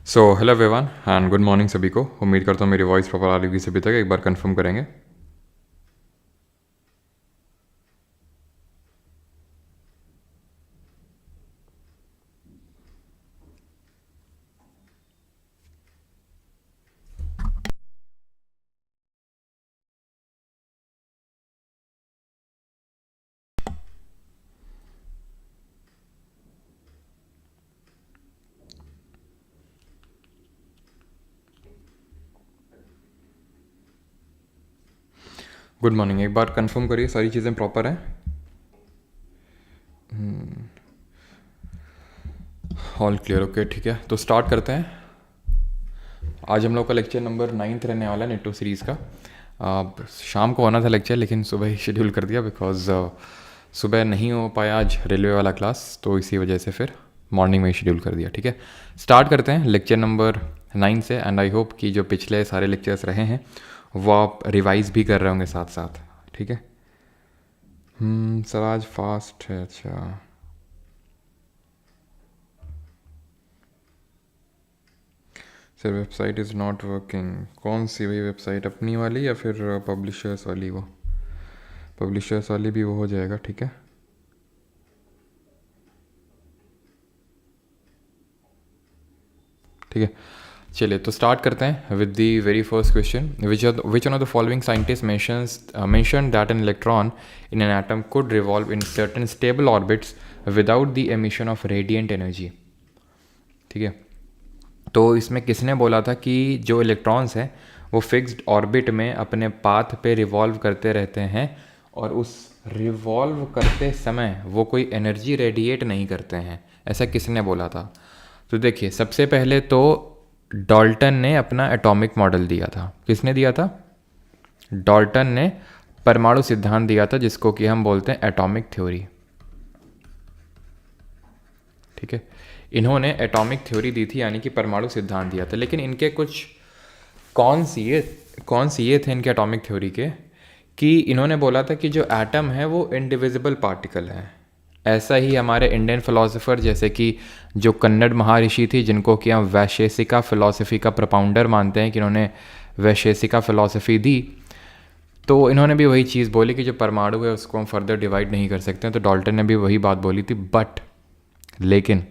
So hello everyone and good morning सभी को। उम्मीद करता हूँ मेरी वॉइस प्रॉपर आ रही होगी सभी तक। एक बार कंफर्म करेंगे। Good morning. एक बार कंफर्म करिए सारी चीज़ें प्रॉपर हैं। All clear. ओके, ठीक है, तो स्टार्ट करते हैं। आज हम लोग का लेक्चर नंबर 9 रहने वाला है नेटो सीरीज़ का। शाम को होना था लेक्चर, लेकिन सुबह ही शेड्यूल कर दिया बिकॉज सुबह नहीं हो पाया आज रेलवे वाला क्लास, तो इसी वजह से फिर मॉर्निंग में ही शेड्यूल कर दिया। ठीक है, स्टार्ट करते हैं लेक्चर नंबर 9 से। एंड आई होप कि जो पिछले सारे लेक्चर्स रहे हैं वो आप रिवाइज भी कर रहे होंगे साथ साथ। ठीक है। सर आज फास्ट है। अच्छा, sir website is not working. कौन सी वही वेबसाइट, अपनी वाली या फिर पब्लिशर्स वाली? वो पब्लिशर्स वाली भी वो हो जाएगा। ठीक है, ठीक है, चलिए तो स्टार्ट करते हैं with the very first question. Which one of the following scientist mention that an electron in an atom could revolve in certain stable orbits without the emission of radiant energy. ठीक है, तो इसमें किसने बोला था कि जो इलेक्ट्रॉन्स हैं वो फिक्स्ड ऑर्बिट में अपने पाथ पे रिवॉल्व करते रहते हैं और उस रिवॉल्व करते समय वो कोई एनर्जी रेडिएट नहीं करते हैं? ऐसा किसने बोला था? तो देखिए, सबसे पहले तो डाल्टन ने अपना एटॉमिक मॉडल दिया था। किसने दिया था? डाल्टन ने परमाणु सिद्धांत दिया था, जिसको कि हम बोलते हैं एटॉमिक थ्योरी। ठीक है, इन्होंने एटॉमिक थ्योरी दी थी, यानी कि परमाणु सिद्धांत दिया था। लेकिन इनके कुछ कौन सी ये थे इनके एटॉमिक थ्योरी के, कि इन्होंने बोला था कि जो एटम है वो इनडिविजिबल पार्टिकल है। ऐसा ही हमारे इंडियन फिलोसोफर, जैसे कि जो कन्नड़ महर्षि थी, जिनको कि हम वैशेषिका फिलोसफी का प्रपाउंडर मानते हैं, कि इन्होंने वैशेषिका फिलोसफी दी, तो इन्होंने भी वही चीज़ बोली कि जो परमाणु है उसको हम फर्दर डिवाइड नहीं कर सकते हैं। तो डाल्टन ने भी वही बात बोली थी। लेकिन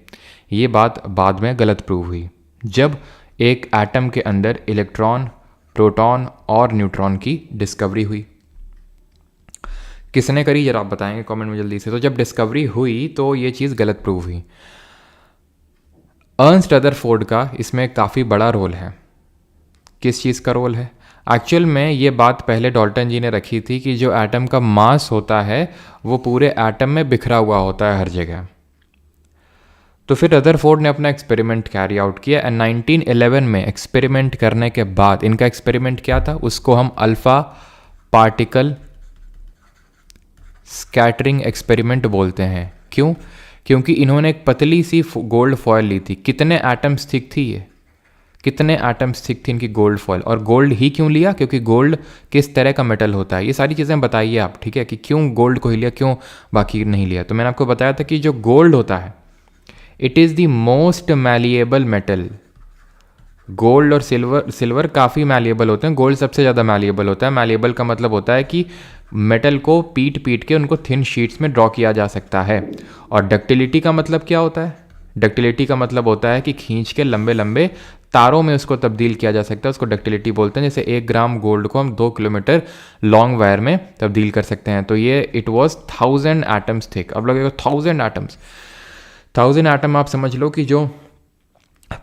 ये बात बाद में गलत प्रूव हुई, जब एक एटम के अंदर इलेक्ट्रॉन, प्रोटॉन और न्यूट्रॉन की डिस्कवरी हुई। किसने करी जरा आप बताएंगे कमेंट में जल्दी से। तो जब डिस्कवरी हुई तो ये चीज़ गलत प्रूव हुई। अर्नस्ट रदरफोर्ड का इसमें काफ़ी बड़ा रोल है। किस चीज़ का रोल है? एक्चुअल में ये बात पहले डाल्टन जी ने रखी थी कि जो एटम का मास होता है वो पूरे एटम में बिखरा हुआ होता है हर जगह। तो फिर रदरफोर्ड ने अपना एक्सपेरिमेंट कैरी आउट किया एंड 1911 में एक्सपेरिमेंट करने के बाद, इनका एक्सपेरिमेंट क्या था, उसको हम अल्फा पार्टिकल स्कैटरिंग एक्सपेरिमेंट बोलते हैं। क्यों? क्योंकि इन्होंने एक पतली सी गोल्ड फॉयल ली थी। कितने एटम्स थिक थी ये? कितने एटम्स थिक थी इनकी गोल्ड फॉयल? और गोल्ड ही क्यों लिया? क्योंकि गोल्ड किस तरह का मेटल होता है, ये सारी चीज़ें बताइए आप। ठीक है, कि क्यों गोल्ड को ही लिया, क्यों बाकी नहीं लिया? तो मैंने आपको बताया था कि जो गोल्ड होता है, it is the most malleable metal. Gold और सिल्वर काफ़ी मैलिएबल होते हैं, गोल्ड सबसे ज़्यादा मैलिएबल होता है। मैलिएबल का मतलब होता है कि मेटल को पीट के उनको थिन शीट्स में ड्रॉ किया जा सकता है। और डक्टिलिटी का मतलब क्या होता है? डक्टिलिटी का मतलब होता है कि खींच के लंबे लंबे तारों में उसको तब्दील किया जा सकता है, उसको डक्टिलिटी बोलते हैं। जैसे 1 ग्राम गोल्ड को हम 2 किलोमीटर लॉन्ग वायर में तब्दील कर सकते हैं। तो ये इट वॉज 1000 एटम्स थिक। अब लगेगा 1000 एटम्स, 1000 एटम आप समझ लो कि जो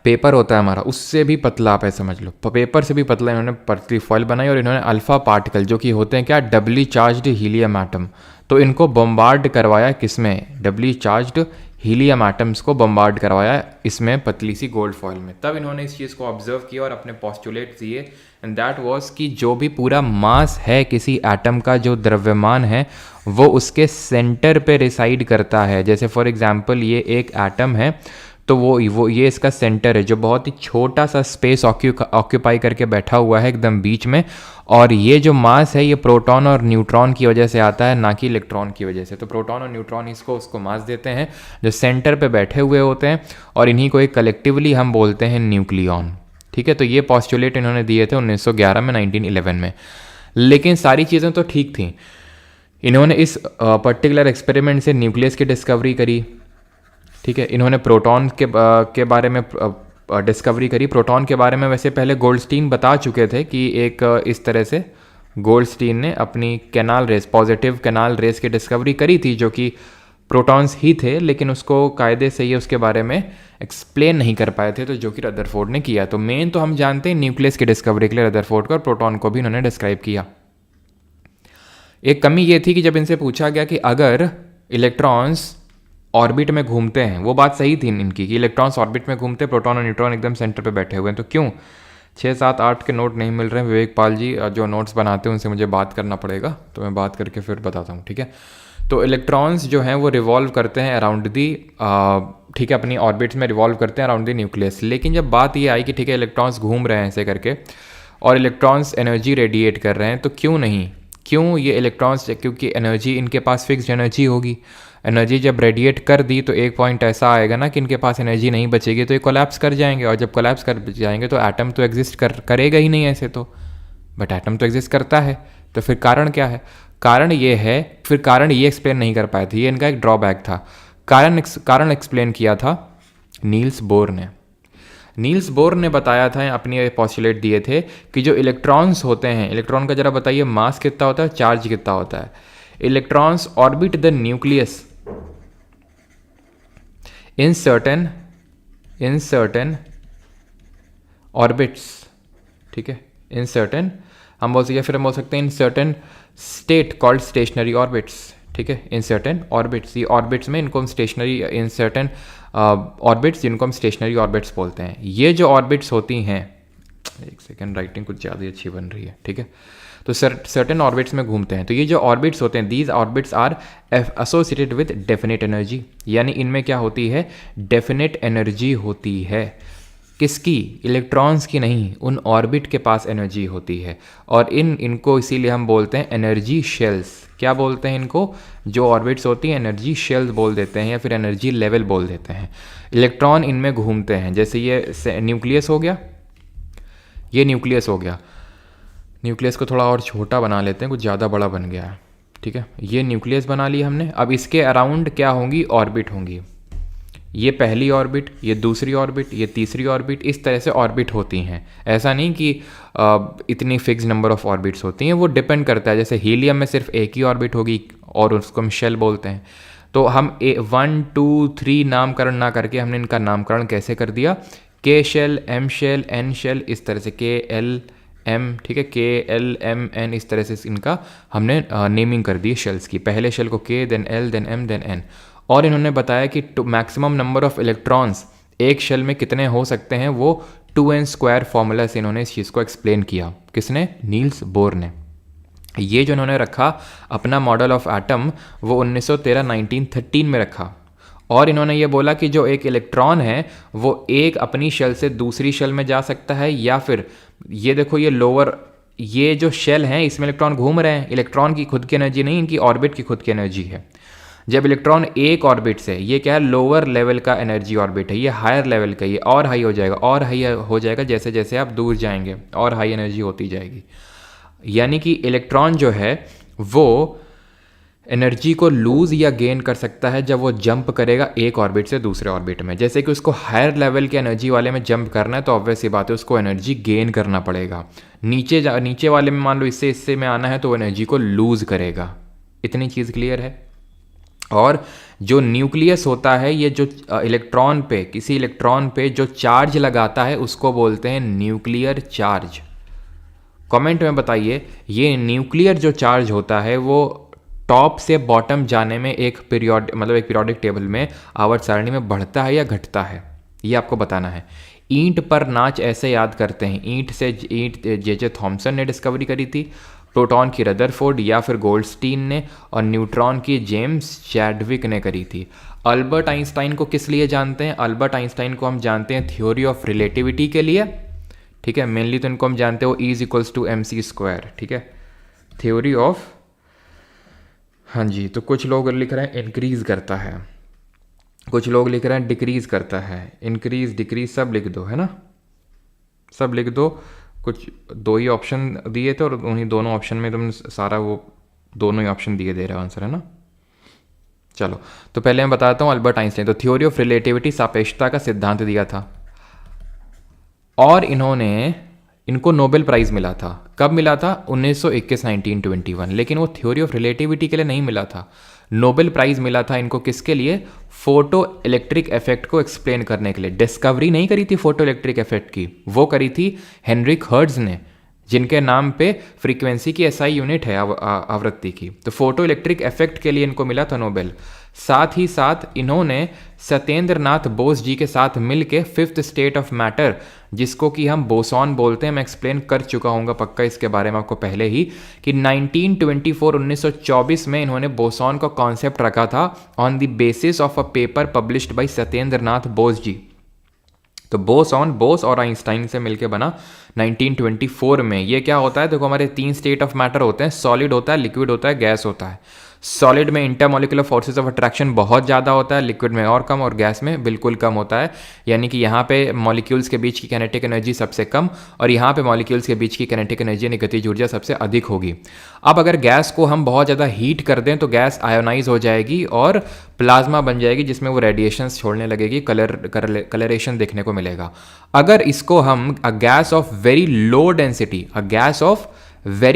पेपर होता है हमारा, उससे भी पतला, आप ऐसे समझ लो, पेपर से भी पतला इन्होंने पतली फॉइल बनाई। और इन्होंने अल्फा पार्टिकल, जो कि होते हैं क्या, डबली चार्ज्ड हीलियम एटम, तो इनको बम्बार्ड करवाया किसमें? डबली चार्ज्ड हीलियम एटम्स को बम्बार्ड करवाया इसमें पतली सी गोल्ड फॉइल में। तब इन्होंने इस चीज़ को ऑब्जर्व किया और अपने पॉस्टुलेट दिए, एंड दैट वाज कि जो भी पूरा मास है किसी एटम का, जो द्रव्यमान है, वो उसके सेंटर पे रिसाइड करता है। जैसे फॉर एग्जांपल ये एक एटम है, तो वो ये इसका सेंटर है जो बहुत ही छोटा सा स्पेस ऑक्यूपाई करके बैठा हुआ है एकदम बीच में, और ये जो मास है ये प्रोटॉन और न्यूट्रॉन की वजह से आता है, ना कि इलेक्ट्रॉन की वजह से। तो प्रोटॉन और न्यूट्रॉन उसको मास देते हैं जो सेंटर पे बैठे हुए होते हैं, और इन्हीं को एक कलेक्टिवली हम बोलते हैं न्यूक्लियॉन। ठीक है, तो ये पॉस्टुलेट इन्होंने दिए थे 1911 में, 1911 में। लेकिन सारी चीज़ें तो ठीक थी। इन्होंने इस पर्टिकुलर एक्सपेरिमेंट से न्यूक्लियस की डिस्कवरी करी। ठीक है, इन्होंने प्रोटॉन के बारे में डिस्कवरी करी। प्रोटॉन के बारे में वैसे पहले गोल्डस्टीन बता चुके थे कि एक इस तरह से गोल्डस्टीन ने अपनी canal rays, positive canal rays की डिस्कवरी करी थी, जो कि प्रोटॉन्स ही थे, लेकिन उसको कायदे से ये उसके बारे में एक्सप्लेन नहीं कर पाए थे, तो जो कि रदरफोर्ड ने किया। तो मेन तो हम जानते हैं न्यूक्लियस की डिस्कवरी के लिए रदरफोर्ड को, और प्रोटॉन को भी इन्होंने डिस्क्राइब किया। एक कमी ये थी कि जब इनसे पूछा गया कि अगर इलेक्ट्रॉन्स ऑर्बिट में घूमते हैं, वो बात सही थी इनकी कि इलेक्ट्रॉन्स ऑर्बिट में घूमते, प्रोटॉन और न्यूट्रॉन एकदम सेंटर पे बैठे हुए हैं, तो क्यों 6, 7, 8 के नोट नहीं मिल रहे हैं? विवेक पाल जी जो नोट्स बनाते हैं उनसे मुझे बात करना पड़ेगा, तो मैं बात करके फिर बताता हूँ। ठीक है, तो इलेक्ट्रॉन्स जो हैं वो रिवॉल्व करते हैं अराउंड दी, ठीक है, अपनी ऑर्बिट्स में रिवॉल्व करते हैं अराउंड द न्यूक्लियस। लेकिन जब बात ये आई कि ठीक है इलेक्ट्रॉन्स घूम रहे हैं ऐसे करके और इलेक्ट्रॉन्स एनर्जी रेडिएट कर रहे हैं, तो क्यों ये इलेक्ट्रॉन्स, क्योंकि एनर्जी इनके पास फिक्स्ड एनर्जी होगी। एनर्जी जब रेडिएट कर दी तो एक पॉइंट ऐसा आएगा ना कि इनके पास एनर्जी नहीं बचेगी, तो ये कोलैप्स कर जाएंगे, और जब कोलैप्स कर जाएंगे तो एटम तो एग्जिस्ट करेगा ही नहीं ऐसे तो, बट एटम तो एग्जिस्ट करता है। तो फिर कारण क्या है? कारण ये एक्सप्लेन नहीं कर पाए थे, ये इनका एक ड्रॉबैक था। कारण एक्सप्लेन किया था नील्स बोर ने। नील्स बोर ने बताया था, अपनी पॉस्टुलेट दिए थे कि जो इलेक्ट्रॉन्स होते हैं, इलेक्ट्रॉन का जरा बताइए मास कितना होता है, चार्ज कितना होता है। Electrons orbit the nucleus in certain orbits. ठीक है, इन सर्टेन हम बोल सकते हैं, फिर हम बोल सकते हैं in certain state called stationary orbits. ठीक है, इन सर्टेन ऑर्बिट्स, ये ऑर्बिट्स में इनको हम स्टेशनरी, इन सर्टेन ऑर्बिट्स जिनको हम स्टेशनरी ऑर्बिट्स बोलते हैं। ये जो ऑर्बिट्स होती हैं, एक सेकेंड, राइटिंग कुछ ज़्यादा ही अच्छी बन रही है। ठीक है, तो सर्टेन ऑर्बिट्स में घूमते हैं। तो ये जो ऑर्बिट्स होते हैं, these orbits are associated with definite energy, यानी इनमें क्या होती है, डेफिनेट एनर्जी होती है। किसकी? इलेक्ट्रॉन्स की नहीं, उन ऑर्बिट के पास एनर्जी होती है। और इनको इसीलिए हम बोलते हैं एनर्जी शेल्स। क्या बोलते हैं इनको? जो ऑर्बिट्स होती हैं एनर्जी शेल्स बोल देते हैं, या फिर एनर्जी लेवल बोल देते हैं। इलेक्ट्रॉन इनमें घूमते हैं, जैसे ये न्यूक्लियस हो गया, ये न्यूक्लियस हो गया। न्यूक्लियस को थोड़ा और छोटा बना लेते हैं, कुछ ज़्यादा बड़ा बन गया है। ठीक है, ये न्यूक्लियस बना लिया हमने। अब इसके अराउंड क्या होंगी? ऑर्बिट होंगी। ये पहली ऑर्बिट, ये दूसरी ऑर्बिट, ये तीसरी ऑर्बिट, इस तरह से ऑर्बिट होती हैं। ऐसा नहीं कि इतनी फिक्स नंबर ऑफ ऑर्बिट्स होती हैं, वो डिपेंड करता है। जैसे हीलियम में सिर्फ एक ही ऑर्बिट होगी और उसको हम शेल बोलते हैं। तो हम 1, 2, 3 नामकरण ना करके हमने इनका नामकरण कैसे कर दिया? K shell, M shell, N shell, इस तरह से के एल एम, ठीक है, के एल एम एन, इस तरह से इनका हमने नेमिंग कर दी शेल्स की। पहले शेल को K, then L, then M, then N. और इन्होंने बताया कि मैक्सिमम नंबर ऑफ इलेक्ट्रॉन्स एक शेल में कितने हो सकते हैं, वो 2n² फॉर्मूला से इन्होंने इस चीज़ को एक्सप्लेन किया। किसने? नील्स बोर ने। ये जो इन्होंने रखा अपना मॉडल ऑफ एटम, वो 1913 में रखा। और इन्होंने ये बोला कि जो एक इलेक्ट्रॉन है वो एक अपनी शेल से दूसरी शेल में जा सकता है, या फिर ये देखो ये जो शेल हैं इसमें इलेक्ट्रॉन घूम रहे हैं, इलेक्ट्रॉन की खुद की एनर्जी नहीं, इनकी ऑर्बिट की खुद की एनर्जी है। जब इलेक्ट्रॉन एक ऑर्बिट से, ये क्या है, लोअर लेवल का एनर्जी ऑर्बिट है, ये हायर लेवल का, ये और हाई हो जाएगा, और हाई हो जाएगा जैसे जैसे आप दूर जाएंगे, और हाई एनर्जी होती जाएगी। यानी कि इलेक्ट्रॉन जो है वो एनर्जी को लूज़ या गेन कर सकता है जब वो जंप करेगा एक ऑर्बिट से दूसरे ऑर्बिट में। जैसे कि उसको हायर लेवल के एनर्जी वाले में जंप करना है तो ऑब्वियस सी बात है उसको एनर्जी गेन करना पड़ेगा। नीचे वाले में मान लो इससे में आना है तो वो एनर्जी को लूज़ करेगा। इतनी चीज़ क्लियर है। और जो न्यूक्लियस होता है, ये जो इलेक्ट्रॉन पे, किसी इलेक्ट्रॉन पे जो चार्ज लगाता है उसको बोलते हैं न्यूक्लियर चार्ज। कमेंट में बताइए, ये न्यूक्लियर जो चार्ज होता है वो टॉप से बॉटम जाने में एक पीरियोडिक टेबल में आवर्त सारणी में बढ़ता है या घटता है, ये आपको बताना है। ईंट पर नाच ऐसे याद करते हैं। ईंट जे जे थॉमसन ने डिस्कवरी करी थी। प्रोटॉन की रदरफोर्ड या फिर गोल्डस्टीन ने, और न्यूट्रॉन की जेम्स चैडविक ने करी थी। अल्बर्ट आइंस्टाइन को किस लिए जानते हैं? अल्बर्ट आइंस्टाइन को हम जानते हैं थ्योरी ऑफ रिलेटिविटी के लिए, ठीक है। मेनली तो इनको हम जानते हो E = mc², ठीक है, थ्योरी ऑफ, हाँ जी। तो कुछ लोग लिख रहे हैं इंक्रीज करता है, कुछ लोग लिख रहे हैं डिक्रीज करता है, इंक्रीज डिक्रीज सब लिख दो, है ना, सब लिख दो। कुछ दो ही ऑप्शन दिए थे और उन्हीं दोनों ऑप्शन में तुम सारा वो दोनों ही ऑप्शन दिए दे रहे हो आंसर, है ना। चलो तो पहले मैं बताता हूँ अल्बर्ट आइंस्टाइन। तो थ्योरी ऑफ रिलेटिविटी, सापेक्षता का सिद्धांत दिया था, और इनको नोबेल प्राइज़ मिला था। कब मिला था? 1921, 1921। लेकिन वो थ्योरी ऑफ रिलेटिविटी के लिए नहीं मिला था, नोबेल प्राइज़ मिला था इनको किसके लिए? फोटो इलेक्ट्रिक इफेक्ट को एक्सप्लेन करने के लिए। डिस्कवरी नहीं करी थी फोटो इलेक्ट्रिक इफेक्ट की, वो करी थी हेनरिक हर्ट्ज ने, जिनके नाम पे फ्रीक्वेंसी की SI यूनिट है आवृत्ति की। तो फोटो इलेक्ट्रिक इफेक्ट के लिए इनको मिला था नोबेल। साथ ही साथ इन्होंने सत्येंद्र नाथ बोस जी के साथ मिलके फिफ्थ स्टेट ऑफ मैटर, जिसको कि हम बोसॉन बोलते हैं, मैं एक्सप्लेन कर चुका हूँगा पक्का इसके बारे में आपको पहले ही, कि 1924 में इन्होंने बोसॉन का कॉन्सेप्ट रखा था on the basis of a paper published by Satyendra Nath Bose ji. तो बोस और आइंस्टाइन से मिलके बना 1924 में। ये क्या होता है? देखो हमारे 3 स्टेट ऑफ मैटर होते हैं, सॉलिड होता है, लिक्विड होता है, गैस होता है। सॉलिड में इंटरमोलिकुलर फोर्सेस ऑफ अट्रैक्शन बहुत ज़्यादा होता है, लिक्विड में और कम, और गैस में बिल्कुल कम होता है। यानी कि यहाँ पे मॉलिक्यूल्स के बीच की काइनेटिक एनर्जी सबसे कम, और यहाँ पे मॉलिक्यूल्स के बीच की काइनेटिक एनर्जी यानी गतिज ऊर्जा सबसे अधिक होगी। अब अगर गैस को हम बहुत ज़्यादा हीट कर दें तो गैस आयोनाइज हो जाएगी और प्लाज्मा बन जाएगी, जिसमें वो रेडिएशंस छोड़ने लगेगी, कलरेशन देखने को मिलेगा। अगर इसको हम a gas off very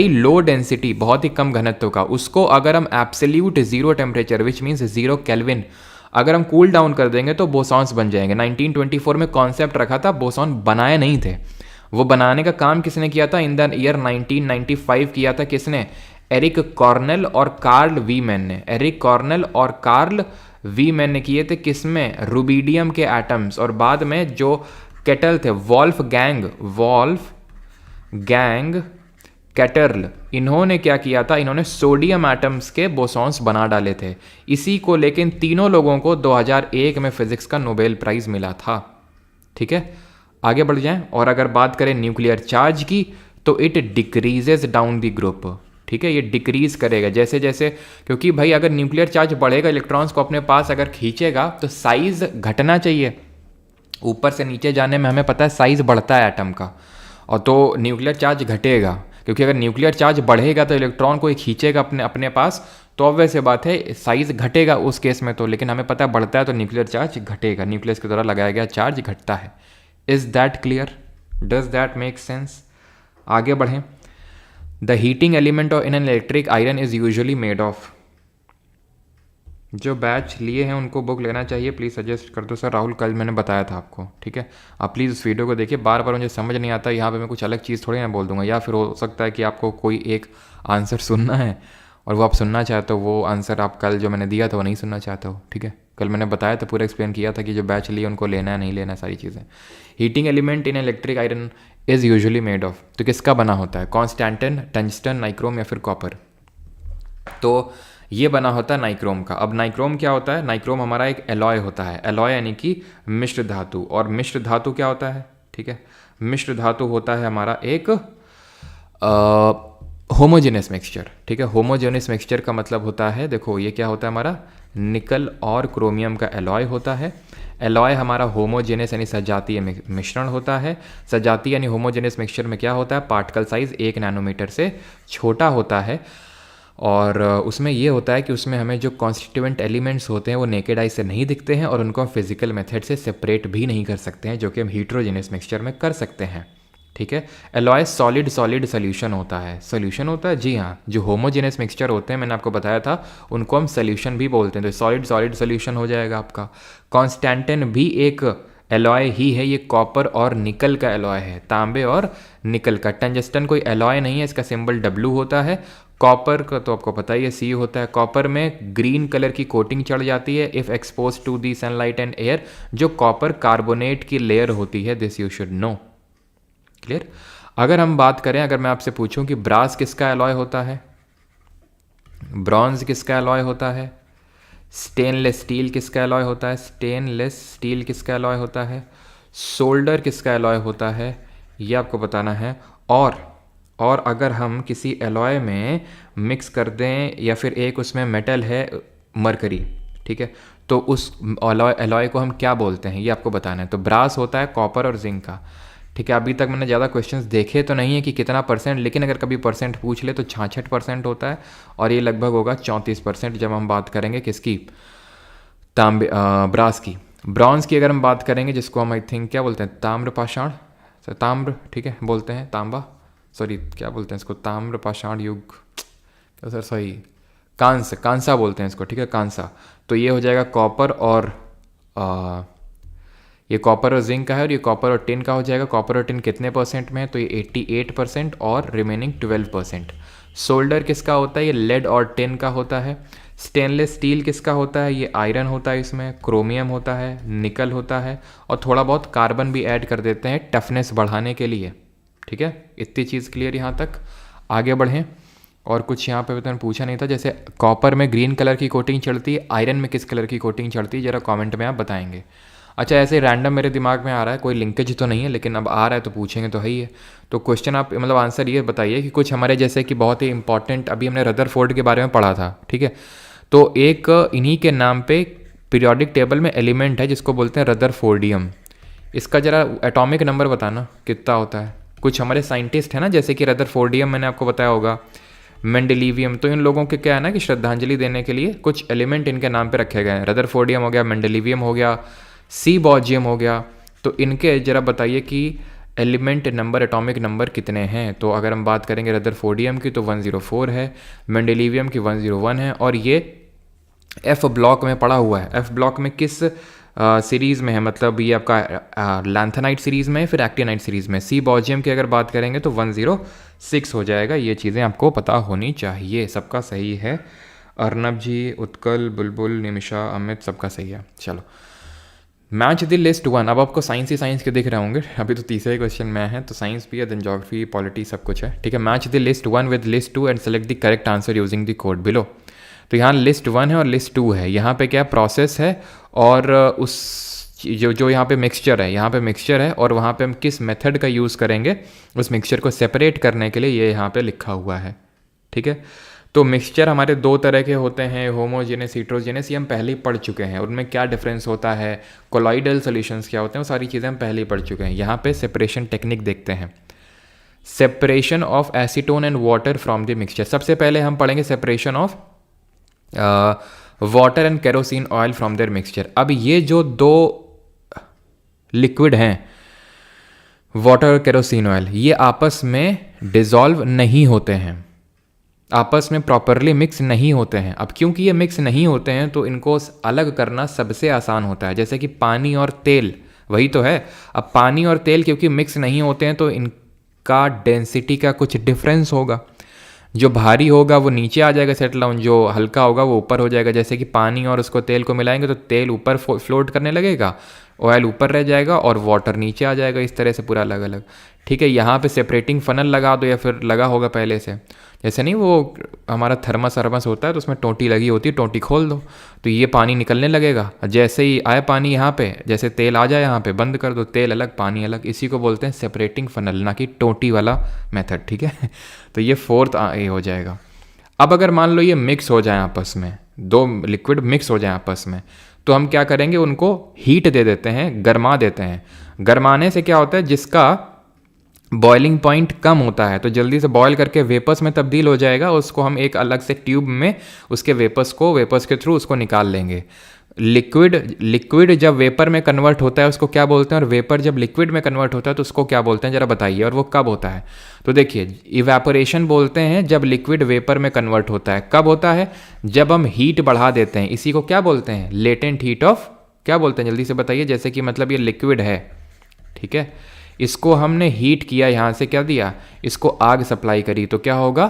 low density, बहुत ही कम घनत्व का, उसको अगर हम absolute zero temperature which means 0 kelvin अगर हम कूल डाउन कर देंगे तो बोसॉन्स बन जाएंगे। 1924 में कॉन्सेप्ट रखा था, बोसॉन बनाए नहीं थे। वो बनाने का काम किसने किया था? इन द ईयर 1995 किया था। किसने? एरिक कॉर्नेल और कार्ल वीमैन ने। एरिक कॉर्नेल और कार्ल वीमैन ने किए थे। किसमें? रुबिडियम के एटम्स। और बाद में जो केटल थे, वॉल्फ गैंग कैटर्ल, इन्होंने क्या किया था? इन्होंने सोडियम एटम्स के बोसॉन्स बना डाले थे। इसी को लेकिन तीनों लोगों को 2001 में फिजिक्स का नोबेल प्राइज मिला था। ठीक है, आगे बढ़ जाएं। और अगर बात करें न्यूक्लियर चार्ज की, तो it decreases down the group. ठीक है, ये डिक्रीज करेगा जैसे जैसे, क्योंकि भाई अगर न्यूक्लियर चार्ज बढ़ेगा, इलेक्ट्रॉन्स को अपने पास अगर खींचेगा तो साइज घटना चाहिए। ऊपर से नीचे जाने में हमें पता है साइज बढ़ता है एटम का, और तो न्यूक्लियर चार्ज घटेगा, क्योंकि अगर न्यूक्लियर चार्ज बढ़ेगा तो इलेक्ट्रॉन को खींचेगा अपने पास, तो ऑब्वियस बात है साइज घटेगा उस केस में तो। लेकिन हमें पता है बढ़ता है तो न्यूक्लियर चार्ज घटेगा, न्यूक्लियस के द्वारा लगाया गया चार्ज घटता है। Is that clear? Does that make sense? आगे बढ़ें। The heating element in an electric iron is usually made of. जो बैच लिए हैं उनको बुक लेना चाहिए, प्लीज़ सजेस्ट कर दो सर। राहुल, कल मैंने बताया था आपको, ठीक है। आप प्लीज़ उस वीडियो को देखिए। बार बार मुझे समझ नहीं आता, यहाँ पे मैं कुछ अलग चीज़ थोड़ी ना बोल दूंगा, या फिर हो सकता है कि आपको कोई एक आंसर सुनना है और वो आप सुनना चाहते हो, वो आंसर आप कल जो मैंने दिया था वो नहीं सुनना चाहते हो। ठीक है, कल मैंने बताया था, पूरा एक्सप्लेन किया था कि जो बैच लिए उनको लेना है नहीं लेना, सारी चीज़ें। Heating element in electric iron is usually made of, तो किसका बना होता है? कॉन्स्टेंटिन, टंगस्टन, नाइक्रोम या फिर कॉपर। तो ये बना होता है नाइक्रोम का। अब नाइक्रोम क्या होता है? नाइक्रोम हमारा एक एलॉय होता है। एलॉय यानी कि मिश्र धातु। और मिश्र धातु क्या होता है? ठीक है, मिश्र धातु होता है हमारा एक होमोजेनस मिक्सचर। ठीक है, होमोजेनस मिक्सचर का मतलब होता है, देखो ये क्या होता है हमारा, निकल और क्रोमियम का एलॉय होता है। एलॉय हमारा होमोजेनस यानी सजातीय मिश्रण होता है। सजातीय यानी होमोजेनस मिक्सचर में क्या होता है? पार्टिकल साइज 1 नैनोमीटर से छोटा होता है। और उसमें ये होता है कि उसमें हमें जो कॉन्स्टिट्यूएंट एलिमेंट्स होते हैं वो नेकेड आई से नहीं दिखते हैं, और उनको हम फिजिकल मेथड से सेपरेट भी नहीं कर सकते हैं, जो कि हम हीट्रोजेनस मिक्सचर में कर सकते हैं। ठीक है, एलॉय सॉलिड सोल्यूशन होता है। जी हाँ, जो होमोजेनस मिक्सचर होते हैं मैंने आपको बताया था, उनको हम सोल्यूशन भी बोलते हैं। तो सॉलिड सोल्यूशन हो जाएगा आपका। कॉन्स्टेंटिन भी एक एलॉय ही है, ये कॉपर और निकल का एलॉय है, तांबे और निकल का। टंगस्टन कोई एलॉय नहीं है, इसका सिंबल W होता है। कॉपर का तो आपको पता ही है, C होता है। कॉपर में ग्रीन कलर की कोटिंग चढ़ जाती है if expose to the sunlight and air, जो कॉपर कार्बोनेट की लेयर होती है। This you should know. Clear? अगर हम बात करें, अगर मैं आपसे पूछूं कि ब्रास किसका एलॉय होता है, ब्रॉन्ज किसका एलॉय होता है, स्टेनलेस स्टील किसका एलॉय होता है, स्टेनलेस स्टील किसका एलॉय होता है, सोल्डर किसका एलॉय होता है, ये आपको बताना है। और अगर हम किसी एलॉय में मिक्स कर दें या फिर एक उसमें मेटल है मरकरी, ठीक है, तो उस एलॉय को हम क्या बोलते हैं, ये आपको बताना है। तो ब्रास होता है कॉपर और जिंक का, ठीक है। अभी तक मैंने ज़्यादा क्वेश्चंस देखे तो नहीं है कि कितना परसेंट, लेकिन अगर कभी परसेंट पूछ ले तो 66% होता है और ये लगभग होगा 34% जब हम बात करेंगे किसकी, ब्रास की। ब्रॉन्ज की अगर हम बात करेंगे, जिसको हम आई थिंक क्या बोलते हैं, ताम्र पाषाण, ताम्र, ठीक है, बोलते हैं तांबा, सॉरी क्या बोलते हैं इसको, ताम्र पाषाण युग, सर सही, कांसा बोलते हैं इसको, ठीक है, कांसा। तो ये हो जाएगा कॉपर और ये कॉपर और जिंक का है, और ये कॉपर और टिन का हो जाएगा। कॉपर और टिन कितने परसेंट में है, तो ये 88% और रिमेनिंग 12%। सोल्डर किसका होता है, ये लेड और टिन का होता है। स्टेनलेस स्टील किसका होता है, ये आयरन होता है, इसमें क्रोमियम होता है, निकल होता है, और थोड़ा बहुत कार्बन भी ऐड कर देते हैं टफनेस बढ़ाने के लिए, ठीक है। इतनी चीज़ क्लियर यहाँ तक। आगे बढ़ें, और कुछ यहाँ पे मैंने पूछा नहीं था, जैसे कॉपर में ग्रीन कलर की कोटिंग चढ़ती है, आयरन में किस कलर की कोटिंग चढ़ती है, ज़रा कमेंट में आप बताएंगे। अच्छा, ऐसे रैंडम मेरे दिमाग में आ रहा है, कोई लिंकेज तो नहीं है, लेकिन अब आ रहा है तो पूछेंगे तो है ही है। तो क्वेश्चन आप मतलब आंसर ये बताइए कि कुछ हमारे जैसे कि बहुत ही इंपॉर्टेंट, अभी हमने रदरफोर्ड के बारे में पढ़ा था, ठीक है, तो एक इन्हीं के नाम पे पीरियोडिक टेबल में एलिमेंट है जिसको बोलते हैं रदरफोर्डियम। इसका ज़रा एटॉमिक नंबर बताना कितना होता है। कुछ हमारे साइंटिस्ट हैं ना, जैसे कि रदरफोर्डियम मैंने आपको बताया होगा, मेंडेलीवियम, तो इन लोगों के क्या है ना कि श्रद्धांजलि देने के लिए कुछ एलिमेंट इनके नाम पे रखे गए हैं। रदरफोर्डियम हो गया, मेंडेलीवियम हो गया, सीबॉजियम हो गया। तो इनके ज़रा बताइए कि एलिमेंट नंबर, एटॉमिक नंबर कितने हैं। तो अगर हम बात करेंगे रदरफोर्डियम की तो 104 है, मेंडेलीवियम की 101 है, और ये एफ ब्लॉक में पड़ा हुआ है। एफ ब्लॉक में किस सीरीज़ में है, मतलब ये आपका लैंथेनाइट सीरीज़ में फिर एक्टिनाइट सीरीज़ में। सीबॉजियम की अगर बात करेंगे तो 106 हो जाएगा। ये चीज़ें आपको पता होनी चाहिए। सबका सही है, अर्नब जी, उत्कल, बुलबुल, निमिषा, अमित, सबका सही है। चलो, मैच द लिस्ट 1। अब आपको साइंस ही साइंस के दिख रहे होंगे, अभी तो तीसरे क्वेश्चन में है, तो साइंस भी है, देन ज्योग्राफी, पॉलिटी, सब कुछ है, ठीक है। Match the list 1 with list 2 and select the correct answer using the code below. तो यहाँ लिस्ट 1 है और लिस्ट 2 है। यहाँ पे क्या प्रोसेस है, और उस जो यहाँ पे मिक्सचर है, यहाँ पे मिक्सचर है, और वहाँ पे हम किस मेथड का यूज़ करेंगे उस मिक्सचर को सेपरेट करने के लिए, ये यहाँ पे लिखा हुआ है, ठीक है। तो मिक्सचर हमारे दो तरह के होते हैं, होमोजेनस, हिट्रोजेनस, ये हम पहले ही पढ़ चुके हैं। उनमें क्या डिफरेंस होता है, कोलॉइडल सॉल्यूशंस क्या होते हैं, वो सारी चीज़ें हम पहले ही पढ़ चुके हैं। यहाँ पे सेपरेशन टेक्निक देखते हैं, separation of acetone and water from the mixture. सबसे पहले हम पढ़ेंगे separation of water and kerosene oil from there mixture. अब ये जो दो लिक्विड हैं, वाटर और केरोसिन ऑयल, ये आपस में डिसॉल्व नहीं होते हैं, आपस में प्रॉपरली मिक्स नहीं होते हैं। अब क्योंकि ये मिक्स नहीं होते हैं तो इनको अलग करना सबसे आसान होता है। जैसे कि पानी और तेल, वही तो है। अब पानी और तेल क्योंकि मिक्स नहीं होते हैं तो इनका डेंसिटी का कुछ डिफरेंस होगा। जो भारी होगा वो नीचे आ जाएगा सेटल डाउन, जो हल्का होगा वो ऊपर हो जाएगा। जैसे कि पानी और उसको तेल को मिलाएंगे तो तेल ऊपर फ्लोट करने लगेगा, ऑयल ऊपर रह जाएगा और वाटर नीचे आ जाएगा। इस तरह से पूरा अलग अलग, ठीक है। यहाँ पे सेपरेटिंग फनल लगा दो, या फिर लगा होगा पहले से, जैसे नहीं वो हमारा थर्मस होता है तो उसमें टोंटी लगी होती है, टोंटी खोल दो तो ये पानी निकलने लगेगा। जैसे ही आए पानी यहाँ पे, जैसे तेल आ जाए यहाँ पे, बंद कर दो, तेल अलग पानी अलग। इसी को बोलते हैं सेपरेटिंग फनल, ना कि टोंटी वाला मेथड, ठीक है। तो ये फोर्थ ये हो जाएगा। अब अगर मान लो ये मिक्स हो जाए आपस में, दो लिक्विड मिक्स हो जाए आपस में, तो हम क्या करेंगे, उनको हीट दे देते हैं, गरमा देते हैं। गरमाने से क्या होता है, जिसका बॉइलिंग पॉइंट कम होता है तो जल्दी से बॉयल करके वेपर्स में तब्दील हो जाएगा। उसको हम एक अलग से ट्यूब में उसके वेपर्स के थ्रू उसको निकाल लेंगे। लिक्विड जब वेपर में कन्वर्ट होता है उसको क्या बोलते हैं, और वेपर जब लिक्विड में कन्वर्ट होता है तो उसको क्या बोलते हैं, जरा बताइए। और वो कब होता है, तो देखिए इवेपोरेशन बोलते हैं जब लिक्विड वेपर में कन्वर्ट होता है। कब होता है, जब हम हीट बढ़ा देते हैं। इसी को क्या बोलते हैं, लेटेंट हीट ऑफ, क्या बोलते हैं, जल्दी से बताइए। जैसे कि मतलब ये लिक्विड है, ठीक है, इसको हमने हीट किया, यहाँ से क्या दिया, इसको आग सप्लाई करी, तो क्या होगा,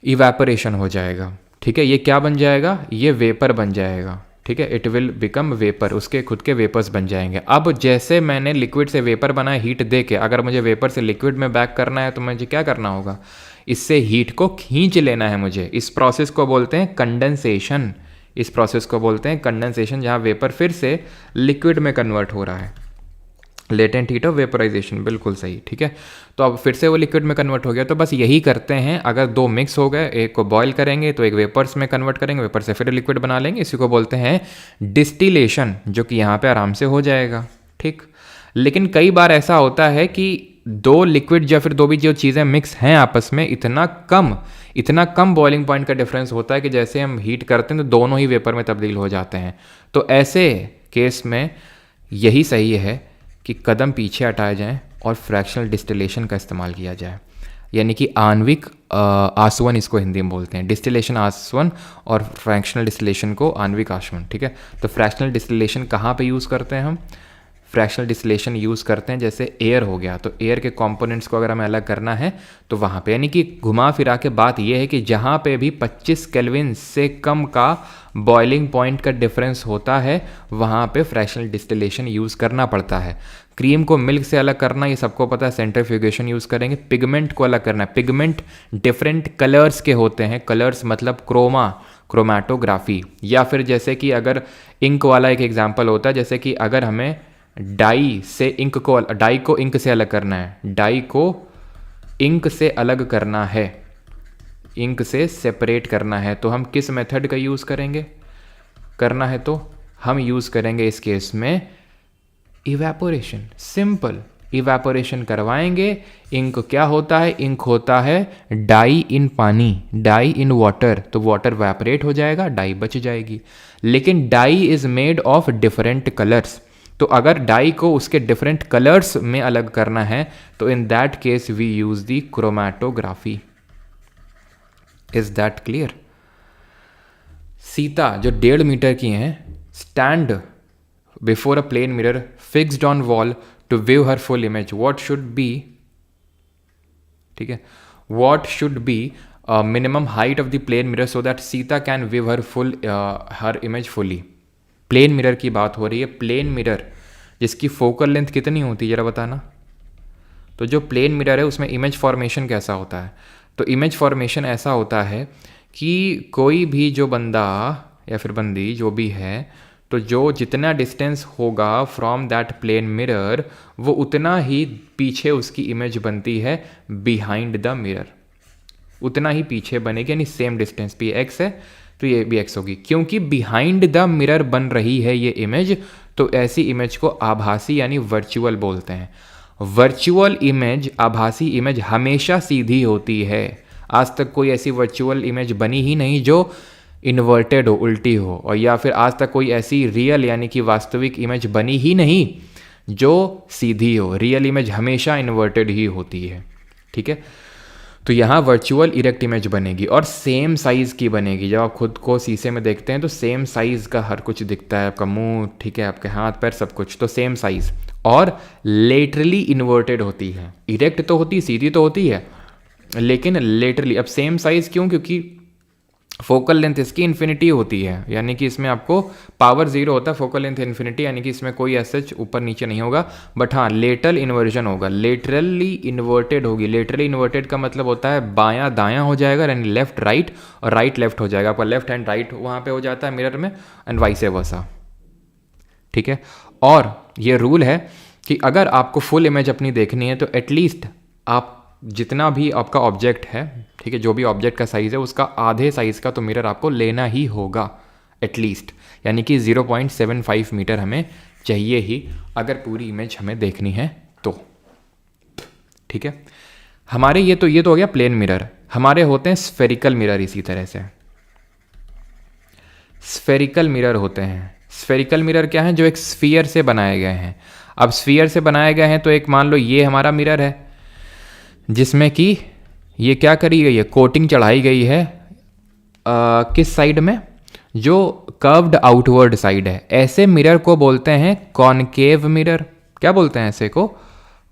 इवेपोरेशन हो जाएगा, ठीक है। ये क्या बन जाएगा, ये वेपर बन जाएगा, ठीक है, इट विल बिकम वेपर, उसके खुद के वेपर्स बन जाएंगे। अब जैसे मैंने लिक्विड से वेपर बनाया हीट दे के, अगर मुझे वेपर से लिक्विड में बैक करना है तो मुझे क्या करना होगा, इससे हीट को खींच लेना है मुझे। इस प्रोसेस को बोलते हैं कंडेंसेशन, इस प्रोसेस को बोलते हैं कंडेंसेशन, जहाँ वेपर फिर से लिक्विड में कन्वर्ट हो रहा है। लेटेंट हीट ऑफ वेपराइजेशन, बिल्कुल सही, ठीक है। तो अब फिर से वो लिक्विड में कन्वर्ट हो गया। तो बस यही करते हैं, अगर दो मिक्स हो गए, एक को बॉयल करेंगे तो एक वेपर्स में कन्वर्ट करेंगे, वेपर से फिर लिक्विड बना लेंगे, इसी को बोलते हैं डिस्टिलेशन, जो कि यहाँ पे आराम से हो जाएगा, ठीक। लेकिन कई बार ऐसा होता है कि दो लिक्विड या फिर दो भी जो चीज़ें मिक्स हैं आपस में, इतना कम बॉइलिंग पॉइंट का डिफरेंस होता है कि जैसे हम हीट करते हैं तो दोनों ही वेपर में तब्दील हो जाते हैं। तो ऐसे केस में यही सही है कि कदम पीछे हटाए जाएं और फ्रैक्शनल डिस्टिलेशन का इस्तेमाल किया जाए, यानी कि आणविक आसवन इसको हिंदी में बोलते हैं। डिस्टिलेशन आसवन और फ्रैक्शनल डिस्टिलेशन को आणविक आसवन, ठीक है। तो फ्रैक्शनल डिस्टिलेशन कहाँ पे यूज़ करते हैं हम? फ्रैक्शनल डिस्टिलेशन यूज़ करते हैं जैसे एयर हो गया, तो एयर के कंपोनेंट्स को अगर हमें अलग करना है तो वहाँ पे, यानी कि घुमा फिरा के बात यह है कि जहाँ पे भी 25 केल्विन से कम का बॉइलिंग पॉइंट का डिफरेंस होता है वहाँ पे फ्रैक्शनल डिस्टिलेशन यूज़ करना पड़ता है। क्रीम को मिल्क से अलग करना ये सबको पता है, सेंट्रीफ्यूगेशन यूज़ करेंगे। पिगमेंट को अलग करना है, पिगमेंट डिफरेंट कलर्स के होते हैं, कलर्स मतलब क्रोमाटोग्राफी, या फिर जैसे कि अगर इंक वाला एक एग्जाम्पल होता है, जैसे कि अगर हमें डाई को इंक से अलग करना है, डाई को इंक से अलग करना है, इंक से सेपरेट करना है, तो हम किस मेथड का यूज़ करेंगे? करना है तो हम यूज़ करेंगे इस केस में इवेपोरेशन, सिंपल इवेपोरेशन करवाएंगे। इंक क्या होता है? इंक होता है डाई इन पानी, डाई इन वाटर, तो वाटर वेपोरेट हो जाएगा, डाई बच जाएगी। लेकिन dye is made of different colours, तो अगर डाई को उसके डिफरेंट कलर्स में अलग करना है तो in that case we use the chromatography. Is that clear? Sita जो 1.5 मीटर की हैं, stand before a plane mirror fixed on wall to view her full image, what should be, ठीक है, what should be minimum height of the plane mirror so that Sita can view her image fully. Plane mirror की बात हो रही है, plane mirror जिसकी focal length कितनी होती है जरा बताना। तो जो प्लेन मिरर है उसमें इमेज फॉर्मेशन कैसा होता है? तो इमेज फॉर्मेशन ऐसा होता है कि कोई भी जो बंदा या फिर बंदी जो भी है, तो जो जितना डिस्टेंस होगा फ्रॉम दैट प्लेन मिरर वो उतना ही पीछे उसकी इमेज बनती है बिहाइंड द मिरर, उतना ही पीछे बनेगी, यानी सेम डिस्टेंस पे एक्स है तो ये भी एक्स होगी, क्योंकि बिहाइंड द मिरर बन रही है ये इमेज। तो ऐसी इमेज को आभासी यानी वर्चुअल बोलते हैं। वर्चुअल इमेज, आभासी इमेज हमेशा सीधी होती है। आज तक कोई ऐसी वर्चुअल इमेज बनी ही नहीं जो इन्वर्टेड हो, उल्टी हो, और या फिर आज तक कोई ऐसी रियल यानी कि वास्तविक इमेज बनी ही नहीं जो सीधी हो। रियल इमेज हमेशा इन्वर्टेड ही होती है, ठीक है। तो यहाँ वर्चुअल इरेक्ट इमेज बनेगी और सेम साइज़ की बनेगी। जब आप खुद को शीशे में देखते हैं तो सेम साइज़ का हर कुछ दिखता है, आपका मुंह, ठीक है, आपके हाथ पैर सब कुछ, तो सेम साइज़, और लेटरली इन्वर्टेड होती है। इरेक्ट तो होती, सीधी तो होती है, लेकिन लेटरली। अब सेम साइज़ क्यों? क्योंकि फोकल लेंथ इसकी इन्फिनिटी होती है, यानी कि इसमें आपको पावर 0 होता है, फोकल लेंथ इन्फिनिटी, यानी कि इसमें कोई ऐसा ऊपर नीचे नहीं होगा। बट हाँ, लेटरल इन्वर्जन होगा, लेटरली इन्वर्टेड होगी। लेटरली इन्वर्टेड का मतलब होता है बायां दायां हो जाएगा, यानी लेफ्ट राइट और राइट लेफ्ट हो जाएगा। आपका लेफ्ट हैंड राइट वहाँ पे हो जाता है मिरर में, एंड वाइस वर्सा, ठीक है। और ये रूल है कि अगर आपको फुल इमेज अपनी देखनी है तो एटलीस्ट आप जितना भी आपका ऑब्जेक्ट है, ठीक है, जो भी ऑब्जेक्ट का साइज़ है उसका आधे साइज़ का तो मिरर आपको लेना ही होगा एटलीस्ट, यानी कि 0.75 मीटर हमें चाहिए ही अगर पूरी इमेज हमें देखनी है तो, ठीक है। हमारे ये तो हो गया प्लेन मिरर। हमारे होते हैं स्फेरिकल मिरर, इसी तरह से स्फेरिकल मिरर होते हैं। स्फेरिकल मिरर क्या है? जो एक स्फीयर से बनाए गए हैं। अब स्फीयर से बनाए गए हैं तो एक मान लो ये हमारा मिरर है जिसमें कि ये क्या करी गई है, कोटिंग चढ़ाई गई है किस साइड में? जो कर्व्ड आउटवर्ड साइड है। ऐसे मिरर को बोलते हैं कॉनकेव मिरर। क्या बोलते हैं ऐसे को?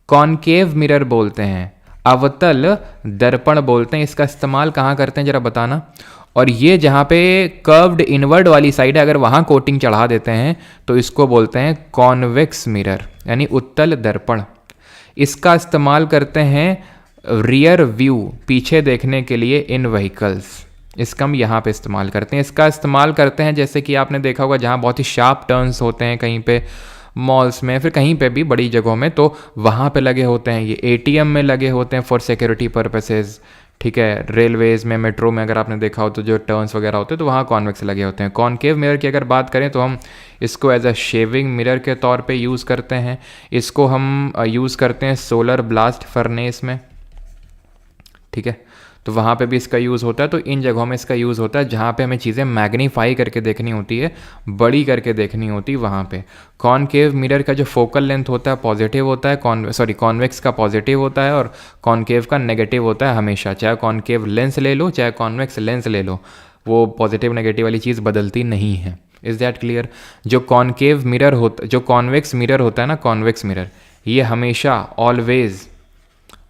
कॉनकेव मिरर बोलते हैं, अवतल दर्पण बोलते हैं। इसका इस्तेमाल कहाँ करते हैं जरा बताना? और ये जहाँ पे कर्व्ड इनवर्ड वाली साइड है, अगर वहाँ कोटिंग चढ़ा देते हैं तो इसको बोलते हैं कॉन्वेक्स मिरर, यानी उत्तल दर्पण। इसका इस्तेमाल करते हैं रियर व्यू, पीछे देखने के लिए इन व्हीकल्स। इसका हम यहाँ पे इस्तेमाल करते हैं। इसका इस्तेमाल करते हैं जैसे कि आपने देखा होगा जहाँ बहुत ही शार्प टर्न्स होते हैं, कहीं पे मॉल्स में, फिर कहीं पे भी बड़ी जगहों में, तो वहाँ पे लगे होते हैं। ये एटीएम में लगे होते हैं फॉर सिक्योरिटी पर्पसेस, ठीक है। रेलवेज़ में, मेट्रो में अगर आपने देखा हो तो जो टर्न्स वगैरह होते हैं तो वहाँ कॉन्वेक्स लगे होते हैं। कॉनकेव मिरर की अगर बात करें तो हम इसको एज अ शेविंग मिरर के तौर पे यूज़ करते हैं। इसको हम यूज़ करते हैं सोलर ब्लास्ट फर्नेस में, ठीक है, तो वहाँ पे भी इसका यूज़ होता है। तो इन जगहों में इसका यूज़ होता है जहाँ पे हमें चीज़ें मैग्नीफाई करके देखनी होती है, बड़ी करके देखनी होती है वहाँ पे। कॉनकेव मिरर का जो फोकल लेंथ होता है पॉजिटिव होता है, कॉन्वेक्स का पॉजिटिव होता है और कॉनकेव का नेगेटिव होता है हमेशा। चाहे कॉनकेव लेंस ले लो चाहे कॉन्वेक्स लेंस ले लो, वो पॉजिटिव नेगेटिव वाली चीज़ बदलती नहीं है। Is that clear? जो कॉनकेव मिरर होता, जो कॉन्वेक्स मिरर होता है ना, कॉन्वेक्स मिरर, ये हमेशा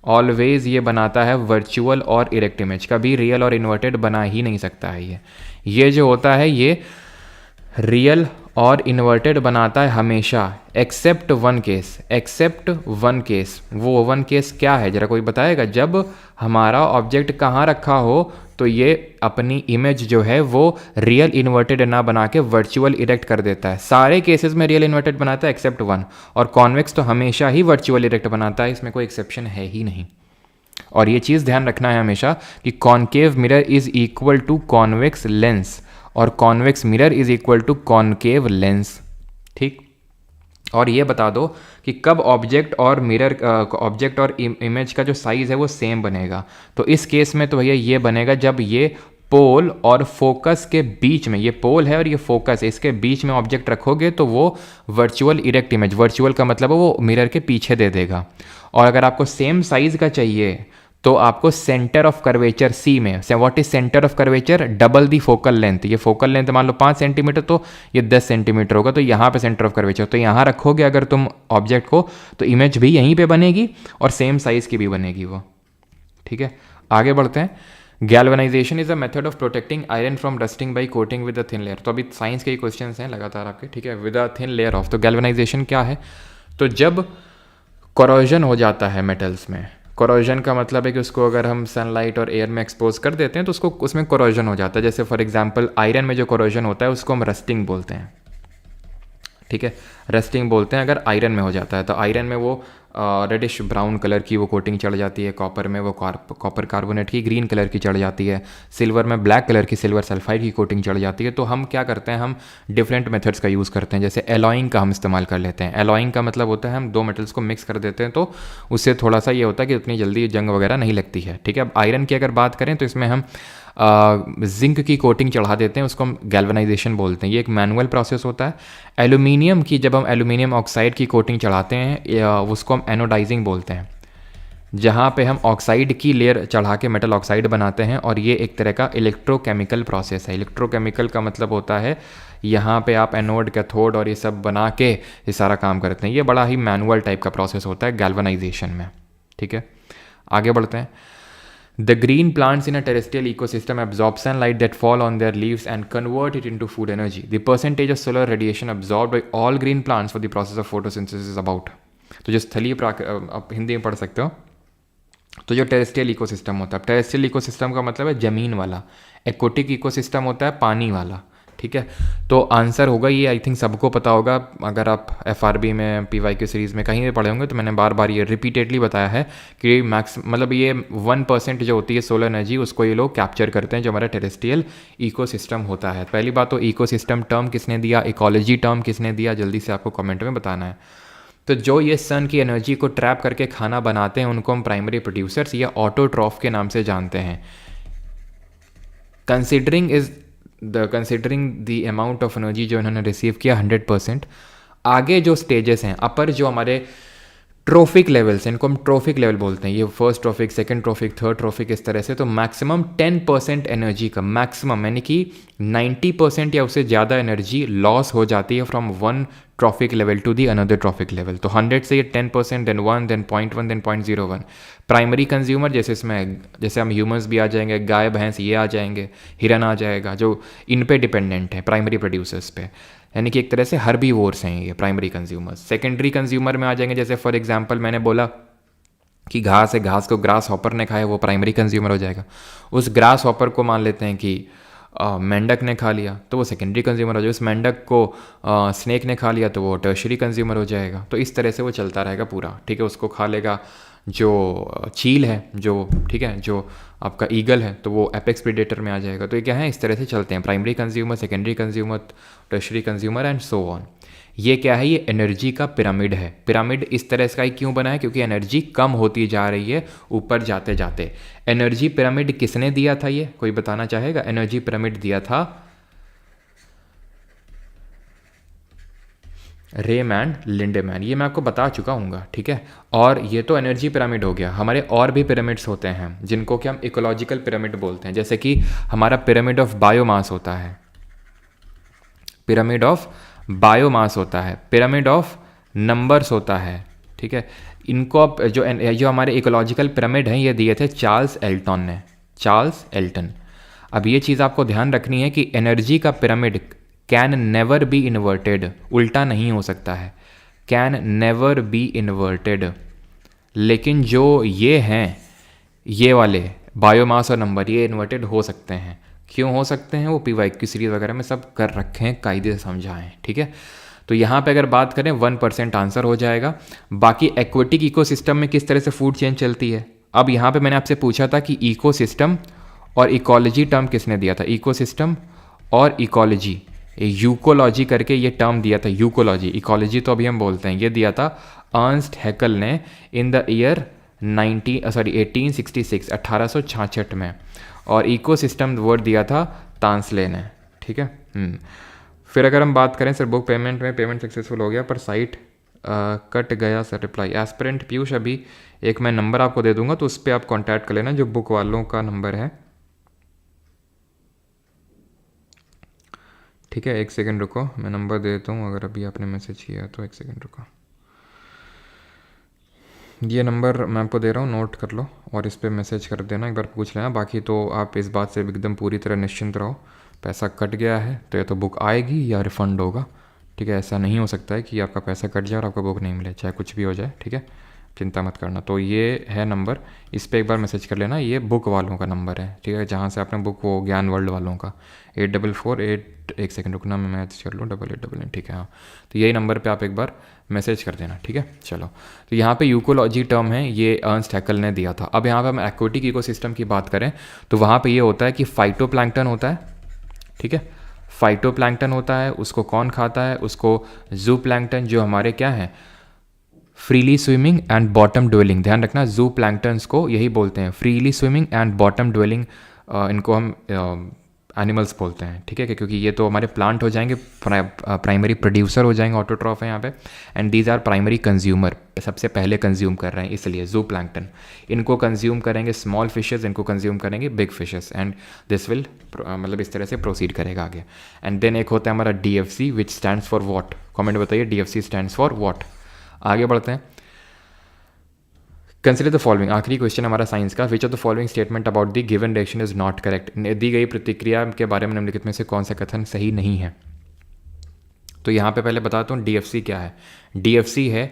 ऑलवेज ये बनाता है वर्चुअल और इरेक्ट इमेज, कभी रियल और इन्वर्टेड बना ही नहीं सकता है। ये जो होता है ये रियल और इन्वर्टेड बनाता है हमेशा, एक्सेप्ट वन केस। वो वन केस क्या है जरा कोई बताएगा? जब हमारा ऑब्जेक्ट कहाँ रखा हो तो ये अपनी इमेज जो है वो रियल इन्वर्टेड ना बना के वर्चुअल इरेक्ट कर देता है। सारे केसेस में रियल इन्वर्टेड बनाता है एक्सेप्ट वन, और कॉन्वेक्स तो हमेशा ही वर्चुअल इरेक्ट बनाता है, इसमें कोई एक्सेप्शन है ही नहीं। और ये चीज़ ध्यान रखना है हमेशा कि concave mirror is equal to convex lens और convex mirror is equal to concave lens, ठीक। और ये बता दो कि कब ऑब्जेक्ट और मिरर ऑब्जेक्ट और इमेज का जो साइज़ है वो सेम बनेगा। तो इस केस में तो भैया ये बनेगा जब ये पोल और फोकस के बीच में, ये पोल है और ये फोकस, इसके बीच में ऑब्जेक्ट रखोगे तो वो वर्चुअल इरेक्ट इमेज, वर्चुअल का मतलब है वो मिरर के पीछे दे देगा। और अगर आपको सेम साइज़ का चाहिए तो आपको सेंटर ऑफ कर्वेचर सी में, what is centre of curvature? Double the focal length. ये फोकल लेंथ मान लो 5 सेंटीमीटर तो ये 10 सेंटीमीटर होगा, तो यहाँ पे सेंटर ऑफ कर्वेचर, तो यहाँ रखोगे अगर तुम ऑब्जेक्ट को तो इमेज भी यहीं पे बनेगी और सेम साइज की भी बनेगी वो, ठीक है। आगे बढ़ते हैं। Galvanisation is a method of protecting iron from rusting by coating with a thin layer. तो अभी साइंस के ही क्वेश्चन हैं लगातार आपके, ठीक है। With a thin layer of, तो गैल्वेनाइजेशन क्या है? तो जब कोरोजन हो जाता है मेटल्स में, कोरोजन का मतलब है कि उसको अगर हम सनलाइट और एयर में एक्सपोज कर देते हैं तो उसको उसमें कोरोजन हो जाता है। जैसे फॉर एग्जांपल आयरन में जो कोरोजन होता है उसको हम रस्टिंग बोलते हैं, ठीक है, रस्टिंग बोलते हैं अगर आयरन में हो जाता है। तो आयरन में वो रेडिश ब्राउन कलर की वो कोटिंग चढ़ जाती है, कॉपर में वो कॉपर कार्बोनेट की ग्रीन कलर की चढ़ जाती है, सिल्वर में ब्लैक कलर की सिल्वर सल्फाइड की कोटिंग चढ़ जाती है। तो हम क्या करते हैं, हम डिफरेंट मेथड्स का यूज़ करते हैं। जैसे एलॉइंग का हम इस्तेमाल कर लेते हैं। एलॉइंग का मतलब होता है हम दो मेटल्स को मिक्स कर देते हैं, तो उससे थोड़ा सा ये होता है कि उतनी जल्दी जंग वगैरह नहीं लगती है, ठीक है। अब आयरन की अगर बात करें तो इसमें हम जिंक की कोटिंग चढ़ा देते हैं, उसको हम गैल्वेनाइजेशन बोलते हैं। ये एक मैनुअल प्रोसेस होता है। एल्यूमिनियम की जब हम एल्यूमिनियम ऑक्साइड की कोटिंग चढ़ाते हैं उसको हम एनोडाइजिंग बोलते हैं, जहाँ पे हम ऑक्साइड की लेयर चढ़ा के मेटल ऑक्साइड बनाते हैं। और ये एक तरह का इलेक्ट्रोकेमिकल प्रोसेस है। इलेक्ट्रोकेमिकल का मतलब होता है यहाँ पे आप एनोड, कैथोड और ये सब बना के ये सारा काम करते हैं। ये बड़ा ही मैनुअल टाइप का प्रोसेस होता है गैल्वेनाइजेशन में, ठीक है। आगे बढ़ते हैं। The green plants in a terrestrial ecosystem absorb sunlight that fall on their leaves and convert it into food energy. The percentage of solar radiation absorbed by all green plants for the process of photosynthesis is about. तो जो स्थलीय आप हिंदी में पढ़ सकते हो। तो जो टेरेस्ट्रियल इकोसिस्टम होता है, टेरेस्ट्रियल इकोसिस्टम का मतलब है ज़मीन वाला, एक्वाटिक इकोसिस्टम होता है पानी वाला, ठीक है। तो आंसर होगा ये, आई थिंक सबको पता होगा। अगर आप FRB में PYQ सीरीज़ में कहीं भी पढ़े होंगे तो मैंने बार बार ये रिपीटेडली बताया है कि मैक्स मतलब ये 1% जो होती है सोलर एनर्जी उसको ये लोग कैप्चर करते हैं जो हमारा टेरेस्ट्रियल इकोसिस्टम होता है। पहली बात तो इकोसिस्टम टर्म किसने दिया, इकोलॉजी टर्म किसने दिया, जल्दी से आपको कमेंट में बताना है। तो जो ये सन की एनर्जी को ट्रैप करके खाना बनाते हैं उनको हम प्राइमरी प्रोड्यूसर्स या ऑटोट्रॉफ के नाम से जानते हैं। Considering the amount of energy जो इन्होंने रिसीव किया 100%। आगे जो स्टेजेस हैं, अपर जो हमारे ट्रोफिक लेवल्स, इनको हम ट्रोफिक लेवल बोलते हैं, ये first trophic, second trophic, third trophic, इस तरह से। तो मैक्सिमम 10% एनर्जी का, मैक्सिमम यानी कि 90% या उससे ज़्यादा एनर्जी लॉस हो जाती है from one trophic level to the another trophic level. तो 100 से ये 10%, then 1, then 0.1, then 0.01। Primary consumer जैसे इसमें, जैसे हम ह्यूमंस भी आ जाएंगे, गाय भैंस ये आ जाएंगे, हिरन आ जाएगा, जो इन पे डिपेंडेंट है, प्राइमरी प्रोड्यूसर्स पे, यानी कि एक तरह से हर्बीवोर्स हैं ये प्राइमरी कंज्यूमर्स। सेकेंडरी कंज्यूमर में आ जाएंगे, जैसे फॉर एग्जांपल मैंने बोला कि घास है, घास को ग्रास हॉपर ने खाया, वो प्राइमरी कंज्यूमर हो जाएगा। उस ग्रास हॉपर को मान लेते हैं कि मेंढक ने खा लिया, तो वो सेकेंडरी कंज्यूमर हो जाएगा। उस मेंढक को स्नेक ने खा लिया, तो वो टर्शरी कंज्यूमर हो जाएगा। तो इस तरह से वो चलता रहेगा पूरा, ठीक है। उसको खा लेगा जो चील है, जो, ठीक है, जो आपका ईगल है, तो वो एपेक्स प्रेडेटर में आ जाएगा। तो ये क्या है, इस तरह से चलते हैं, primary consumer, secondary consumer, tertiary consumer and so on. ये क्या है, ये एनर्जी का पिरामिड है। पिरामिड इस तरह का ही क्यों बना है, क्योंकि एनर्जी कम होती जा रही है ऊपर जाते जाते। एनर्जी पिरामिड किसने दिया था, ये कोई बताना चाहेगा? एनर्जी पिरामिड दिया था रेमैन लिंडेमैन, ये मैं आपको बता चुका हूँ, ठीक है। और ये तो एनर्जी पिरामिड हो गया। हमारे और भी पिरामिड्स होते हैं जिनको कि हम इकोलॉजिकल पिरामिड बोलते हैं। जैसे कि हमारा पिरामिड ऑफ बायोमास होता है, पिरामिड ऑफ बायोमास होता है, पिरामिड ऑफ नंबर्स होता है, ठीक है। इनको अब जो हमारे इकोलॉजिकल पिरामिड हैं, ये दिए थे चार्ल्स एल्टन ने, चार्ल्स एल्टन। अब ये चीज़ आपको ध्यान रखनी है कि एनर्जी का pyramid can never be inverted, उल्टा नहीं हो सकता है, कैन नेवर बी इन्वर्टेड। लेकिन जो ये हैं, ये वाले बायोमास और नंबर, ये इन्वर्टेड हो सकते हैं। क्यों हो सकते हैं, वो PYQ सीरीज़ वगैरह में सब कर रखे हैं, कायदे से समझाएं, ठीक है। तो यहाँ पे अगर बात करें 1% आंसर हो जाएगा। बाकी एक्वेटिक इकोसिस्टम में किस तरह से फूड चेन चलती है। अब यहाँ पे मैंने आपसे पूछा था कि इकोसिस्टम और इकोलॉजी टर्म किसने दिया था, इकोसिस्टम और इकोलॉजी, यूकोलॉजी करके ये टर्म दिया था, यूकोलॉजी। इकोलॉजी तो अभी हम बोलते हैं, ये दिया था अर्नस्ट हैकल ने इन द ईयर 1866, 1866 में। और इकोसिस्टम वर्ड दिया था तांसले ने, ठीक है। फिर अगर हम बात करें सर बुक पेमेंट में, पेमेंट सक्सेसफुल हो गया पर साइट कट गया सर, रिप्लाई एस्पिरेंट पीयूष। अभी एक मैं नंबर आपको दे दूंगा, तो उस पर आप कांटेक्ट कर लेना, जो बुक वालों का नंबर है, ठीक है। एक सेकंड रुको, मैं नंबर दे देता हूँ, अगर अभी आपने मैसेज किया तो एक सेकंड रुको। ये नंबर मैं आपको दे रहा हूँ, नोट कर लो और इस पर मैसेज कर देना, एक बार पूछ लेना। बाकी तो आप इस बात से एकदम पूरी तरह निश्चिंत रहो, पैसा कट गया है तो या तो बुक आएगी या रिफ़ंड होगा, ठीक है। ऐसा नहीं हो सकता है कि आपका पैसा कट जाए और आपका बुक नहीं मिले, चाहे कुछ भी हो जाए, ठीक है। चिंता मत करना। तो ये है नंबर, इस पर एक बार मैसेज कर लेना, ये बुक वालों का नंबर है, ठीक है, जहाँ से आपने बुक, वो ज्ञान वर्ल्ड वालों का, 8448, एक सेकंड रुकना, मैं मैसेज कर लूँ, 8888, ठीक है हाँ। तो यही नंबर पे आप एक बार मैसेज कर देना, ठीक है। चलो, तो यहाँ पे यूकोलॉजी टर्म है, ये अर्नस्ट हैकल ने दिया था। अब यहाँ पे हम एक्वेटिक इकोसिस्टम की बात करें तो वहाँ पे ये होता है कि फाइटोप्लैंक्टन होता है, ठीक है। फाइटोप्लैंक्टन होता है, उसको कौन खाता है, उसको जू प्लैंक्टन, जो हमारे क्या है, freely swimming and bottom dwelling. ध्यान रखना, जू प्लैंक्टन्स को यही बोलते हैं, freely swimming and bottom dwelling, इनको हम एनिमल्स बोलते हैं, ठीक है। क्योंकि ये तो हमारे प्लांट हो जाएंगे, प्राइमरी प्रोड्यूसर हो जाएंगे, ऑटोट्रॉफ है यहाँ पे, and these are primary consumer, सबसे पहले कंज्यूम कर रहे हैं, इसलिए जू प्लैंक्टन। इनको कंज्यूम करेंगे स्मॉल फिशेस, इनको कंज्यूम करेंगे big fishes, and this will मतलब इस तरह से प्रोसीड करेगा आगे। एंड देन एक होता है हमारा DFC, which stands for what, comment बताइए, DFC स्टैंड्स फॉर वॉट। आगे बढ़ते हैं, कंसिडर द फॉलोइंग, आखिरी क्वेश्चन हमारा साइंस का, which of the following statement about the given direction is not correct. दी गई प्रतिक्रिया के बारे में निम्नलिखित में से कौन सा कथन सही नहीं है। तो यहाँ पे पहले बताता हूँ DFC क्या है। DFC है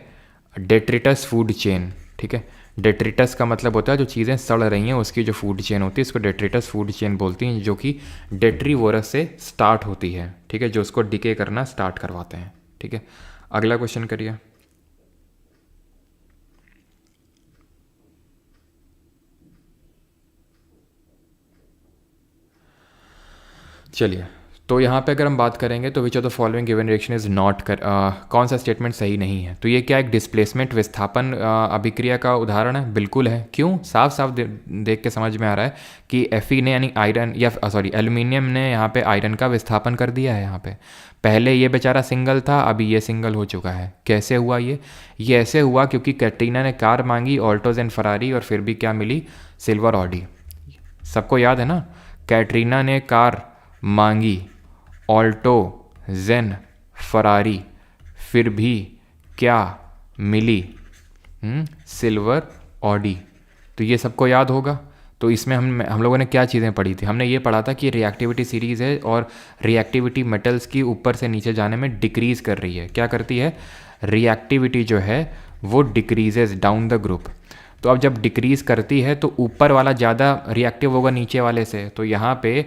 डेट्रिटस फूड चेन, ठीक है। डेट्रिटस का मतलब होता है जो चीज़ें सड़ रही हैं उसकी जो फूड चेन होती है, इसको डेट्रिटस फूड चेन बोलती हैं, जो कि डेट्रीवोरस से स्टार्ट होती है, ठीक है, जो उसको डिके करना स्टार्ट करवाते हैं, ठीक है। अगला क्वेश्चन करिए। चलिए, तो यहाँ पे अगर हम बात करेंगे तो विच of the following given reaction is not कौन सा स्टेटमेंट सही नहीं है, तो ये क्या एक डिस्प्लेसमेंट विस्थापन अभिक्रिया का उदाहरण है? बिल्कुल है। क्यों? साफ साफ देख के समझ में आ रहा है कि Fe ने यानी आयरन या सॉरी एल्यूमिनियम ने यहाँ पे आयरन का विस्थापन कर दिया है। यहाँ पे पहले ये बेचारा सिंगल था, अभी ये सिंगल हो चुका है। कैसे हुआ ये ऐसे हुआ क्योंकि कैटरीना ने कार मांगी, ऑल्टोज एंड फरारी, और फिर भी क्या मिली? Silver Audi. सबको याद है ना, कैटरीना ने कार मांगी, ऑल्टो, जेन, फरारी, फिर भी क्या मिली? Silver Audi. तो ये सबको याद होगा। तो इसमें हम लोगों ने क्या चीज़ें पढ़ी थी? हमने ये पढ़ा था कि रिएक्टिविटी सीरीज़ है और रिएक्टिविटी मेटल्स की ऊपर से नीचे जाने में डिक्रीज़ कर रही है। क्या करती है? रिएक्टिविटी जो है वो डिक्रीजेज डाउन द ग्रुप। तो अब जब डिक्रीज़ करती है तो ऊपर वाला ज़्यादा रिएक्टिव होगा नीचे वाले से। तो यहाँ पे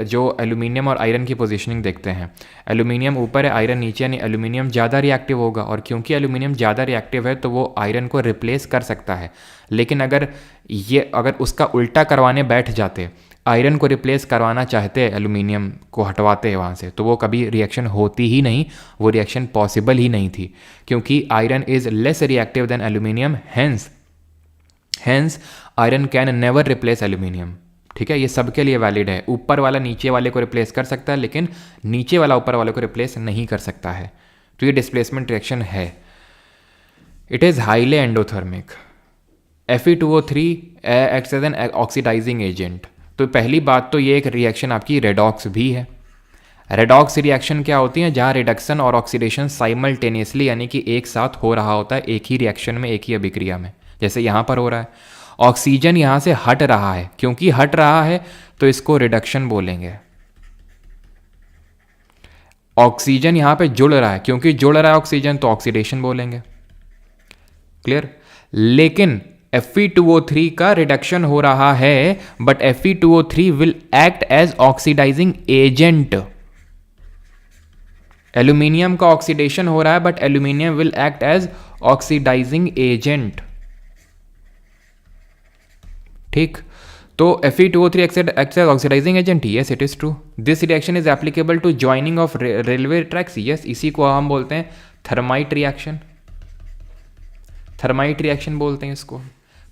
जो एल्यूमिनियम और आयरन की पोजीशनिंग देखते हैं, एल्यूमिनियम ऊपर है, आयरन नीचे, यानी एल्यूमिनियम ज़्यादा रिएक्टिव होगा। और क्योंकि एल्यूमिनियम ज़्यादा रिएक्टिव है तो वो आयरन को रिप्लेस कर सकता है। लेकिन अगर उसका उल्टा करवाने बैठ जाते, आयरन को रिप्लेस करवाना चाहते, एल्यूमिनियम को हटवाते हैं वहाँ से, तो वो कभी रिएक्शन होती ही नहीं, वो रिएक्शन पॉसिबल ही नहीं थी, क्योंकि iron is less reactive than aluminium. Hence iron can never replace aluminium. ठीक है, ये सबके लिए वैलिड है। ऊपर वाला नीचे वाले को रिप्लेस कर सकता है, लेकिन नीचे वाला ऊपर वाले को रिप्लेस नहीं कर सकता है। तो ये डिस्प्लेसमेंट रिएक्शन है। It is highly endothermic. Fe2O3 acts as an oxidising agent. तो पहली बात तो ये एक रिएक्शन आपकी रेडॉक्स भी है। रेडॉक्स रिएक्शन क्या होती है? जहाँ रिडक्शन और ऑक्सीडेशन साइमल्टेनियसली यानी कि एक साथ हो रहा होता है, एक ही रिएक्शन में, एक ही अभिक्रिया में, जैसे यहाँ पर हो रहा है। ऑक्सीजन यहाँ से हट रहा है, क्योंकि हट रहा है तो इसको रिडक्शन बोलेंगे। ऑक्सीजन यहाँ पे जुड़ रहा है, क्योंकि जुड़ रहा है ऑक्सीजन तो ऑक्सीडेशन बोलेंगे। क्लियर? लेकिन Fe2O3 का रिडक्शन हो रहा है, but Fe2O3 will act as oxidising agent. Aluminium का ऑक्सीडेशन हो रहा है, but aluminium will act as oxidising agent. ठीक, तो Fe2O3 acts as oxidizing agent. Yes, it is true. This reaction is applicable to joining of railway tracks. Yes, इसी को हम बोलते हैं थर्माइट रिएक्शन। थर्माइट रिएक्शन बोलते हैं इसको।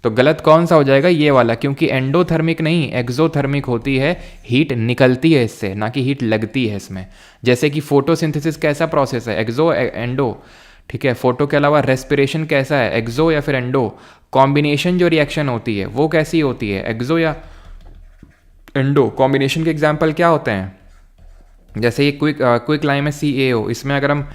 तो गलत कौन सा हो जाएगा? ये वाला, क्योंकि एंडोथर्मिक नहीं एक्सोथर्मिक होती है। हीट निकलती है इससे, ना कि हीट लगती है इसमें। जैसे कि फोटोसिंथेसिस कैसा प्रोसेस है? एक्सो एंडो। ठीक है, फोटो के अलावा रेस्पिरेशन कैसा है? एक्सो या फिर एंडो। कॉम्बिनेशन जो रिएक्शन होती है वो कैसी होती है? एक्सो या एंडो। कॉम्बिनेशन के एग्जांपल क्या होते हैं? जैसे ये क्विक लाइम है CaO, इसमें अगर हम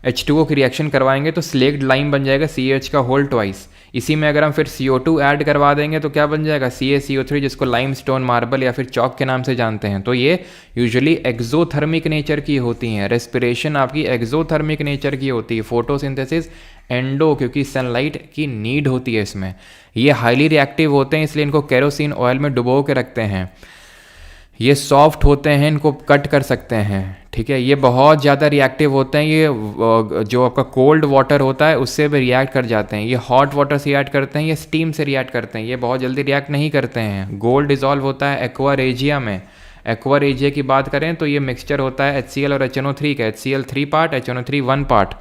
H2O की रिएक्शन करवाएंगे तो स्लेक्ड लाइम बन जाएगा CH का होल ट्वाइस। इसी में अगर हम फिर CO2 ऐड करवा देंगे तो क्या बन जाएगा? CaCO3, जिसको लाइमस्टोन, मार्बल या फिर चौक के नाम से जानते हैं। तो ये यूजुअली एक्सोथर्मिक नेचर की होती हैं। रेस्पिरेशन आपकी एक्सोथर्मिक नेचर की होती है। फोटोसिंथेसिस एंडो, क्योंकि सनलाइट की नीड होती है इसमें। ये हाईली रिएक्टिव होते हैं, इसलिए इनको केरोसिन ऑयल में डुबो के रखते हैं। ये सॉफ्ट होते हैं, इनको कट कर सकते हैं। ठीक है, ये बहुत ज़्यादा रिएक्टिव होते हैं। ये जो आपका कोल्ड वाटर होता है उससे भी रिएक्ट कर जाते हैं। ये हॉट वाटर से रिएक्ट करते हैं, ये स्टीम से रिएक्ट करते हैं। ये बहुत जल्दी रिएक्ट नहीं करते हैं। गोल्ड डिजॉल्व होता है एक्वा रेजिया में। एक्वा रेजिया की बात करें तो ये मिक्सचर होता है HCl और HNO3 का। HCl 3 part, HNO3 1 part.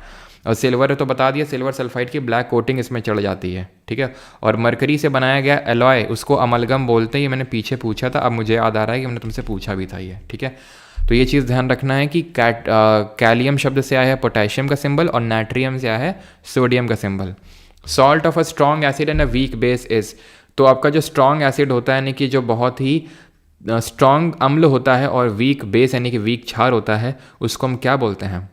और सिल्वर तो बता दिया, सिल्वर सल्फाइड की ब्लैक कोटिंग इसमें चढ़ जाती है। ठीक है, और मरकरी से बनाया गया एलॉय, उसको अमलगम बोलते हैं। ये मैंने पीछे पूछा था, अब मुझे याद आ रहा है कि मैंने तुमसे पूछा भी था ये। ठीक है, तो ये चीज़ ध्यान रखना है कि कैलियम शब्द से आया है पोटेशियम का सिंबल, और नाट्रियम से आया है सोडियम का symbol. Salt of a strong acid and a weak base is. तो आपका जो स्ट्रॉन्ग एसिड होता है यानी कि जो बहुत ही स्ट्रॉन्ग अम्ल होता है, और वीक बेस यानी कि वीक क्षार होता है, उसको हम क्या बोलते हैं?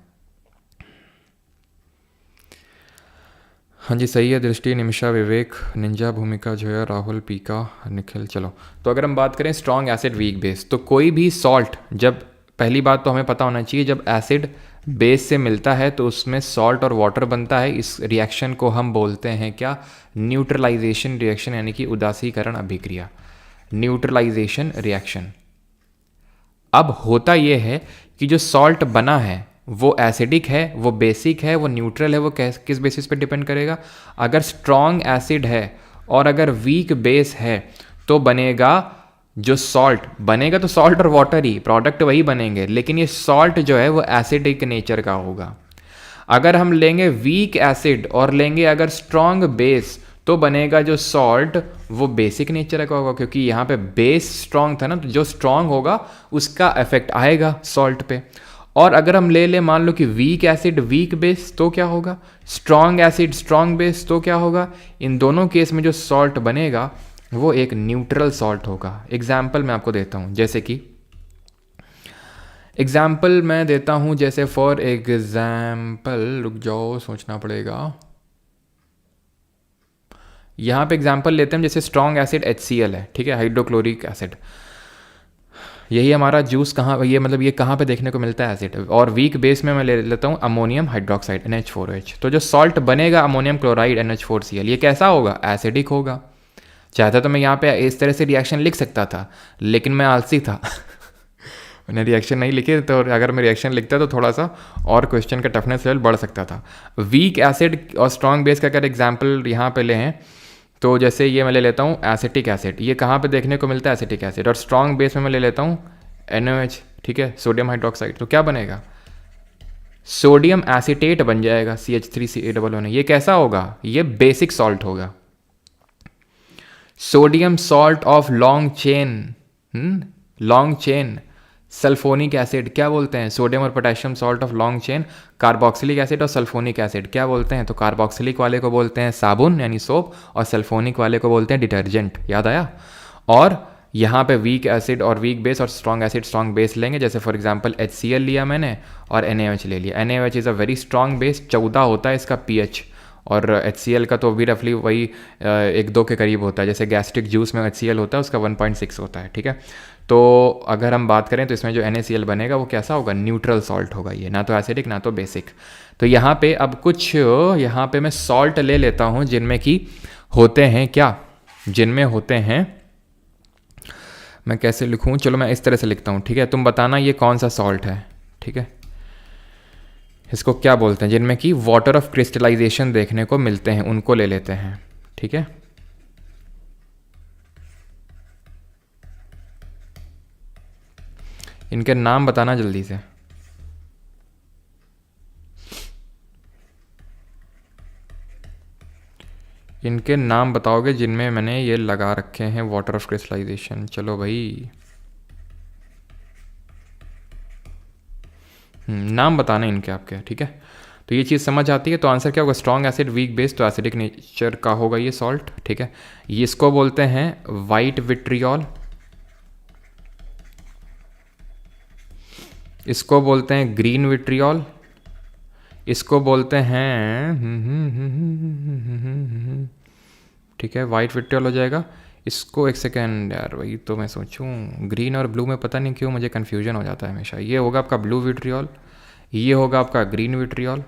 हाँ जी, सही है। दृष्टि, निमिषा, विवेक, निंजा, भूमिका, जोया, राहुल, पीका, निखिल। चलो, तो अगर हम बात करें स्ट्रॉन्ग एसिड वीक बेस, तो कोई भी सॉल्ट, जब पहली बात तो हमें पता होना चाहिए, जब एसिड बेस से मिलता है तो उसमें सॉल्ट और वाटर बनता है। इस रिएक्शन को हम बोलते हैं क्या? न्यूट्रलाइजेशन रिएक्शन, यानी कि उदासीकरण अभिक्रिया, न्यूट्रलाइजेशन रिएक्शन। अब होता यह है कि जो सॉल्ट बना है वो एसिडिक है, वो बेसिक है, वो न्यूट्रल है। वो किस बेसिस पे डिपेंड करेगा? अगर स्ट्रॉन्ग एसिड है और अगर वीक बेस है तो बनेगा जो सॉल्ट बनेगा तो सॉल्ट और वाटर ही प्रोडक्ट वही बनेंगे, लेकिन ये सॉल्ट जो है वो एसिडिक नेचर का होगा। अगर हम लेंगे वीक एसिड और लेंगे अगर स्ट्रॉन्ग बेस, तो बनेगा जो सॉल्ट वो बेसिक नेचर का होगा, क्योंकि यहाँ पे बेस स्ट्रॉन्ग था ना, तो जो स्ट्रॉन्ग होगा उसका इफेक्ट आएगा सॉल्ट पे। और अगर हम ले मान लो कि वीक एसिड वीक बेस, तो क्या होगा, स्ट्रॉन्ग एसिड स्ट्रॉन्ग बेस, तो क्या होगा, इन दोनों केस में जो सॉल्ट बनेगा वो एक न्यूट्रल सॉल्ट होगा। एग्जाम्पल मैं आपको देता हूँ, जैसे कि एग्जाम्पल मैं देता हूँ, जैसे फॉर एग्जाम्पल, रुक जाओ सोचना पड़ेगा, यहाँ पे एग्जाम्पल लेते हैं, जैसे स्ट्रॉन्ग एसिड HCl है, ठीक है, हाइड्रोक्लोरिक एसिड। यही हमारा जूस कहाँ, ये मतलब ये कहाँ पे देखने को मिलता है एसिड। और वीक बेस में मैं ले लेता हूँ अमोनियम हाइड्रोक्साइड NH4OH। तो जो सॉल्ट बनेगा अमोनियम क्लोराइड NH4Cl, ये कैसा होगा, एसिडिक होगा। चाहता तो मैं यहाँ पे इस तरह से रिएक्शन लिख सकता था, लेकिन मैं आलसी था मैंने रिएक्शन नहीं लिखे, तो अगर मैं रिएक्शन लिखता तो थोड़ा सा और क्वेश्चन का टफनेस लेवल बढ़ सकता था। वीक एसिड और स्ट्रॉन्ग बेस का अगर एग्जाम्पल यहाँ पे ले हैं, तो जैसे ये मैं ले लेता हूँ एसिटिक एसिड, ये कहाँ पे देखने को मिलता है, एसिटिक एसिड। और स्ट्रॉन्ग बेस में मैं ले लेता हूँ NaOH, ठीक है, सोडियम हाइड्रोक्साइड। तो क्या बनेगा, सोडियम एसिटेट बन जाएगा, CH3Ca। ये कैसा होगा, ये बेसिक सॉल्ट होगा। Sodium salt of long chain sulphonic acid क्या बोलते हैं, सोडियम और potassium salt of long chain. Carboxylic acid और सल्फोनिक एसिड क्या बोलते हैं, तो कार्बोक्सिलिक वाले को बोलते हैं साबुन यानी सोप, और सल्फोनिक वाले को बोलते हैं डिटर्जेंट। याद आया। और यहाँ पे वीक एसिड और वीक बेस और स्ट्रॉन्ग एसिड स्ट्रॉन्ग बेस लेंगे, जैसे फॉर एग्जांपल HCl लिया मैंने और NaOH ले लिया। NaOH is a very strong base, 14 होता है इसका pH, और HCl का तो भी रफली वही 1-2 के करीब होता है। जैसे गैस्ट्रिक जूस में HCl होता है, उसका 1.6 होता है, ठीक है। तो अगर हम बात करें तो इसमें जो NaCl बनेगा वो कैसा होगा, न्यूट्रल सॉल्ट होगा, ये ना तो एसिडिक ना तो बेसिक। तो यहाँ पे अब कुछ यहाँ पे मैं सॉल्ट ले लेता हूँ जिनमें कि होते हैं क्या, जिनमें होते हैं, मैं कैसे लिखूँ, चलो मैं इस तरह से लिखता हूँ, ठीक है। तुम बताना ये कौन सा सॉल्ट है, ठीक है, इसको क्या बोलते हैं, जिनमें कि वाटर ऑफ क्रिस्टलाइजेशन देखने को मिलते हैं, उनको ले लेते हैं, ठीक है। इनके नाम बताना जल्दी से। इनके नाम बताओगे जिनमें मैंने ये लगा रखे हैं वाटर ऑफ क्रिस्टलाइजेशन। चलो भाई, नाम बताना इनके आपके, ठीक है। तो ये चीज़ समझ आती है। तो आंसर क्या होगा, स्ट्रॉन्ग एसिड वीक बेस, तो एसिडिक नेचर का होगा ये सॉल्ट, ठीक है। ये इसको बोलते हैं वाइट विट्रियोल, इसको बोलते हैं ग्रीन विट्रियोल, इसको बोलते हैं ठीक है, वाइट विट्रियोल हो जाएगा। इसको एक सेकेंड यार, वही तो मैं सोचूं, ग्रीन और ब्लू में पता नहीं क्यों मुझे कन्फ्यूजन हो जाता है हमेशा। ये होगा आपका ब्लू विट्रियोल, ये होगा आपका ग्रीन विट्रियोल,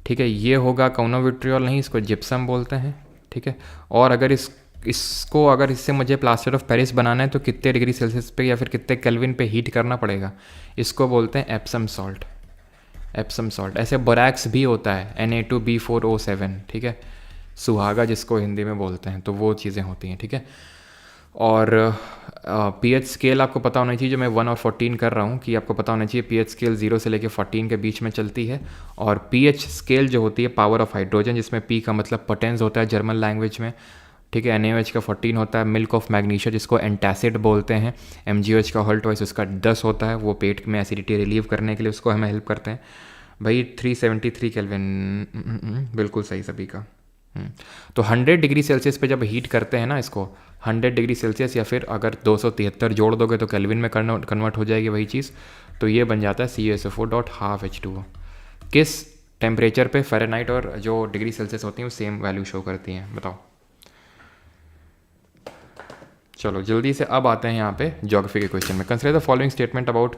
ठीक है। ये होगा कौनो विट्रियोल नहीं, इसको जिप्सम बोलते हैं, ठीक है। और अगर इसको अगर इससे मुझे प्लास्टर ऑफ पेरिस बनाना है तो कितने डिग्री सेल्सियस पे या फिर कितने केल्विन पे हीट करना पड़ेगा, इसको बोलते हैं एप्सम सॉल्ट, एप्सम सॉल्ट। ऐसे बोरैक्स भी होता है Na2B4O7, ठीक है, सुहागा जिसको हिंदी में बोलते हैं, तो वो चीज़ें होती हैं, ठीक है। और pH स्केल आपको पता होना चाहिए, जो मैं 1 और 14 कर रहा हूँ, कि आपको पता होना चाहिए pH स्केल 0 से लेकर 14 के बीच में चलती है। और pH स्केल जो होती है पावर ऑफ हाइड्रोजन, जिसमें P का मतलब पोटेंस होता है जर्मन लैंग्वेज में, ठीक है। NaOH का 14 होता है, मिल्क ऑफ मैग्नीशिया जिसको एंटासिड बोलते हैं। MgOH का हॉल्ट वाइस उसका 10 होता है, वो पेट में एसिडिटी रिलीव करने के लिए उसको हमें हेल्प करते हैं। भाई 373 केल्विन, बिल्कुल सही सभी का। तो 100 डिग्री सेल्सियस पे जब हीट करते हैं ना इसको, 100 डिग्री सेल्सियस या फिर अगर 273 जोड़ दोगे तो केल्विन में कन्वर्ट हो जाएगी वही चीज़। तो ये बन जाता है CuSO4.12H2O। किस टेम्परेचर पे फ़ारेनहाइट और जो डिग्री सेल्सियस होती हैं वो सेम वैल्यू शो करती हैं, बताओ। चलो जल्दी से अब आते हैं यहाँ पे ज्योग्राफी के क्वेश्चन में। Consider the following statement about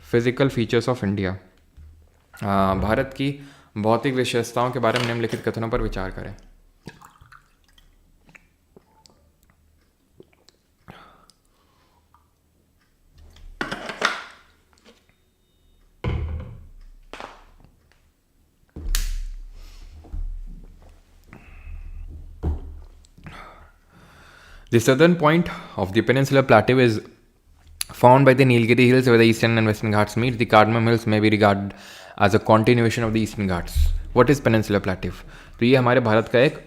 physical features of India. Bharat की भौतिक विशेषताओं के बारे में निम्नलिखित कथनों पर विचार करें। The southern point of the peninsular plateau is Found by the Nilgiri Hills where the eastern and western Ghats meet, the Cardamom Hills may be regarded as a continuation of the eastern Ghats. What is Peninsular Plateau? तो ये हमारे भारत का एक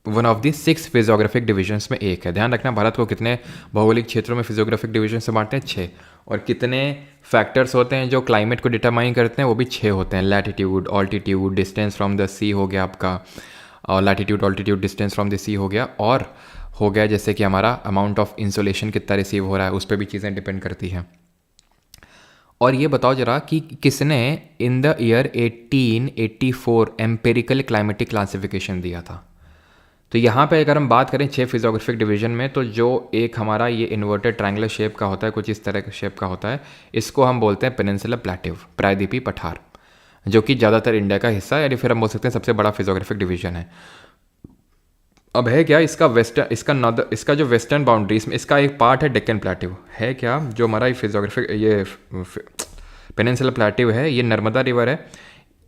one of the 6 physiographic divisions में एक है। ध्यान रखना, भारत को कितने भौगोलिक क्षेत्रों में फिजियोग्राफिक डिवीजन से बांटते हैं? 6। और कितने फैक्टर्स होते हैं जो क्लाइमेट को डिटरमाइन करते हैं? वो भी 6 होते हैं। Latitude, altitude, distance from the sea हो गया आपका, और latitude, altitude, distance from the sea हो गया, और हो गया जैसे कि हमारा अमाउंट ऑफ इंसोलेशन कितना रिसीव हो रहा है, उस पर भी चीज़ें डिपेंड करती हैं। और ये बताओ जरा कि किसने in the year 1884 empirical climatic classification दिया था? तो यहाँ पे अगर हम बात करें 6 फिजियोग्राफिक डिवीजन में, तो जो एक हमारा ये इन्वर्टेड ट्रायंगुलर शेप का होता है, कुछ इस तरह का शेप का होता है, इसको हम बोलते हैं पेनिनसुलर प्लेटो, प्रायद्वीपीय पठार, जो कि ज़्यादातर इंडिया का हिस्सा है, या फिर हम बोल सकते हैं सबसे बड़ा फिजियोग्राफिक डिवीजन है। अब है क्या इसका वेस्टर्न, इसका जो वेस्टर्न बाउंड्री, इसमें इसका एक पार्ट है डेक्कन प्लेटो, है क्या जो हमारा फिजियोग्राफिक ये पेनिनसुलर प्लेटो है, ये नर्मदा रिवर है।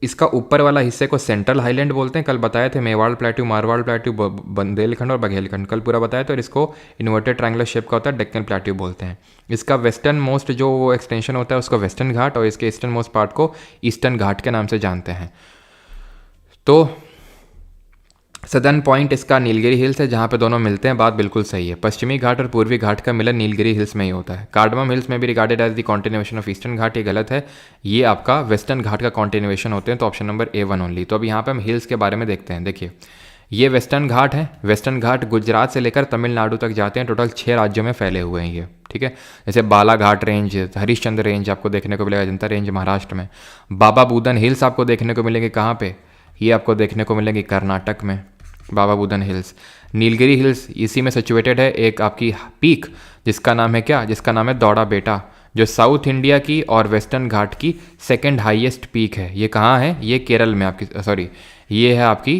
इसका ऊपर वाला हिस्से को सेंट्रल हाईलैंड बोलते हैं, कल बताए थे मेवाड़ प्लेटो, मारवाड़ प्लेटो, बुंदेलखंड और बघेलखंड, कल पूरा बताया था। और इसको इन्वर्टेड ट्रायंगुलर शेप का होता है, डेक्कन प्लेटो बोलते हैं। इसका वेस्टर्न मोस्ट जो एक्सटेंशन होता है उसको वेस्टर्न घाट, और इसके ईस्टर्न मोस्ट पार्ट को ईस्टर्न घाट के नाम से जानते हैं। तो सदर्न पॉइंट इसका नीलगिरी हिल्स है, जहाँ पे दोनों मिलते हैं, बात बिल्कुल सही है। पश्चिमी घाट और पूर्वी घाट का मिलन नीलगिरी हिल्स में ही होता है। कार्डमम हिल्स में भी regarded as the continuation of eastern Ghat, ये गलत है, ये आपका वेस्टर्न घाट का कॉन्टिन्यूएशन होते हैं, तो ऑप्शन नंबर A1 ओनली। तो अब यहाँ पे हम हिल्स के बारे में देखते हैं। देखिए, ये वेस्टर्न घाट है। वेस्टर्न घाट गुजरात से लेकर तमिलनाडु तक जाते हैं, टोटल 6 राज्यों में फैले हुए हैं ये, ठीक है। जैसे बालाघाट रेंज, हरिश्चंद्र रेंज आपको देखने को मिलेगा, अजंता रेंज महाराष्ट्र में। बाबा बुदन हिल्स आपको देखने को मिलेंगे कहाँ पे? ये आपको देखने को मिलेंगे कर्नाटक में, बाबा बुदन हिल्स। नीलगिरी हिल्स इसी में सिचुएटेड है, एक आपकी पीक जिसका नाम है क्या? जिसका नाम है दौड़ा बेटा, जो साउथ इंडिया की और वेस्टर्न घाट की सेकंड हाईएस्ट पीक है। ये कहाँ है? ये केरल में आपकी, सॉरी ये है आपकी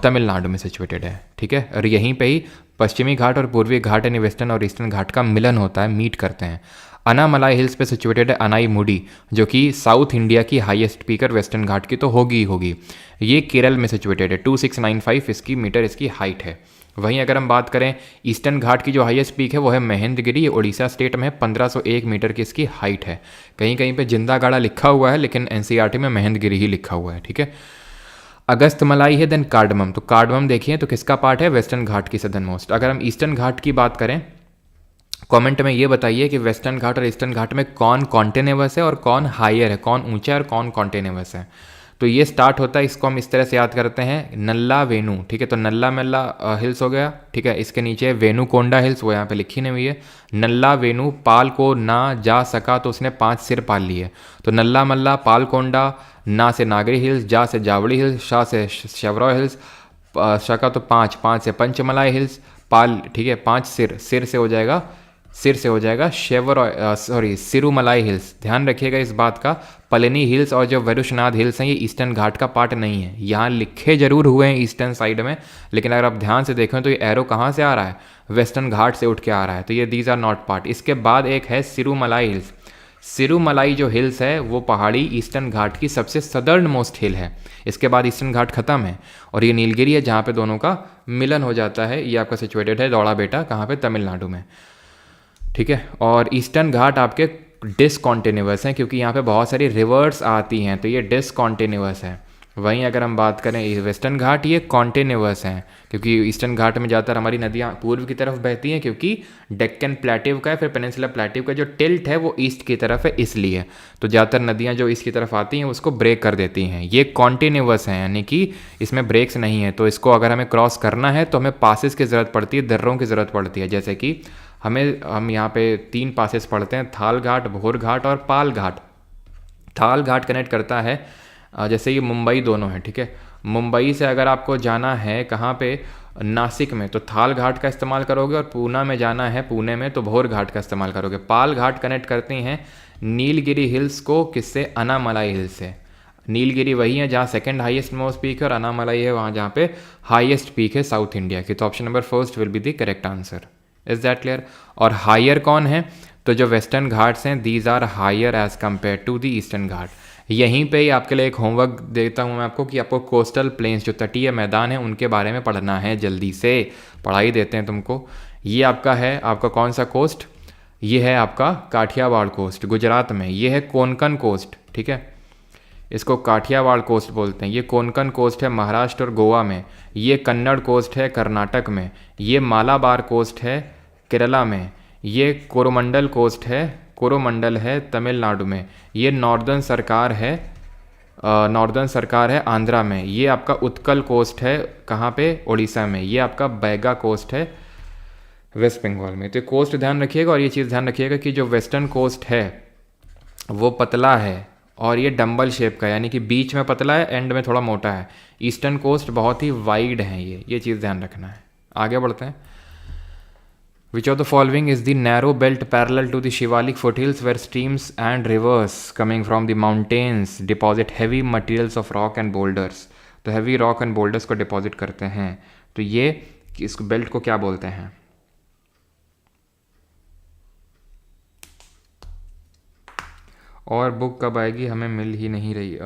तमिलनाडु में सिचुएटेड है, ठीक है। और यहीं पे ही पश्चिमी घाट और पूर्वी घाट यानी वेस्टर्न और ईस्टर्न घाट का मिलन होता है, मीट करते हैं। अनामलाई हिल्स पे सिचुएटेड है अनाई मुडी, जो कि साउथ इंडिया की हाईएस्ट पीक और वेस्टर्न घाट की तो होगी। ये केरल में सिचुएटेड है, 2695 इसकी मीटर इसकी हाइट है। वहीं अगर हम बात करें ईस्टर्न घाट की जो हाईएस्ट पीक है वो है महेंद्रगिरी, ये उड़ीसा स्टेट में है, 1501 मीटर की इसकी हाइट है। कहीं कहीं पे जिंदागाड़ा लिखा हुआ है, लेकिन एनसीईआरटी में महेंद्रगिरी ही लिखा हुआ है, ठीक है। अगस्त मलाई है, देन कार्डमम। तो कार्डमम देखिए तो किसका पार्ट है? वेस्टर्न घाट की सदर्न मोस्ट। अगर हम ईस्टर्न घाट की बात करें, कमेंट में ये बताइए कि वेस्टर्न घाट और ईस्टर्न घाट में कौन कॉन्टिन्यूअस है और कौन हायर है, कौन ऊंचा है और कौन कॉन्टिन्यूअस है। तो ये स्टार्ट होता है, इसको हम इस तरह से याद करते हैं, नल्ला वेणु, ठीक है। तो नल्ला मल्ला हिल्स हो गया, ठीक है। इसके नीचे वेणुकोंडा हिल्स, वो यहाँ पे लिखी नहीं हुई है। नल्ला वेणु, पाल को ना जा सका तो उसने 5 सिर पाल लिए। तो नल्ला मल्ला, पालकोंडा, ना से नागरी हिल्स, जा से जावड़ी हिल्स, शाह से शवरॉय हिल्स, शका तो 5 से पंचमलाई हिल्स, पाल, ठीक है। 5 सिर से हो जाएगा सिरुमलाई हिल्स। ध्यान रखिएगा इस बात का, पलनी हिल्स और जो वैरुशनाथ हिल्स हैं ये ईस्टर्न घाट का पार्ट नहीं है। यहाँ लिखे जरूर हुए हैं ईस्टर्न साइड में, लेकिन अगर आप ध्यान से देखें तो ये एरो कहाँ से आ रहा है? वेस्टर्न घाट से उठ के आ रहा है। तो ये दीज आर नॉट पार्ट। इसके बाद एक है सिरुमलाई हिल्स। सिरुमलाई जो हिल्स है वो पहाड़ी ईस्टर्न घाट की सबसे सदर्न मोस्ट हिल है। इसके बाद ईस्टर्न घाट खत्म है, और ये नीलगिरी है जहाँ पे दोनों का मिलन हो जाता है। ये आपका सिचुएटेड है दौड़ा बेटा, कहाँ पे? तमिलनाडु में, ठीक है। और ईस्टर्न घाट आपके डिसकॉन्टिन्यूअस हैं, क्योंकि यहाँ पे बहुत सारी रिवर्स आती हैं, तो ये डिसकॉन्टिन्यूअस है। वहीं अगर हम बात करें वेस्टर्न घाट, ये कॉन्टिन्यूअस हैं, क्योंकि ईस्टर्न घाट में ज़्यादातर हमारी नदियाँ पूर्व की तरफ बहती हैं, क्योंकि डेक्कन प्लेटो का है, फिर पेनिनसुलर प्लेटो का जो टिल्ट है वो ईस्ट की तरफ है, इसलिए तो ज़्यादातर नदियाँ जो ईस्ट की तरफ आती हैं उसको ब्रेक कर देती हैं। ये कॉन्टिन्यूअस हैं, यानी कि इसमें ब्रेक्स नहीं है। तो इसको अगर हमें क्रॉस करना है तो हमें पासेस की ज़रूरत पड़ती है, दर्रों की ज़रूरत पड़ती है। जैसे कि हम यहाँ पे 3 पासेस पढ़ते हैं, थाल घाट, भोर घाट और पाल घाट। थाल घाट कनेक्ट करता है, जैसे ये मुंबई दोनों है, ठीक है। मुंबई से अगर आपको जाना है कहाँ पे? नासिक में, तो थाल घाट का इस्तेमाल करोगे, और पूना में जाना है, पुणे में, तो भोर घाट का इस्तेमाल करोगे। पाल घाट कनेक्ट करते हैं नीलगिरी हिल्स को किससे? अनामलाई हिल्स से। नीलगिरी वही है जहाँ सेकंड हाईएस्ट मोस्ट पीक है, और अनामलाई है वहाँ जहाँ पे हाईएस्ट पीक है साउथ इंडिया की। तो option number first will be the correct answer. Is that clear? और हायर कौन है? तो जो वेस्टर्न घाट्स हैं, these are higher as compare to the eastern Ghat. यहीं पे ही आपके लिए एक होमवर्क देता हूँ मैं आपको, कि आपको कोस्टल प्लेन्स, जो तटीय मैदान है, उनके बारे में पढ़ना है। जल्दी से पढ़ाई देते हैं तुमको। ये आपका है, आपका कौन सा कोस्ट? ये है आपका काठियावाड़ कोस्ट गुजरात में, ये है कोंकण कोस्ट, ठीक है, इसको काठियावाड़ कोस्ट बोलते हैं। ये कोंकण कोस्ट है महाराष्ट्र और गोवा में, ये कन्नड़ कोस्ट है कर्नाटक में, ये मालाबार कोस्ट है केरला में, ये कोरोमंडल कोस्ट है, कोरोमंडल है तमिलनाडु में, ये नॉर्दर्न सरकार है आंध्रा में, ये आपका उत्कल कोस्ट है कहाँ पे, उड़ीसा में, ये आपका बैगा कोस्ट है वेस्ट बंगाल में। तो कोस्ट ध्यान रखिएगा, और ये चीज़ ध्यान रखिएगा कि जो वेस्टर्न कोस्ट है वो पतला है और ये डंबल शेप का, यानी कि बीच में पतला है, एंड में थोड़ा मोटा है। ईस्टर्न कोस्ट बहुत ही वाइड है, ये चीज़ ध्यान रखना है। आगे बढ़ते हैं। Which of the following is the narrow belt parallel to the Shivalik foothills where streams and rivers coming from the mountains deposit heavy materials of rock and boulders? तो heavy rock and boulders को deposit करते हैं, तो ये इस belt को क्या बोलते हैं? और बुक कब आएगी? हमें मिल ही नहीं रही।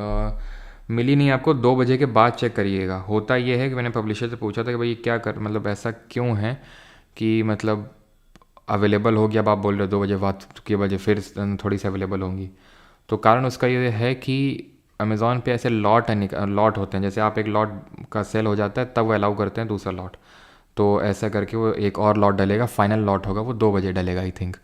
मिली नहीं आपको, 2 बजे के बाद चेक करिएगा। होता ये है कि मैंने पब्लिशर से पूछा था कि भाई ये क्या कर, मतलब ऐसा क्यों है कि मतलब अवेलेबल हो गया, अब आप बोल रहे हो 2 बजे बाद के बजे फिर थोड़ी सी अवेलेबल होंगी। तो कारण उसका ये है कि अमेज़ॉन पे ऐसे लॉट होते हैं, जैसे आप एक लॉट का सेल हो जाता है तब वो अलाउ करते हैं दूसरा लॉट, तो ऐसा करके वो एक और लॉट डलेगा, फाइनल लॉट होगा वो 2 बजे डलेगा आई थिंक,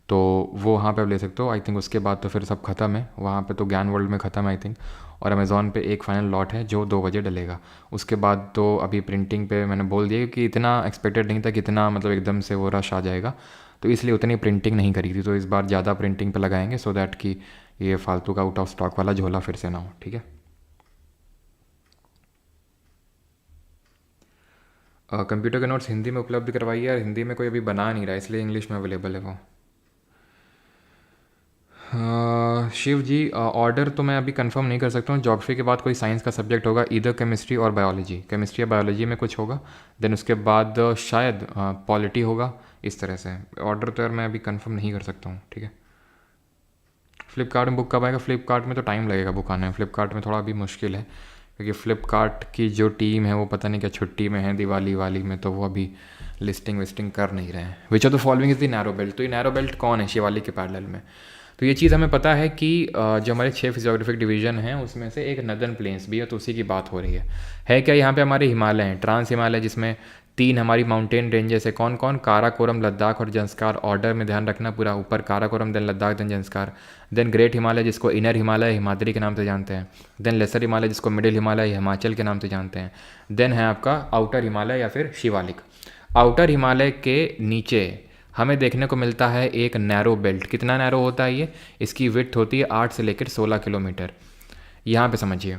तो वो वहाँ पे आप ले सकते हो आई थिंक। उसके बाद तो फिर सब खत्म है वहाँ पे, तो ज्ञान वर्ल्ड में ख़त्म है आई थिंक, और अमेज़ॉन पे एक फ़ाइनल लॉट है जो 2 बजे डलेगा। उसके बाद तो अभी प्रिंटिंग पे मैंने बोल दिया कि इतना एक्सपेक्टेड नहीं था कि इतना मतलब एकदम से वो रश आ जाएगा, तो इसलिए उतनी प्रिंटिंग नहीं करी थी। तो इस बार ज़्यादा प्रिंटिंग पे लगाएंगे सो दैट कि ये फालतू का आउट ऑफ स्टॉक वाला झोला फिर से ना हो, ठीक है। कंप्यूटर के नोट्स हिंदी में उपलब्ध करवाइए यार, हिंदी में कोई अभी बना नहीं रहा इसलिए इंग्लिश में अवेलेबल है वो। शिव जी, ऑर्डर तो मैं अभी कंफर्म नहीं कर सकता हूँ। ज्योग्राफी के बाद कोई साइंस का सब्जेक्ट होगा, इधर केमिस्ट्री और बायोलॉजी, केमिस्ट्री या बायोलॉजी में कुछ होगा, देन उसके बाद शायद पॉलिटी होगा, इस तरह से। ऑर्डर तो यार मैं अभी कंफर्म नहीं कर सकता हूँ, ठीक है। फ्लिपकार्ट में बुक कब आएगा? फ्लिपकार्ट में तो टाइम लगेगा बुक आने में, फ्लिपकार्ट में थोड़ा अभी मुश्किल है क्योंकि फ्लिपकार्ट की जो टीम है वो पता नहीं क्या छुट्टी में है दिवाली वाली में, तो वो अभी लिस्टिंग विस्टिंग कर नहीं रहे हैं। विच of the following is the narrow belt? तो ये नैरो बेल्ट कौन है शिवालिक के पैरेलल में? तो ये चीज़ हमें पता है कि जो हमारे 6 फिजियोग्राफिक डिवीजन हैं उसमें से एक नदर्न प्लेन्स भी है, तो उसी की बात हो रही है क्या? यहाँ पे हमारे हिमालय हैं, ट्रांस हिमालय, जिसमें 3 हमारी माउंटेन रेंजेस है। कौन कौन? काराकोरम, लद्दाख और जंस्कार। ऑर्डर में ध्यान रखना पूरा, ऊपर Karakoram, then Ladakh, then Zanskar, then great Himalaya जिसको इनर हिमालय हिमाद्री के नाम से जानते हैं, देन लेसर हिमालय जिसको मिडिल हिमालय हिमाचल के नाम से जानते हैं, देन है आपका आउटर हिमालय या फिर शिवालिक। आउटर हिमालय के नीचे हमें देखने को मिलता है एक नैरो बेल्ट। कितना नैरो होता है ये? इसकी विड्थ होती है 8 से लेकर 16 किलोमीटर। यहाँ पे समझिए,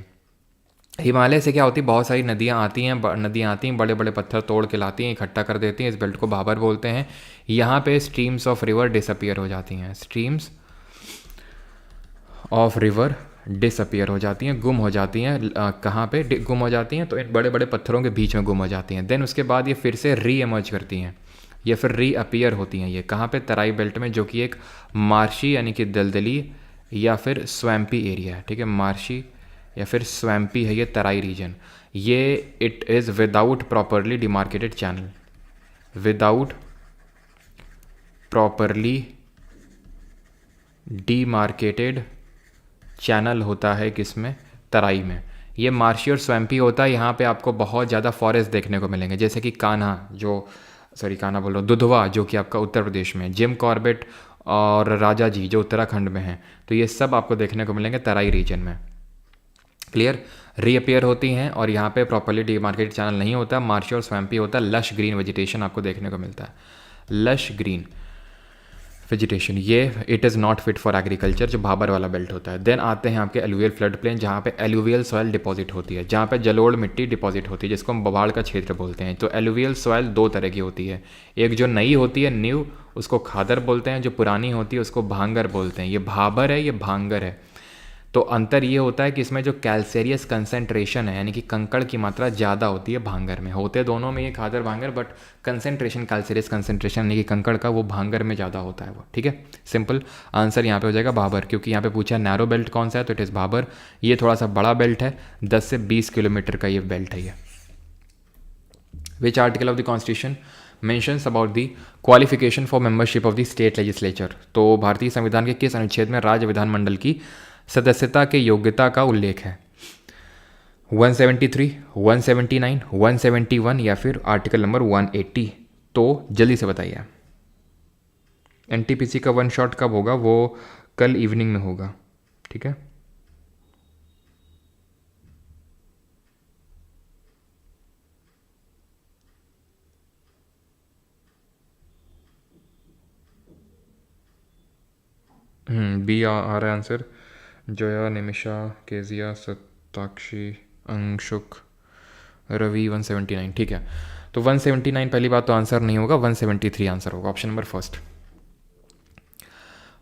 हिमालय से क्या होती है, बहुत सारी नदियाँ आती हैं, बड़े बड़े पत्थर तोड़ के लाती हैं, इकट्ठा कर देती हैं, इस बेल्ट को भाबर बोलते हैं। यहाँ पे स्ट्रीम्स ऑफ रिवर डिसअपियर हो जाती हैं, स्ट्रीम्स ऑफ रिवर डिसअपियर हो जाती हैं, गुम हो जाती हैं। कहाँ पे गुम हो जाती हैं? तो इन बड़े बड़े पत्थरों के बीच में गुम हो जाती हैं। देन उसके बाद ये फिर से री एमर्ज करती हैं, या फिर रीअपियर होती हैं। ये कहाँ पे? तराई बेल्ट में, जो कि एक मार्शी यानी कि दलदली या फिर स्वैम्पी एरिया है, ठीक है। मार्शी या फिर स्वैम्पी है ये तराई रीजन। ये it is without properly demarcated channel, without properly demarcated channel होता है किसमें? तराई में। ये मार्शी और स्वैम्पी होता है। यहाँ पे आपको बहुत ज़्यादा फॉरेस्ट देखने को मिलेंगे, जैसे कि कान्हा बोल रहा हूँ, दुधवा जो कि आपका उत्तर प्रदेश में, जिम कॉर्बेट और राजा जी जो उत्तराखंड में हैं, तो ये सब आपको देखने को मिलेंगे तराई रीजन में। क्लियर? रीअपियर होती हैं और यहाँ पे प्रॉपर्ली डिमार्केटेड चैनल नहीं होता। मार्शी और स्वैम्पी होता है, लश ग्रीन वेजिटेशन आपको देखने को मिलता है, लश ग्रीन वेजिटेशन। ये it is not fit for agriculture, जो भाबर वाला बेल्ट होता है। देन आते हैं आपके एलुवियल फ्लड प्लेन, जहाँ पे एलुवियल सॉयल डिपॉजिट होती है, जहाँ पे जलोढ़ मिट्टी डिपॉजिट होती है, जिसको हम बवाड़ का क्षेत्र बोलते हैं। तो एलुवियल सॉयल 2 तरह की होती है, एक जो नई होती है न्यू, उसको खादर बोलते हैं, जो पुरानी होती है उसको भांगर बोलते हैं। ये भाबर है, ये भांगर है। तो अंतर ये होता है कि इसमें जो कैल्सेरियस कंसेंट्रेशन है, यानी कि कंकड़ की मात्रा ज़्यादा होती है भांगर में। होते दोनों में ये खादर भांगर, बट कंसेंट्रेशन, कैल्सेरियस कंसेंट्रेशन यानी कि कंकड़ का, वो भांगर में ज़्यादा होता है वो, ठीक है। सिंपल आंसर यहाँ पे हो जाएगा भाबर, क्योंकि यहाँ पे पूछा नैरो बेल्ट कौन सा है, तो इट इज़ भाबर। ये थोड़ा सा बड़ा बेल्ट है, 10 से 20 किलोमीटर का ये बेल्ट है ये। Which article of the constitution mentions about the qualification for membership of the state legislature. तो भारतीय संविधान के किस अनुच्छेद में राज्य विधानमंडल की सदस्यता के योग्यता का उल्लेख है? 173, 179, 171 या फिर आर्टिकल नंबर 180? तो जल्दी से बताइए। एनटीपीसी का वन शॉट कब होगा? वो कल इवनिंग में होगा, ठीक है। बी आ रहा है आंसर। जया, निमिषा, केजिया, सताक्षी, अंशुक, रवि 179, ठीक है। तो 179 पहली बात तो आंसर नहीं होगा, 173 आंसर होगा, ऑप्शन नंबर फर्स्ट।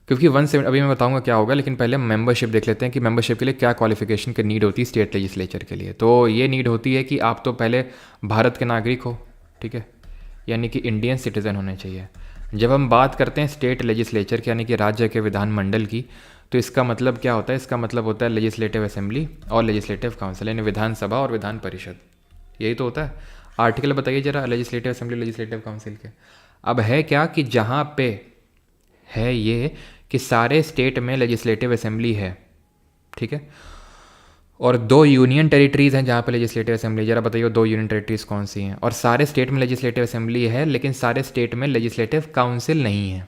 क्योंकि 170 अभी मैं बताऊंगा क्या होगा, लेकिन पहले मेंबरशिप देख लेते हैं कि मेंबरशिप के लिए क्या क्वालिफिकेशन की नीड होती है स्टेट लेजिस्लेचर के लिए। तो ये नीड होती है कि आप तो पहले भारत के नागरिक हो, ठीक है, यानी कि इंडियन सिटीज़न होने चाहिए। जब हम बात करते हैं स्टेट लेजिस्लेचर की यानी कि राज्य के विधानमंडल की, तो इसका मतलब क्या होता है? इसका मतलब होता है लेजिस्लेटिव असेंबली और लेजिस्लेटिव काउंसिल, यानी विधानसभा और विधान परिषद, यही तो होता है। आर्टिकल बताइए जरा लेजिस्लेटिव असेंबली लेजिस्लेटिव काउंसिल के। अब है क्या कि जहाँ पे है ये कि सारे स्टेट में लेजिस्लेटिव असेंबली है, ठीक है, और 2 यूनियन टेरिटरीज़ हैं जहाँ पे लेजिस्लेटिव असेंबली। जरा बताइए 2 यूनियन टेरिटरीज़ कौन सी हैं? और सारे स्टेट में लेजिस्लेटिव असेंबली है, लेकिन सारे स्टेट में लेजिस्लेटिव काउंसिल नहीं है।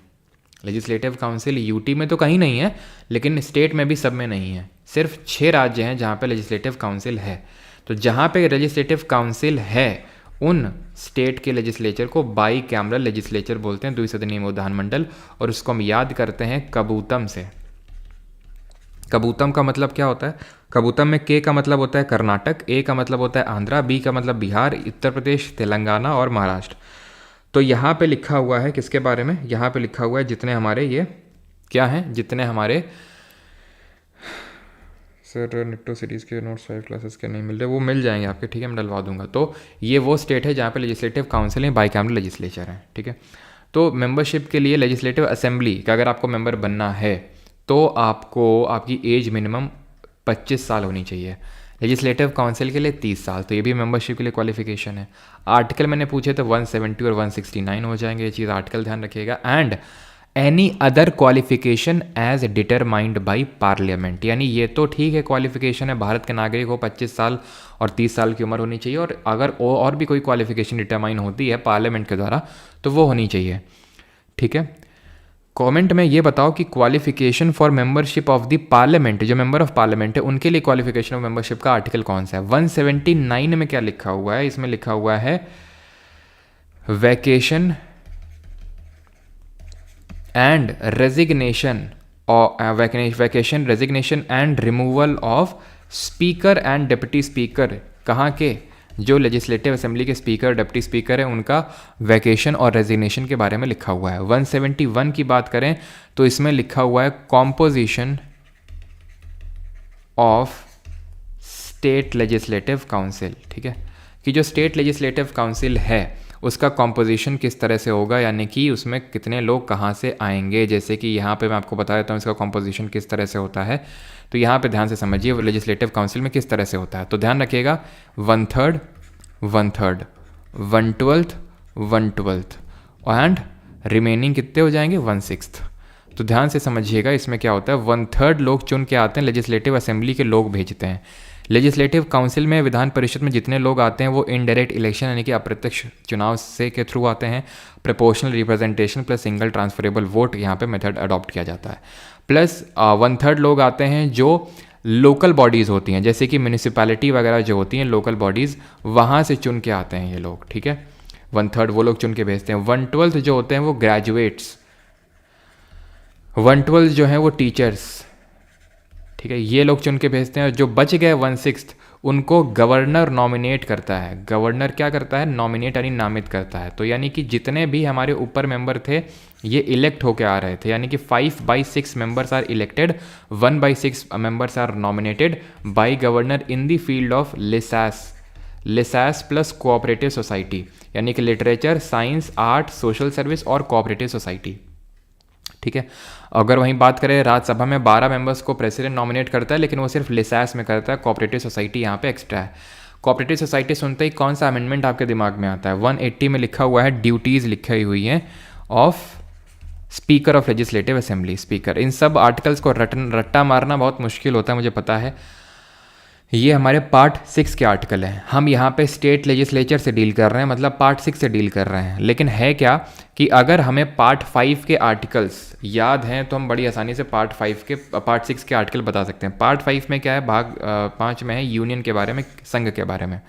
लेजिस्लेटिव काउंसिल यूटी में तो कहीं नहीं है, लेकिन स्टेट में भी सब में नहीं है। सिर्फ 6 राज्य हैं जहाँ पे लेजिस्लेटिव काउंसिल है। तो जहाँ पे लेजिस्लेटिव काउंसिल है उन स्टेट के लेजिस्लेचर को बाई कैमरल लेजिस्लेचर बोलते हैं, द्विसदनीय विधानमंडल, और उसको हम याद करते हैं कबूतम से। कबूतम का मतलब क्या होता है? कबूतम में के का मतलब होता है कर्नाटक, ए का मतलब होता है आंध्रा, बी का मतलब बिहार, उत्तर प्रदेश, तेलंगाना और महाराष्ट्र। तो यहाँ पे लिखा हुआ है किसके बारे में? यहाँ पे लिखा हुआ है जितने हमारे ये क्या हैं, जितने हमारे सर निट्टो सिटीज़ के नोट्स 5 क्लासेस के नहीं मिल रहे, वो मिल जाएंगे आपके, ठीक है, मैं डलवा दूंगा। तो ये वो स्टेट है जहाँ पे लेजिस्लेटिव काउंसिल है, बाईकैमरल लेजिस्लेचर है, ठीक है। तो मेंबरशिप के लिए लेजिस्लेटिव असेंबली का अगर आपको मेंबर बनना है तो आपको आपकी एज मिनिमम 25 साल होनी चाहिए। लेजिस्लेटिव काउंसिल के लिए 30 साल, तो ये भी मेंबरशिप के लिए क्वालिफिकेशन है। आर्टिकल मैंने पूछे तो 170 और 169 हो जाएंगे, ये चीज़ आर्टिकल ध्यान रखिएगा। And any other qualification as determined by parliament, यानी ये तो ठीक है क्वालिफिकेशन है, भारत के नागरिक हो, 25 साल और 30 साल की उम्र होनी चाहिए, और अगर और भी कोई क्वालिफिकेशन डिटरमाइन होती है पार्लियामेंट के द्वारा तो वो होनी चाहिए, ठीक है। कमेंट में ये बताओ कि qualification for membership of the parliament, जो मेंबर ऑफ पार्लियामेंट है उनके लिए क्वालिफिकेशन ऑफ मेंबरशिप का आर्टिकल कौन सा है? 179 में क्या लिखा हुआ है? इसमें लिखा हुआ है vacation and resignation, vacation, resignation and removal of speaker and deputy speaker. कहाँ के? जो लेजिस्लेटिव असेंबली के स्पीकर डिप्टी स्पीकर हैं उनका वैकेशन और रेजिग्नेशन के बारे में लिखा हुआ है। 171 की बात करें तो इसमें लिखा हुआ है composition of state legislative council, ठीक है, कि जो स्टेट लेजिस्लेटिव काउंसिल है उसका कॉम्पोजिशन किस तरह से होगा, यानी कि उसमें कितने लोग कहाँ से आएंगे। जैसे कि यहाँ पे मैं आपको बता देता हूँ इसका कॉम्पोजिशन किस तरह से होता है, तो यहाँ पे ध्यान से समझिए लेजिस्लेटिव काउंसिल में किस तरह से होता है। तो ध्यान रखिएगा 1/3, 1/3, 1/12, 1/12 एंड रिमेनिंग कितने हो जाएंगे? 1/6। तो ध्यान से समझिएगा इसमें क्या होता है, 1/3 लोग चुन के आते हैं, लेजिस्लेटिव असेंबली के लोग भेजते हैं। लेजिस्लेटिव काउंसिल में विधान परिषद में जितने लोग आते हैं वो इनडायरेक्ट इलेक्शन यानी कि अप्रत्यक्ष चुनाव से के थ्रू आते हैं। Proportional representation plus single transferable vote यहाँ पे मेथड अडॉप्ट किया जाता है। प्लस 1/3 लोग आते हैं जो लोकल बॉडीज़ होती हैं, जैसे कि म्यूनिसिपैलिटी वगैरह जो होती हैं लोकल बॉडीज़, वहाँ से चुन के आते हैं ये लोग, ठीक है। 1/3 वो लोग चुन के भेजते हैं। 1/12 जो होते हैं वो ग्रेजुएट्स, 1/12 जो है वो टीचर्स, ठीक है, ये लोग चुन के भेजते हैं। और जो बच गए 1/6 उनको गवर्नर नॉमिनेट करता है। गवर्नर क्या करता है? नॉमिनेट यानी नामित करता है। तो यानी कि जितने भी हमारे ऊपर मेंबर थे ये इलेक्ट होके आ रहे थे, यानी कि 5/6 members are elected, 1/6 members are nominated by governor in the field of लिसास प्लस कोऑपरेटिव सोसाइटी, यानी कि literature, science, art, social service और कोऑपरेटिव सोसाइटी, ठीक है। अगर वहीं बात करें राज्यसभा में 12 मेंबर्स को प्रेसिडेंट नॉमिनेट करता है, लेकिन वो सिर्फ लिसास में करता है, कोऑपरेटिव सोसाइटी यहाँ पे एक्स्ट्रा है। कोऑपरेटिव सोसाइटी सुनते ही कौन सा अमेंडमेंट आपके दिमाग में आता है? 180 में लिखा हुआ है, ड्यूटीज़ लिखी हुई हैं of speaker of legislative assembly, speaker. इन सब आर्टिकल्स को रट्टा मारना बहुत मुश्किल होता है, मुझे पता है। ये हमारे पार्ट 6 के आर्टिकल हैं। हम यहाँ पे स्टेट लेजिस्लेचर से डील कर रहे हैं, मतलब पार्ट 6 से डील कर रहे हैं। लेकिन है क्या कि अगर हमें पार्ट 5 के आर्टिकल्स याद हैं तो हम बड़ी आसानी से पार्ट 6 के आर्टिकल बता सकते हैं। पार्ट 5 में क्या है? भाग 5 में है यूनियन के बारे में, संघ के बारे में।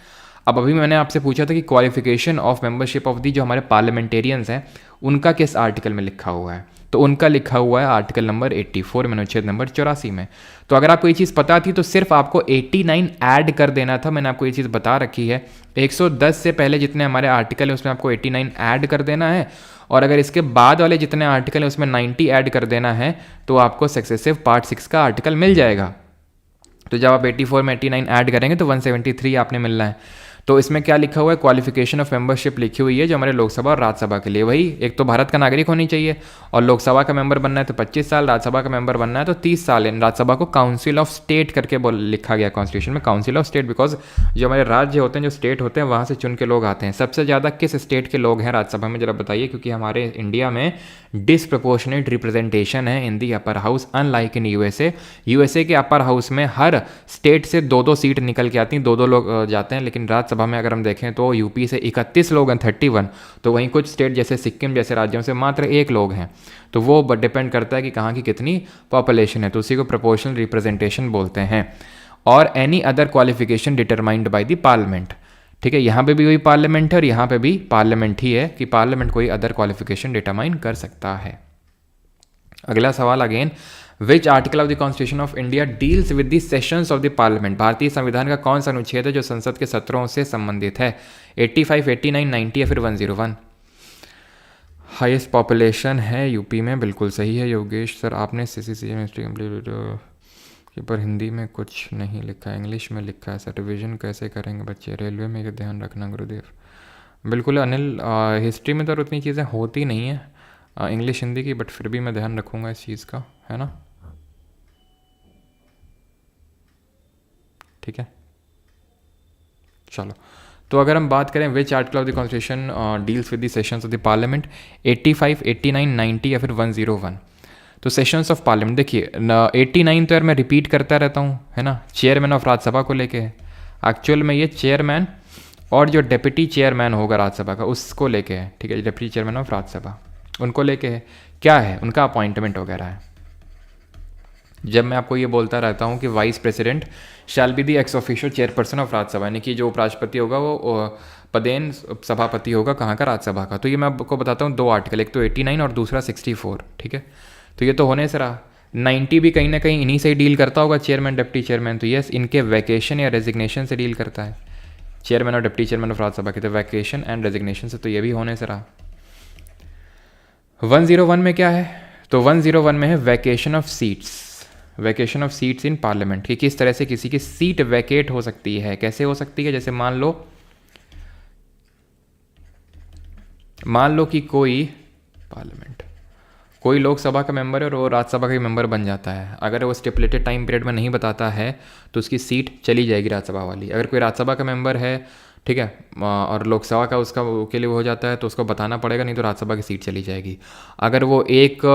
अब अभी मैंने आपसे पूछा था कि qualification of membership of the जो हमारे पार्लियामेंटेरियंस हैं उनका किस आर्टिकल में लिखा हुआ है? तो उनका लिखा हुआ है आर्टिकल नंबर 84 में, अनुच्छेद नंबर 84 में। तो अगर आपको ये चीज़ पता थी तो सिर्फ आपको 89 ऐड कर देना था। मैंने आपको ये चीज़ बता रखी है, 110 से पहले जितने हमारे आर्टिकल है उसमें आपको 89 ऐड कर देना है, और अगर इसके बाद वाले जितने आर्टिकल हैं उसमें 90 ऐड कर देना है, तो आपको सक्सेसिव पार्ट 6 का आर्टिकल मिल जाएगा। तो जब आप 84 में 89 ऐड करेंगे तो 173 आपने मिलना है। तो इसमें क्या लिखा हुआ है? क्वालिफिकेशन ऑफ मेंबरशिप लिखी हुई है जो हमारे लोकसभा और राज्यसभा के लिए। वही, एक तो भारत का नागरिक होनी चाहिए, और लोकसभा का मेंबर बनना है तो 25 साल, राज्यसभा का मेंबर बनना है तो 30 साल। इन राज्यसभा को काउंसिल ऑफ स्टेट करके लिखा गया कॉन्स्टिट्यूशन में, काउंसिल ऑफ स्टेट, बिकॉज जो हमारे राज्य होते हैं, जो स्टेट होते हैं, वहाँ से चुन के लोग आते हैं। सबसे ज़्यादा किस स्टेट के लोग हैं राज्यसभा में, जरा बताइए, क्योंकि हमारे इंडिया में डिसप्रपोर्शनेट रिप्रेजेंटेशन है in the upper house, unlike in USA के अपर हाउस में हर स्टेट से 2-2 सीट निकल के आती हैं, 2-2 लोग जाते हैं। लेकिन राज्यसभा में अगर हम देखें तो यूपी से 31 लोग हैं, 31, तो वहीं कुछ स्टेट जैसे सिक्किम जैसे राज्यों से मात्र 1 लोग हैं। तो वो डिपेंड करता है कि कहाँ की कितनी पॉपुलेशन है, तो उसी को प्रोपोर्शनल रिप्रेजेंटेशन बोलते हैं। और any other qualification determined by the parliament, ठीक है। यहाँ पे भी वही पार्लियामेंट है और यहाँ पे भी पार्लियामेंट ही है कि पार्लियामेंट कोई अदर क्वालिफिकेशन डिटरमाइन कर सकता है। अगला सवाल again, which article of the constitution of India deals with the sessions of the parliament? भारतीय संविधान का कौन सा अनुच्छेद है जो संसद के सत्रों से संबंधित है? 85, 89, 90 या फिर 101? हाईएस्ट पॉपुलेशन है यूपी में, बिल्कुल सही है योगेश सर। आपने CCCM हिस्ट्री कंप्लीट पर हिंदी में कुछ नहीं लिखा है, इंग्लिश में लिखा है सर। रिविजन कैसे करेंगे बच्चे? रेलवे में ये ध्यान रखना गुरुदेव। बिल्कुल अनिल, हिस्ट्री में तो उतनी चीज़ें होती नहीं है इंग्लिश हिंदी की, बट फिर भी मैं ध्यान रखूँगा इस चीज़ का, है ना? ठीक है, चलो। तो अगर हम बात करें which article of the constitution deals with the sessions of the parliament, 85, 89, 90 या फिर 101? तो सेशंस ऑफ पार्लियामेंट देखिए, 89 तो यार मैं रिपीट करता रहता हूँ, है ना, चेयरमैन ऑफ राज्यसभा को लेके है। एक्चुअल में ये चेयरमैन और जो डेप्यूटी चेयरमैन होगा राज्यसभा का उसको लेके है, ठीक है, डेप्यूटी चेयरमैन ऑफ राज्यसभा उनको लेके है। क्या है? उनका अपॉइंटमेंट वगैरह है। जब मैं आपको ये बोलता रहता हूँ कि vice president shall be the x official chairperson of Rajya Sabha, यानी कि जो उपराष्ट्रपति होगा वो पदेन सभापति होगा कहाँ का? राज्यसभा का। तो ये मैं आपको बताता हूँ 2 आर्टिकल, एक तो 89 और दूसरा 64, ठीक है। तो ये तो होने से रहा। 90 भी कहीं ना कहीं इन्हीं से ही डील करता होगा, चेयरमैन डिप्टी चेयरमैन। तो यस, इनके वैकेशन या रेजिग्नेशन से डील करता है चेयरमैन और डिप्टी चेयरमैन ऑफ राज्यसभा के, तो वैकेशन एंड रेजिग्नेशन से, तो ये भी होने से रहा। 101 में क्या है? तो 101 में है vacation of seats, vacation of seats in parliament, कि किस तरह से किसी की सीट वैकेट हो सकती है। कैसे हो सकती है? जैसे मान लो कि कोई लोकसभा का मेंबर है और वो राज्यसभा का मेंबर बन जाता है। अगर वो स्टिपुलेटेड टाइम पीरियड में नहीं बताता है तो उसकी सीट चली जाएगी राज्यसभा वाली। अगर कोई राज्यसभा का मेंबर है, ठीक है, और लोकसभा का उसका के लिए हो जाता है तो उसको बताना पड़ेगा, नहीं तो राज्यसभा की सीट चली जाएगी। अगर वो एक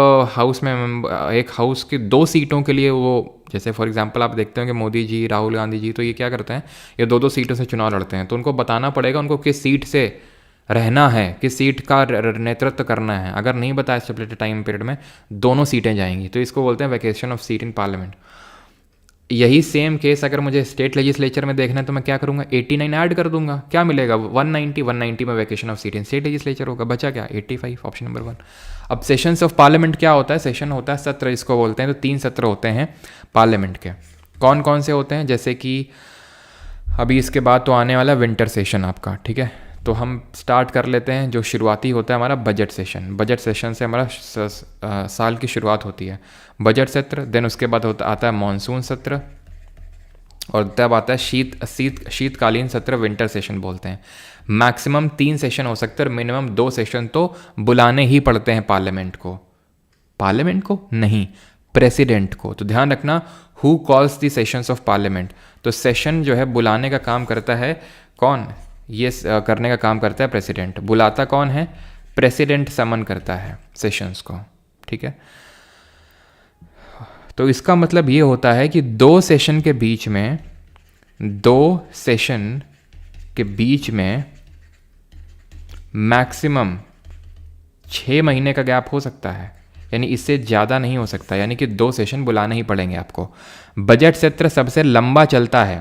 हाउस की 2 सीटों के लिए वो, जैसे फॉर एग्जांपल आप देखते हैं कि मोदी जी, राहुल गांधी जी, तो ये क्या करते हैं, ये 2-2 सीटों से चुनाव लड़ते हैं, तो उनको बताना पड़ेगा उनको किस सीट से रहना है, किस सीट का नेतृत्व करना है। अगर नहीं बताया स्टिपुलेटेड टाइम पीरियड में, दोनों सीटें जाएंगी, तो इसको बोलते हैं vacation of seat in parliament. यही सेम केस अगर मुझे स्टेट लेजिस्लेचर में देखना है तो मैं क्या करूंगा? 89 ऐड कर दूंगा, क्या मिलेगा? 190 में vacation of seat in state legislature होगा, बचा क्या? 85, ऑप्शन नंबर 1। अब सेशंस ऑफ पार्लियामेंट क्या होता है? सेशन होता है सत्र, इसको बोलते हैं। तो 3 सत्र होते हैं पार्लियामेंट के। कौन कौन से होते हैं? जैसे कि अभी इसके बाद तो आने वाला विंटर सेशन आपका, ठीक है। तो हम स्टार्ट कर लेते हैं, जो शुरुआती होता है हमारा बजट सेशन। बजट सेशन से हमारा साल की शुरुआत होती है, बजट सत्र। देन उसके बाद आता है मॉनसून सत्र, और तब आता है शीतकालीन सत्र, विंटर सेशन बोलते हैं। मैक्सिमम 3 सेशन हो सकते हैं और मिनिमम 2 सेशन तो बुलाने ही पड़ते हैं पार्लियामेंट को नहीं, प्रेसिडेंट को। तो ध्यान रखना, who calls the sessions of parliament, तो सेशन जो है बुलाने का काम करता है कौन, ये करने का काम करता है प्रेसिडेंट। बुलाता कौन है, प्रेसिडेंट समन करता है सेशंस को, ठीक है। तो इसका मतलब ये होता है कि दो सेशन के बीच में मैक्सिमम 6 महीने का गैप हो सकता है, यानी इससे ज़्यादा नहीं हो सकता, यानी कि 2 सेशन बुलाने ही पड़ेंगे आपको। बजट सत्र सबसे लंबा चलता है,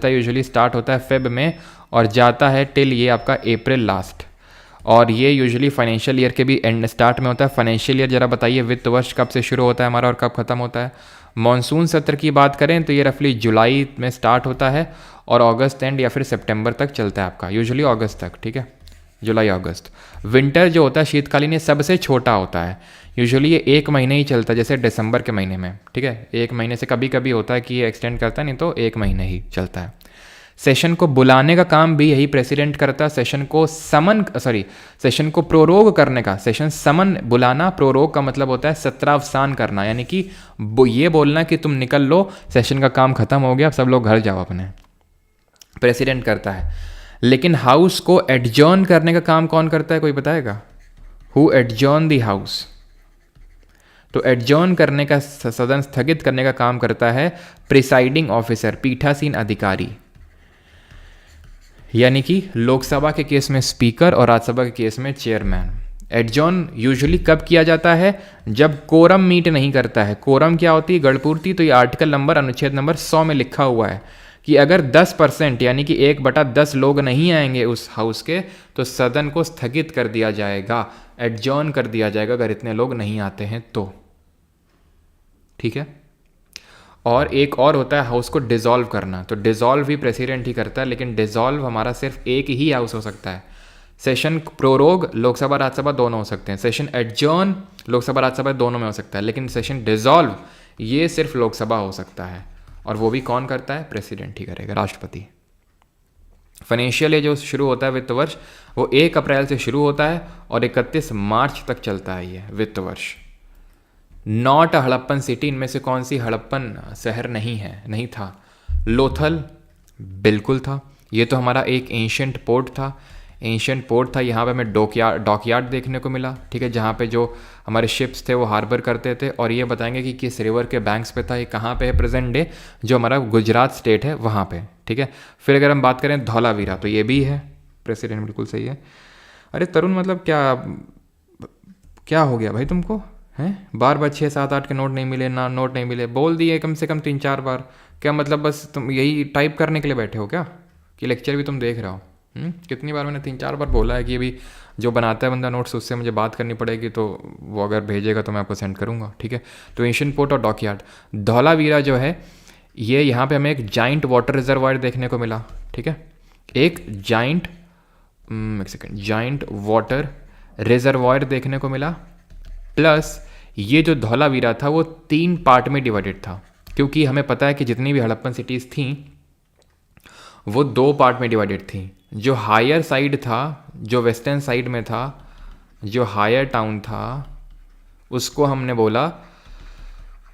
यूजुअली स्टार्ट होता है फेब में और जाता है टिल ये आपका अप्रैल लास्ट, और ये यूजुअली फाइनेंशियल ईयर के भी एंड स्टार्ट में होता है। फाइनेंशियल ईयर जरा बताइए, वित्त वर्ष कब से शुरू होता है हमारा और कब खत्म होता है। मॉनसून सत्र की बात करें तो ये रफली जुलाई में स्टार्ट होता है और अगस्त एंड या फिर सितंबर तक चलता है आपका, यूजुअली अगस्त तक, ठीक है, जुलाई अगस्त। विंटर जो होता है शीतकालीन, ये सबसे छोटा होता है, यूजुअली ये 1 महीने ही चलता है, जैसे दिसंबर के महीने में, ठीक है। 1 महीने से कभी कभी होता है कि ये एक्सटेंड करता है, नहीं तो 1 महीने ही चलता है। सेशन को बुलाने का काम भी यही प्रेसिडेंट करता है। सेशन को प्रोरोग करने का, सेशन समन बुलाना, प्रोरोग का मतलब होता है सत्रावसान करना, यानी कि ये बोलना कि तुम निकल लो, सेशन का काम खत्म हो गया, अब सब लोग घर जाओ अपने, प्रेसिडेंट करता है। लेकिन हाउस को एडजॉर्न करने का काम कौन करता है, कोई बताएगा? हु एडजॉर्न द हाउस, तो एडजॉर्न करने का, सदन स्थगित करने का काम करता है प्रिसाइडिंग ऑफिसर, पीठासीन अधिकारी, यानी कि लोकसभा के केस में स्पीकर और राज्यसभा के केस में चेयरमैन। एडजॉर्न यूजुअली कब किया जाता है, जब कोरम मीट नहीं करता है। कोरम क्या होती है, गणपूर्ति। तो ये आर्टिकल नंबर, अनुच्छेद नंबर 100 में लिखा हुआ है कि अगर 10% यानी कि 1/10 लोग नहीं आएंगे उस हाउस के, तो सदन को स्थगित कर दिया जाएगा, एडजॉर्न कर दिया जाएगा, अगर इतने लोग नहीं आते हैं तो, ठीक है। और एक और होता है हाउस को डिसॉल्व करना, तो डिसॉल्व भी प्रेसिडेंट ही करता है, लेकिन डिसॉल्व हमारा सिर्फ एक ही हाउस हो सकता है। सेशन प्रोरोग लोकसभा राज्यसभा दोनों हो सकते हैं, सेशन एडजॉर्न लोकसभा राज्यसभा दोनों में हो सकता है, लेकिन सेशन डिसॉल्व ये सिर्फ लोकसभा हो सकता है, और वो भी कौन करता है, प्रेसिडेंट ही करेगा, राष्ट्रपति। फाइनेंशियल ईयर जो शुरू होता है वित्त वर्ष, वो 1 अप्रैल से शुरू होता है और 31 मार्च तक चलता है ये वित्त वर्ष। नॉट अ हड़प्पन सिटी, इनमें से कौन सी हड़प्पन शहर नहीं था? लोथल बिल्कुल था, ये तो हमारा एक एंशियंट पोर्ट था। यहाँ पे हमें डॉकयार्ड देखने को मिला, ठीक है, जहाँ पे जो हमारे शिप्स थे वो हार्बर करते थे, और ये बताएंगे कि किस रिवर के बैंक्स पे था, ये कहाँ पे है प्रेजेंट डे, जो हमारा गुजरात स्टेट है वहाँ पे, ठीक है। फिर अगर हम बात करें धौलावीरा, तो ये भी है, प्रेसिडेंट बिल्कुल सही है। अरे तरुण, मतलब क्या हो गया भाई तुमको, हैं? बार 6, 7, 8 के नोट नहीं मिले, बोल दिए कम से कम 3-4 बार, क्या मतलब बस तुम यही टाइप करने के लिए बैठे हो क्या, कि लेक्चर भी तुम देख रहे हो? कितनी बार मैंने 3-4 बार बोला है कि अभी जो बनाता है बंदा नोट्स, उससे मुझे बात करनी पड़ेगी, तो वो अगर भेजेगा तो मैं आपको सेंड करूँगा, ठीक है। तो एशियन पोर्ट और डॉकयार्ड, धौलावीरा जो है ये, यहाँ पे हमें एक जाइंट वाटर रिजर्वायर देखने को मिला, ठीक है, एक जाइंट वाटर रिजर्वायर देखने को मिला। प्लस ये जो धौलावीरा था वो 3 पार्ट में डिवाइडेड था, क्योंकि हमें पता है कि जितनी भी हड़प्पन सिटीज़ थी वो 2 पार्ट में डिवाइडेड थी। जो हायर साइड था, जो वेस्टर्न साइड में था, जो हायर टाउन था, उसको हमने बोला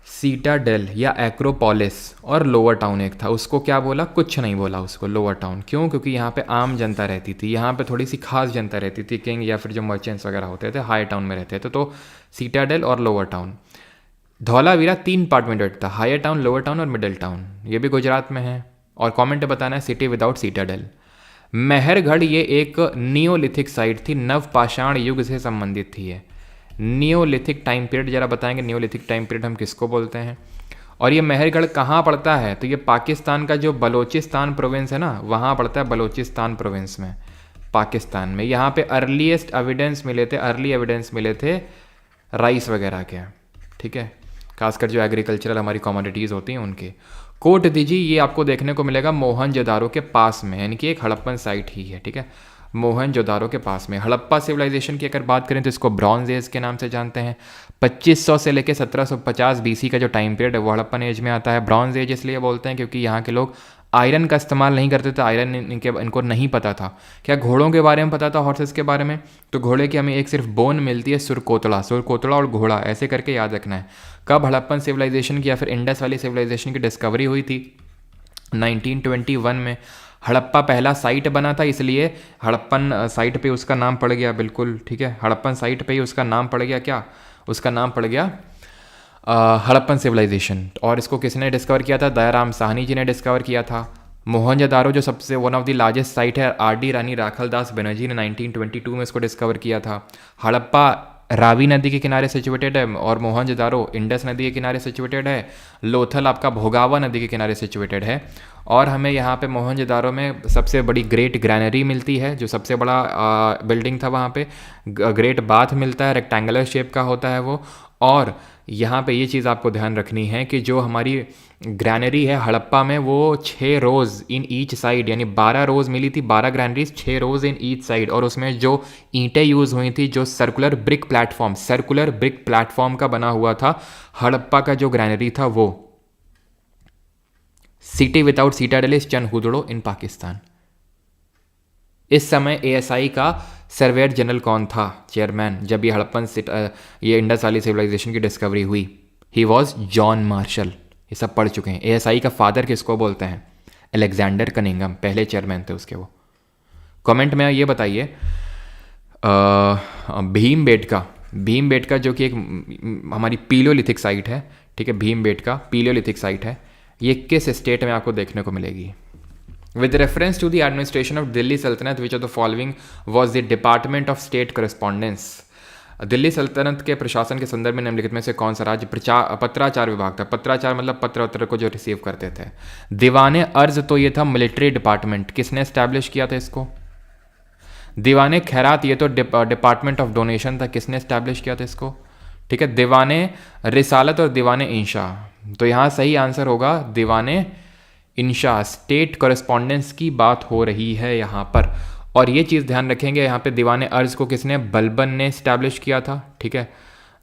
सीटाडेल या एक्रोपोलिस, और लोअर टाउन एक था, उसको क्या बोला, कुछ नहीं बोला उसको, लोअर टाउन। क्यों? क्योंकि यहाँ पे आम जनता रहती थी, यहाँ पे थोड़ी सी खास जनता रहती थी, किंग या फिर जो मर्चेंट्स वगैरह होते थे हाई टाउन में रहते थे, तो सीटाडेल और लोअर टाउन। धौलावीरा 3 पार्ट में डिवाइड था, हायर टाउन, लोअर टाउन और मिडिल टाउन। ये भी गुजरात में है, और कमेंट बताना है सिटी विदाउट सीटाडेल। मेहरगढ़ ये एक नियोलिथिक साइट थी, नवपाषाण युग से संबंधित थी ये। नियोलिथिक टाइम पीरियड जरा बताएंगे, नियोलिथिक टाइम पीरियड हम किसको बोलते हैं? और ये मेहरगढ़ कहाँ पड़ता है? तो ये पाकिस्तान का जो बलोचिस्तान प्रोविंस है ना, वहाँ पड़ता है, बलोचिस्तान प्रोविंस में, पाकिस्तान में। यहाँ पे अर्ली एविडेंस मिले थे राइस वगैरह के, ठीक है, खासकर जो एग्रीकल्चरल हमारी कमोडिटीज़ होती हैं उनके। कोट दीजिए, ये आपको देखने को मिलेगा मोहनजोदारो के पास में, यानी कि एक हड़प्पन साइट ही है, ठीक है, मोहनजोदारो के पास में। हड़प्पा सिविलाइजेशन की अगर बात करें तो इसको ब्रॉन्ज एज के नाम से जानते हैं। 2500 से लेकर 1750 BC का जो टाइम पीरियड है वो हड़प्पन एज में आता है। ब्रॉन्ज एज इसलिए बोलते हैं क्योंकि यहाँ के लोग आयरन का इस्तेमाल नहीं करते थे, आयरन इनको नहीं पता था। क्या घोड़ों के बारे में पता था, हॉर्सेस के बारे में? तो घोड़े की हमें एक सिर्फ बोन मिलती है, सुरकोतला और घोड़ा, ऐसे करके याद रखना है। कब हड़प्पन सिविलाइजेशन की या फिर इंडस वाली सिविलाइजेशन की डिस्कवरी हुई थी? 1921 में। हड़प्पा पहला साइट बना था, इसलिए हड़प्पन साइट पे उसका नाम पड़ गया, बिल्कुल ठीक है, हड़प्पन साइट पे ही उसका नाम पड़ गया। क्या उसका नाम पड़ गया? हड़प्पन सिविलाइजेशन। और इसको किसने डिस्कवर किया था? दयाराम साहनी जी ने डिस्कवर किया था। मोहनजोदारो जो सबसे one of the largest site है, आर.डी. रानी राखलदास बनर्जी ने 1922 में इसको डिस्कवर किया था। हड़प्पा रावी नदी के किनारे सिचुएटेड है और मोहनजोदारो इंडस नदी के किनारे सिचुएटेड है। लोथल आपका भोगावा नदी के किनारे सिचुएटेड है। और हमें यहाँ पे मोहनजोदारो में सबसे बड़ी ग्रेट ग्रैनरी मिलती है, जो सबसे बड़ा बिल्डिंग था वहाँ पे। ग्रेट बाथ मिलता है, रेक्टेंगुलर शेप का होता है वो। और यहाँ पे ये चीज़ आपको ध्यान रखनी है कि जो हमारी ग्रैनरी है हड़प्पा में, वो 6 रोज़ इन ईच साइड, यानी 12 रोज़ मिली थी, 12 granaries, 6 rows in each side. और उसमें जो ईंटें यूज़ हुई थी, जो सर्कुलर ब्रिक प्लेटफॉर्म का बना हुआ था हड़प्पा का जो ग्रैनरी था वो। City without citadel is Chanhudaro in Pakistan. इस समय एएसआई का सर्वेयर जनरल कौन था, चेयरमैन, जब ये हड़प्पन ये इंडस वाली सिविलाइजेशन की डिस्कवरी हुई? He was John Marshall. ये सब पढ़ चुके हैं। एएसआई का फादर किसको बोलते हैं? अलेक्जेंडर कनिंघम, पहले चेयरमैन थे उसके वो। कमेंट में ये बताइए, भीमबेटका जो कि एक हमारी पीलियोलिथिक साइट है, ठीक है, भीमबेटका पीलियोलिथिक साइट है, ये किस स्टेट में आपको देखने को मिलेगी? With reference to the administration of Delhi Sultanate, which of the following was the Department of State Correspondence? Delhi सल्तनत के प्रशासन के संदर्भ में निम्नलिखित में से कौन सा राज्य पत्राचार विभाग था? पत्राचार मतलब पत्र को जो रिसीव करते थे। दीवाने अर्ज तो ये था मिलिट्री डिपार्टमेंट, किसने एस्टैब्लिश किया था इसको? दीवाने खैरात ये तो डिपार्टमेंट ऑफ डोनेशन था, किसने एस्टैब्लिश किया था इसको? ठीक है, दीवाने रिसालत और दीवाने इंशा, तो यहाँ सही आंसर होगा दीवाने इंशा। स्टेट कॉरेस्पॉन्डेंस की बात हो रही है यहाँ पर। और ये चीज़ ध्यान रखेंगे, यहाँ पे दीवाने अर्ज को किसने? बलबन ने इस्टेब्लिश किया था, ठीक है,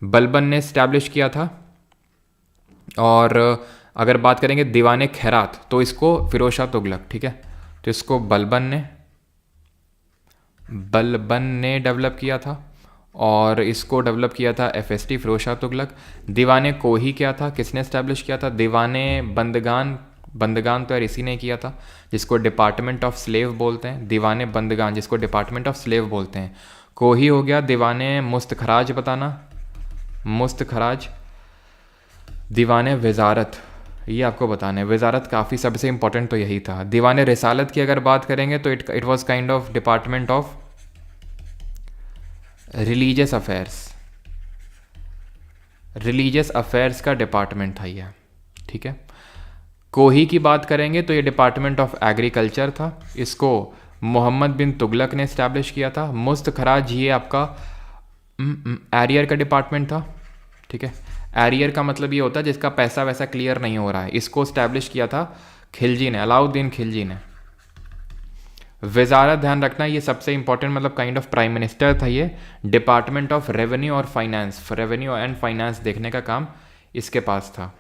बलबन ने इस्टेब्लिश किया था। और अगर बात करेंगे दीवाने खैरात, तो इसको फिरोज शाह तुगलक, ठीक है, तो इसको बलबन ने डेवलप किया था। और इसको डेवलप किया था एफएसटी फिरोज शाह तुगलक। दीवाने कोही क्या था, किसने इस्टेब्लिश किया था? दीवाने बंदगान तो यार इसी ने किया था, जिसको डिपार्टमेंट ऑफ स्लेव बोलते हैं। दीवाने बंदगान जिसको डिपार्टमेंट ऑफ स्लेव बोलते हैं। कोही हो गया। दीवाने मुस्तखराज बताना, मुस्तखराज। दीवाने वजारत, ये आपको बताना है। वजारत काफ़ी सबसे इंपॉर्टेंट तो यही था। दीवाने रिसालत की अगर बात करेंगे तो it was kind of department of religious affairs का डिपार्टमेंट था ये, ठीक है। कोही की बात करेंगे तो ये डिपार्टमेंट ऑफ एग्रीकल्चर था, इसको मोहम्मद बिन तुगलक ने इस्टेब्लिश किया था। मुस्तखराज ये आपका एरियर का डिपार्टमेंट था, ठीक है। एरियर का मतलब ये होता है जिसका पैसा वैसा क्लियर नहीं हो रहा है, इसको इस्टेब्लिश किया था खिलजी ने, अलाउद्दीन खिलजी ने। वजारत ध्यान रखना, ये सबसे इंपॉर्टेंट मतलब काइंड ऑफ प्राइम मिनिस्टर था ये। डिपार्टमेंट ऑफ रेवेन्यू और फाइनेंस, रेवेन्यू एंड फाइनेंस देखने का काम इसके पास था,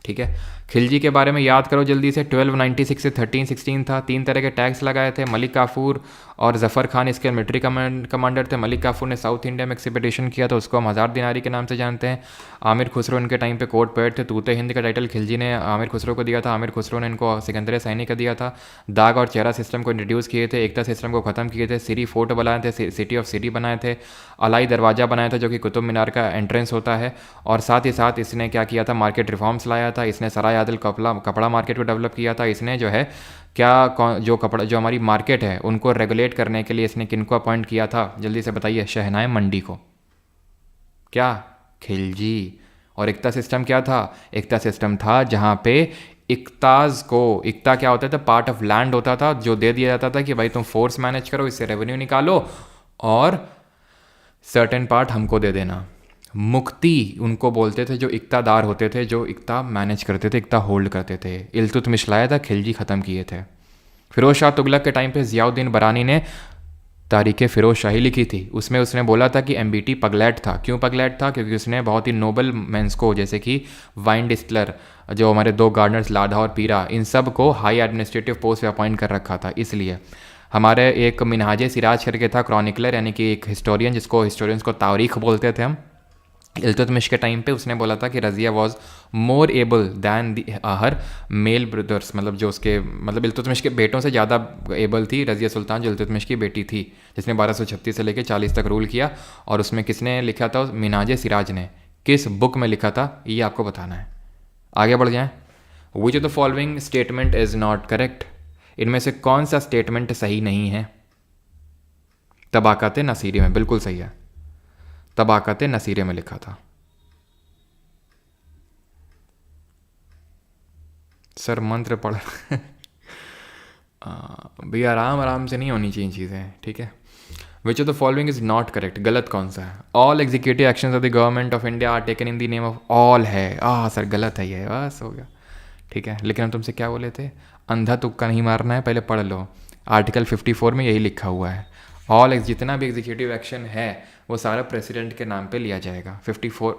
ठीक है। खिलजी के बारे में याद करो जल्दी से। 1296 से 1316 था। 3 तरह के टैक्स लगाए थे। मलिक काफूर और जफ़र खान इसके मिलिट्री कमांडर थे। मलिक काफूर ने साउथ इंडिया में एक्सपीडिशन किया था, उसको हम 1000 दिनारी के नाम से जानते हैं। आमिर खुसरो इनके टाइम पे कोर्ट पोएट थे। तूते हिंद का टाइटल खिलजी ने आमिर खुसरो को दिया था। आमिर खुसरो ने इनको सिकंदर सैनी का दिया था। दाग और चेहरा सिस्टम को इंट्रोड्यूस किए थे। एकता सिस्टम को ख़त्म किए थे। सिरी फोर्ट बनाए थे, सिटी ऑफ सिटी बनाए थे। अलाई दरवाज़ा बनाया था जो कि कुतुब मीनार का एंट्रेंस होता है। और साथ ही साथ इसने क्या किया था, मार्केट रिफॉर्म्स लाया था। इसने सराय आदिल कपड़ा मार्केट को डेवलप किया था। इसने जो है जो हमारी मार्केट है उनको रेगुलेट करने के लिए इसने किनको अपॉइंट किया था, जल्दी से बताइए। शहनाए मंडी को। क्या? खिलजी। और इक्ता सिस्टम क्या था? इक्ता सिस्टम था जहाँ पे इक्ताज को, इक्ता क्या होता था, पार्ट ऑफ लैंड होता था जो दे दिया जाता था कि भाई तुम फोर्स मैनेज करो, इससे रेवेन्यू निकालो और सर्टेन पार्ट हमको दे देना। मुक्ति उनको बोलते थे जो इक्तादार होते थे, जो इक्ता मैनेज करते थे, इक्ता होल्ड करते थे। इल्तुतमिश लाया था, खिलजी ख़त्म किए थे। फिरोज शाह तुगलक के टाइम पे ज़ियाउद्दीन बरानी ने तारीख़ फ़िरोज शाही लिखी थी। उसमें उसने बोला था कि एमबीटी पगलैट था। क्यों पगलैट था? क्योंकि उसने बहुत ही नोबल मेंस को, जैसे कि वाइन डिस्टिलर जो हमारे दो गार्डनर्स लाधा और पीरा, इन सब को हाई एडमिनिस्ट्रेटिव पोस्ट पे अपॉइंट कर रखा था। इसलिए हमारे एक मिनहाज सिराज करके था क्रॉनिकलर, यानी कि एक हिस्टोरियन, जिसको हिस्टोरियंस को तारीख बोलते थे हम, इल्तुतमिश के टाइम पे उसने बोला था कि Razia was more able than her male brothers, मतलब जो उसके मतलब इल्तुतमिश के बेटों से ज़्यादा एबल थी रज़िया सुल्तान, जो इल्तुतमिश की बेटी थी, जिसने 1236 से लेकर 40 तक रूल किया। और उसमें किसने लिखा था? मिनहाज सिराज ने। किस बुक में लिखा था ये आपको बताना है। आगे बढ़ जाएं। विच of the following statement is not correct? इनमें से कौन सा स्टेटमेंट सही नहीं है? तबाकात नसीरी में, बिल्कुल सही है, तबाकात नसीरे में लिखा था। सर मंत्र पढ़ भैया आराम आराम से नहीं होनी चाहिए चीज़ें, ठीक है। Which of the following is not correct? गलत कौन सा है? All executive actions of the government of India are taken in the name of all है। सर गलत है ये, बस हो गया, ठीक है। लेकिन हम तुमसे क्या बोले थे? अंधा तुक्का नहीं मारना है, पहले पढ़ लो। आर्टिकल 54 में यही लिखा हुआ है, ऑल जितना भी एग्जीक्यूटिव एक्शन है वो सारा प्रेसिडेंट के नाम पे लिया जाएगा। 54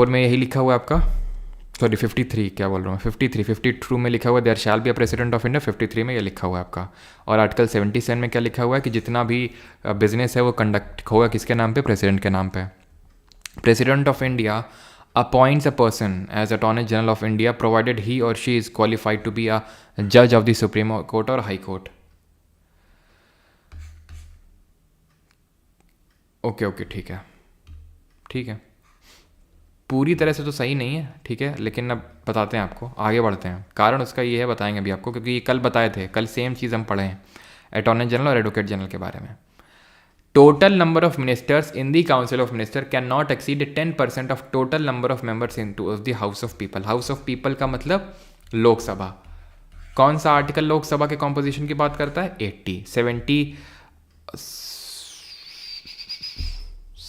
में यही लिखा हुआ है आपका, सॉरी 53 क्या बोल रहा हूँ, 52 में लिखा हुआ है there shall be a president of India. 53 में ये लिखा हुआ है आपका। और आर्टिकल 77 में क्या लिखा हुआ है कि जितना भी बिजनेस है वो कंडक्ट होगा किसके नाम पे? प्रेसिडेंट के नाम पे। President of India appoints a person as attorney general of India provided he और she is qualified to be a जज ऑफ द सुप्रीम कोर्ट और हाई कोर्ट। ओके ठीक है, ठीक है, पूरी तरह से तो सही नहीं है, ठीक है, लेकिन अब बताते हैं आपको, आगे बढ़ते हैं। कारण उसका ये है, बताएंगे अभी आपको, क्योंकि ये कल बताए थे, कल सेम चीज़ हम पढ़े हैं अटॉर्नी जनरल और एडवोकेट जनरल के बारे में। Total number of ministers in the council of minister can not exceed 10% of total number of members in to the house of people. House of people का मतलब लोकसभा। कौन सा आर्टिकल लोकसभा के composition की बात करता है?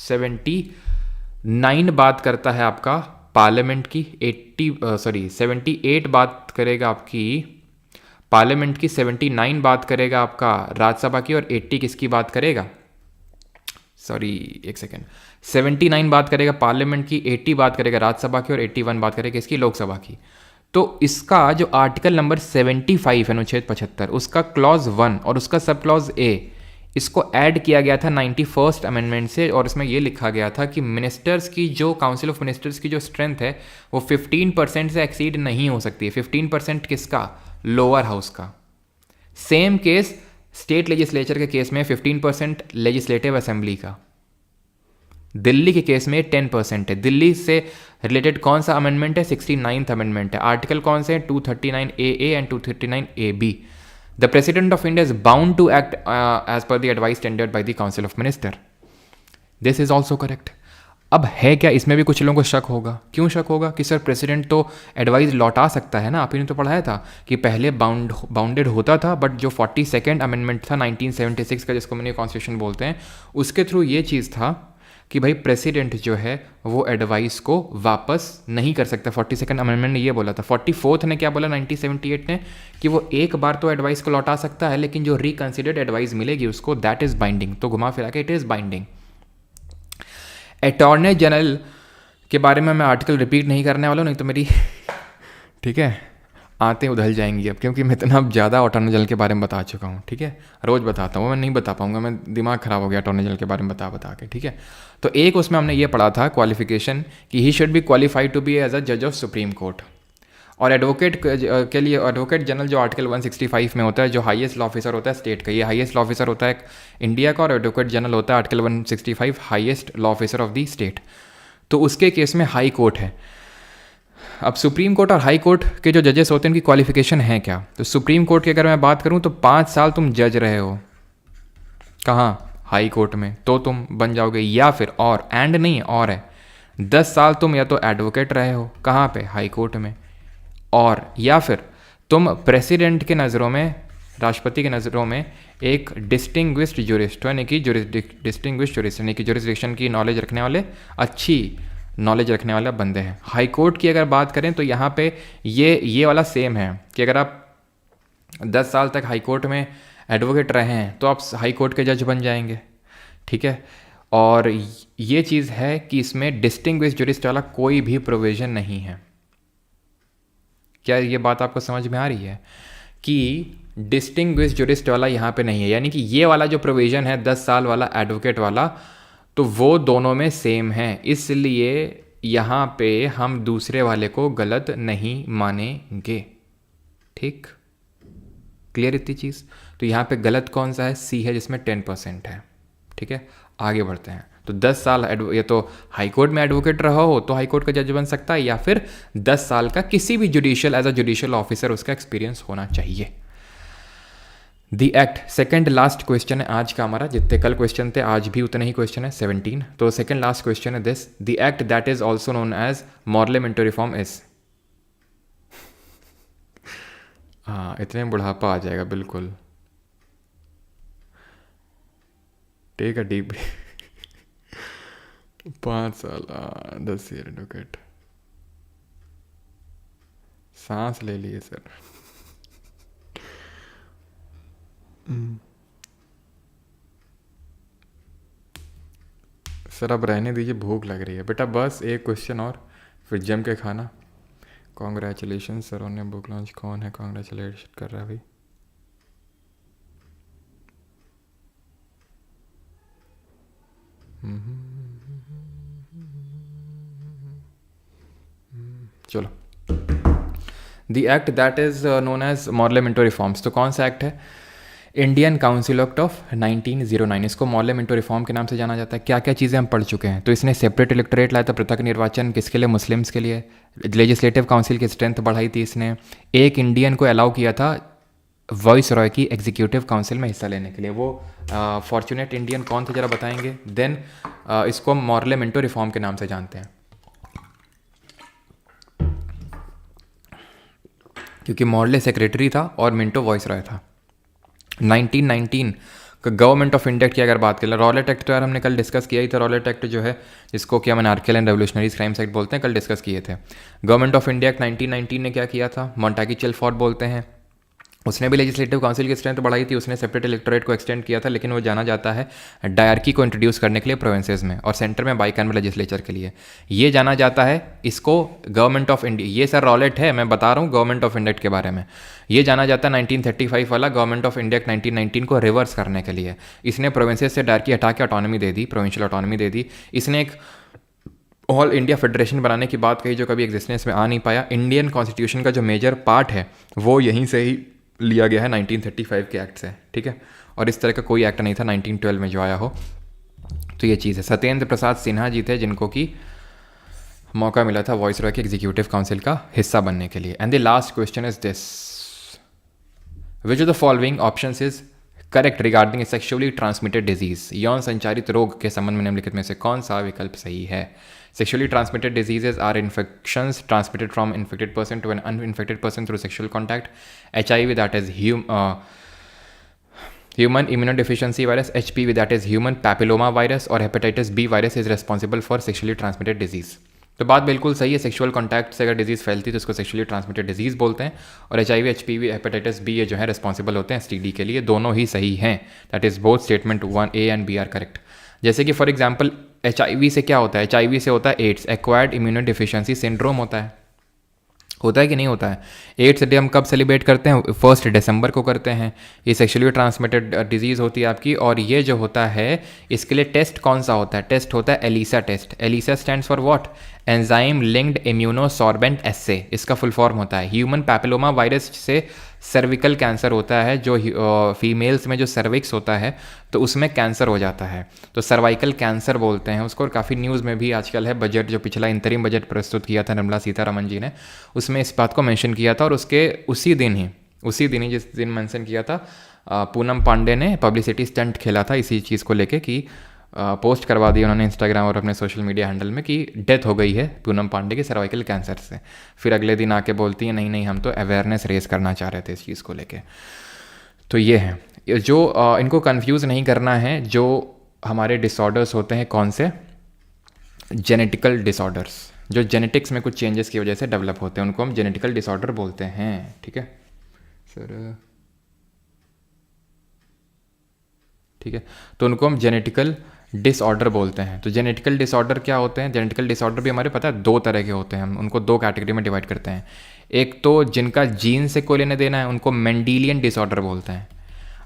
79 बात करता है आपका पार्लियामेंट की, 78 बात करेगा आपकी पार्लियामेंट की, 79 बात करेगा आपका राज्यसभा की, और 80 किसकी बात करेगा? सॉरी एक सेकेंड, 79 बात करेगा पार्लियामेंट की, 80 बात करेगा राज्यसभा की, और 81 बात करेगा इसकी लोकसभा की। तो इसका जो आर्टिकल नंबर 75 अनुच्छेद 75, उसका क्लॉज 1 और उसका सब क्लॉज ए, इसको ऐड किया गया था 91st अमेंडमेंट से, और इसमें यह लिखा गया था कि मिनिस्टर्स की जो काउंसिल ऑफ मिनिस्टर्स की जो स्ट्रेंथ है वो 15% से एक्सीड नहीं हो सकती है। 15% किसका? लोअर हाउस का। सेम केस स्टेट लेजिस्लेचर के केस में 15% लेजिस्लेटिव असेंबली का। दिल्ली के केस में 10% है। दिल्ली से रिलेटेड कौन सा अमेंडमेंट है? 69th अमेंडमेंट है। आर्टिकल कौन से हैं? 239AA and 239AB। The President of India is bound to act as per the advice tendered by the Council of Minister. This is also correct. अब है क्या, इसमें भी कुछ लोगों को शक होगा। क्यों शक होगा? कि सर प्रेसिडेंट तो एडवाइस लौटा सकता है ना, आप ही ने तो पढ़ाया था कि पहले बाउंडेड होता था, बट जो 42nd अमेंडमेंट था 1976 का, जिसको मैंने कॉन्स्टिट्यूशन बोलते हैं, उसके थ्रू ये चीज़ था कि भाई प्रेसिडेंट जो है वो एडवाइस को वापस नहीं कर सकता। 42nd अमेंडमेंट ने ये बोला था। 44th ने क्या बोला 1978 ने? कि वो एक बार तो एडवाइस को लौटा सकता है, लेकिन जो रिकन्सिडर्ड एडवाइस मिलेगी उसको, दैट इज़ बाइंडिंग। तो घुमा फिरा के it is binding. Attorney general के बारे में मैं आर्टिकल रिपीट नहीं करने वाला हूँ, नहीं तो मेरी ठीक है आते उधल जाएंगी अब, क्योंकि मैं इतना ज़्यादा अटॉर्नी जनरल के बारे में बता चुका हूँ, ठीक है। रोज़ बताता हूँ, मैं नहीं बता पाऊँगा, मैं दिमाग ख़राब हो गया अटॉर्नी जनरल के बारे में बता के, ठीक है। तो एक उसमें हमने ये पढ़ा था क्वालिफिकेशन कि he should be qualified to be as a जज ऑफ सुप्रीम कोर्ट। और एडवोकेट के लिए एडवोकेट जनरल जो आर्टिकल 165 में होता है, जो हाईएस्ट लॉ ऑफिसर होता है स्टेट का, ये हाईएस्ट लॉ ऑफिसर होता है इंडिया का, और एडवोकेट जनरल होता है article 165 highest law officer of the state. तो उसके केस में हाई कोर्ट है। अब सुप्रीम कोर्ट और हाई कोर्ट के जो जजेस होते हैं उनकी क्वालिफिकेशन है क्या? तो सुप्रीम कोर्ट की अगर मैं बात करूं तो 5 साल तुम जज रहे हो, कहाँ? हाई कोर्ट में, तो तुम बन जाओगे। या फिर और एंड नहीं, और है 10 साल तुम या तो एडवोकेट रहे हो, कहाँ पे? हाई कोर्ट में। और या फिर तुम प्रेसिडेंट के नज़रों में, राष्ट्रपति के नज़रों में एक डिस्टिंग्विश्ड ज्यूरिस्ट, यानी कि डिस्टिंग्विश्ड ज्यूरिस्ट, यानी कि ज्यूरिसडिक्शन की नॉलेज रखने वाले, अच्छी नॉलेज रखने वाले बंदे हैं। हाई कोर्ट की अगर बात करें तो यहाँ पे ये वाला सेम है कि अगर आप 10 साल तक हाई कोर्ट में एडवोकेट रहे हैं तो आप हाई कोर्ट के जज बन जाएंगे, ठीक है। और ये चीज़ है कि इसमें डिस्टिंग्विश जुरिस्ट वाला कोई भी प्रोविज़न नहीं है। क्या ये बात आपको समझ में आ रही है कि डिस्टिंग्विश जुरिस्ट वाला यहाँ पे नहीं है, यानी कि ये वाला जो प्रोविज़न है 10 साल वाला एडवोकेट वाला, तो वो दोनों में सेम है, इसलिए यहाँ पे हम दूसरे वाले को गलत नहीं मानेंगे। ठीक, क्लियर इतनी चीज़? तो यहाँ पे गलत कौन सा है? सी है, जिसमें 10% है। ठीक है, आगे बढ़ते हैं। तो 10 साल ये तो हाई कोर्ट में एडवोकेट रहा हो तो हाई कोर्ट का जज बन सकता है, या फिर 10 साल का किसी भी judicial as a judicial officer उसका एक्सपीरियंस होना चाहिए। The act, second last question है आज का हमारा, जितने कल क्वेश्चन थे आज भी उतने ही क्वेश्चन है, 17। तो सेकेंड लास्ट क्वेश्चन है this, the act that is also known as Morley Minto reform is. हाँ, इतने में बुढ़ापा आ जाएगा बिल्कुल। टेक अ डीप 5 साल 10 ईयर एडवोकेट, सांस ले लिए सर। सर अब रहने दीजिए, भूख लग रही है बेटा, बस एक क्वेश्चन और फिर जम के खाना। कॉन्ग्रेचुलेशन सर ने बुक लॉन्च, कौन है कॉन्ग्रेचुलेशन कर रहा है भाई? चलो, the act that is known as Morley Minto reforms, तो कौन सा एक्ट है? इंडियन काउंसिल एक्ट ऑफ 1909, इसको मॉर्लेमेंटो रिफॉर्म के नाम से जाना जाता है। क्या क्या चीज़ें हम पढ़ चुके हैं? तो इसने सेपरेट इलेक्टोरेट लाया था, पृथक निर्वाचन, किसके लिए? मुस्लिम्स के लिए। लेजिस्लेटिव काउंसिल की स्ट्रेंथ बढ़ाई थी इसने। एक इंडियन को अलाउ किया था वॉइस रॉय की एग्जीक्यूटिव काउंसिल में हिस्सा लेने के लिए, वो फॉर्चुनेट इंडियन कौन थे जरा बताएंगे? देन इसको मॉर्लेमेंटो रिफॉर्म के नाम से जानते हैं, क्योंकि मॉर्ले सेक्रेटरी था और मिंटो वॉइस रॉय था। 1919 का गवर्नमेंट ऑफ इंडिया की अगर बात करें, रॉलेट एक्ट तो यार हमने कल डिस्कस किया ही था। रॉलेट एक्ट जो है, जिसको कि हम अनार्कियल एंड रेवोल्यूशनरीज क्राइम्स एक्ट बोलते हैं, कल डिस्कस किए थे। गवर्नमेंट ऑफ इंडिया एक्ट 1919 ने क्या किया था? मोंटाकी चिलफोर्ड बोलते हैं, उसने भी लेजिस्लेटिव काउंसिल की स्ट्रेंथ बढ़ाई थी, उसने सेपरेट इलेक्टोरेट को एक्सटेंड किया था, लेकिन वो जाना जाता है डायरकी को इंट्रोड्यूस करने के लिए प्रोविंसेस में, और सेंटर में बाइकैमरल लेजिस्लेचर के लिए ये जाना जाता है। इसको गवर्नमेंट ऑफ इंडिया, ये सर रॉलेट है, मैं बता रहा हूँ गवर्नमेंट ऑफ इंडिया के बारे में, ये जाना जाता है 1935 वाला गवर्नमेंट ऑफ इंडिया 1919 को रिवर्स करने के लिए। इसने प्रोविंसेस से डायरकी हटा के ऑटोनॉमी दे दी, प्रोविंशियल ऑटोनॉमी दे दी। इसने एक ऑल इंडिया फेडरेशन बनाने की बात कही, जो कभी एग्जिस्टेंस में आ नहीं पाया। इंडियन कॉन्स्टिट्यूशन का जो मेजर पार्ट है वो यहीं से ही लिया गया है, 1935 के एक्ट से। ठीक है, और इस तरह का कोई एक्ट नहीं था 1912 में जो आया हो। तो ये चीज़ है। सत्येंद्र प्रसाद सिन्हा जी थे, जिनको कि मौका मिला था वॉइस रॉय के एग्जीक्यूटिव काउंसिल का हिस्सा बनने के लिए। And the last question is this, which of the following options is correct regarding sexually transmitted disease? यौन संचारित रोग के संबंध में निम्नलिखित में से कौन सा विकल्प सही है? Sexually transmitted diseases are infections transmitted from infected person to an uninfected person through sexual contact. HIV, that is human immunodeficiency virus. HPV, that is human papilloma virus. और hepatitis B virus is responsible for sexually transmitted disease. तो बात बिल्कुल सही है, sexual contact से अगर disease फैलती है तो उसको सेक्सुअली ट्रांसमिटेड डिजीज़ बोलते हैं, और HIV, HPV, हेपेटाइटिस बी ये जो है रिस्पॉन्सिबल होते हैं STD के लिए। दोनों ही सही हैं, that is both statement 1A and B are correct. जैसे कि फॉर एग्जांपल HIV से क्या होता है? HIV से होता है एड्स, एक्वायर्ड इम्यूनोडेफिशिएंसी सिंड्रोम होता है कि नहीं होता है? एड्स डे हम कब सेलिब्रेट करते हैं? 1 दिसंबर को करते हैं। ये सेक्सुअली ट्रांसमिटेड डिजीज़ होती है आपकी, और ये जो होता है इसके लिए टेस्ट कौन सा होता है? टेस्ट होता है ELISA test. ELISA stands for what? Enzyme linked immunosorbent assay, इसका फुल फॉर्म होता है। ह्यूमन पैपिलोमा वायरस से सर्विकल कैंसर होता है, जो फीमेल्स में जो सर्विक्स होता है तो उसमें कैंसर हो जाता है, तो सर्वाइकल कैंसर बोलते हैं उसको। और काफ़ी न्यूज़ में भी आजकल है, बजट जो पिछला इंतरिम बजट प्रस्तुत किया था निर्मला सीतारमण जी ने, उसमें इस बात को मेंशन किया था। और उसके उसी दिन ही जिस दिन मेंशन किया था, पूनम पांडे ने पब्लिसिटी स्टंट खेला था इसी चीज़ को लेके कि पोस्ट करवा दी उन्होंने इंस्टाग्राम और अपने सोशल मीडिया हैंडल में कि डेथ हो गई है पूनम पांडे की सर्वाइकल कैंसर से। फिर अगले दिन आके बोलती हैं नहीं हम तो अवेयरनेस रेस करना चाह रहे थे इस चीज़ को लेके। तो ये है जो इनको कंफ्यूज नहीं करना है, जो हमारे डिसऑर्डर्स होते हैं कौन से? जेनेटिकल डिसऑर्डर्स, जो जेनेटिक्स में कुछ चेंजेस की वजह से डेवलप होते हैं उनको हम जेनेटिकल डिसऑर्डर बोलते हैं। ठीक है सर, ठीक है, तो उनको हम जेनेटिकल डिसऑर्डर बोलते हैं। तो जेनेटिकल डिसऑर्डर क्या होते हैं? जेनेटिकल डिसऑर्डर भी हमारे पता है दो तरह के होते हैं, हम उनको दो कैटेगरी में डिवाइड करते हैं। एक तो जिनका जीन से कोई लेना देना है उनको मेंडेलियन डिसऑर्डर बोलते हैं।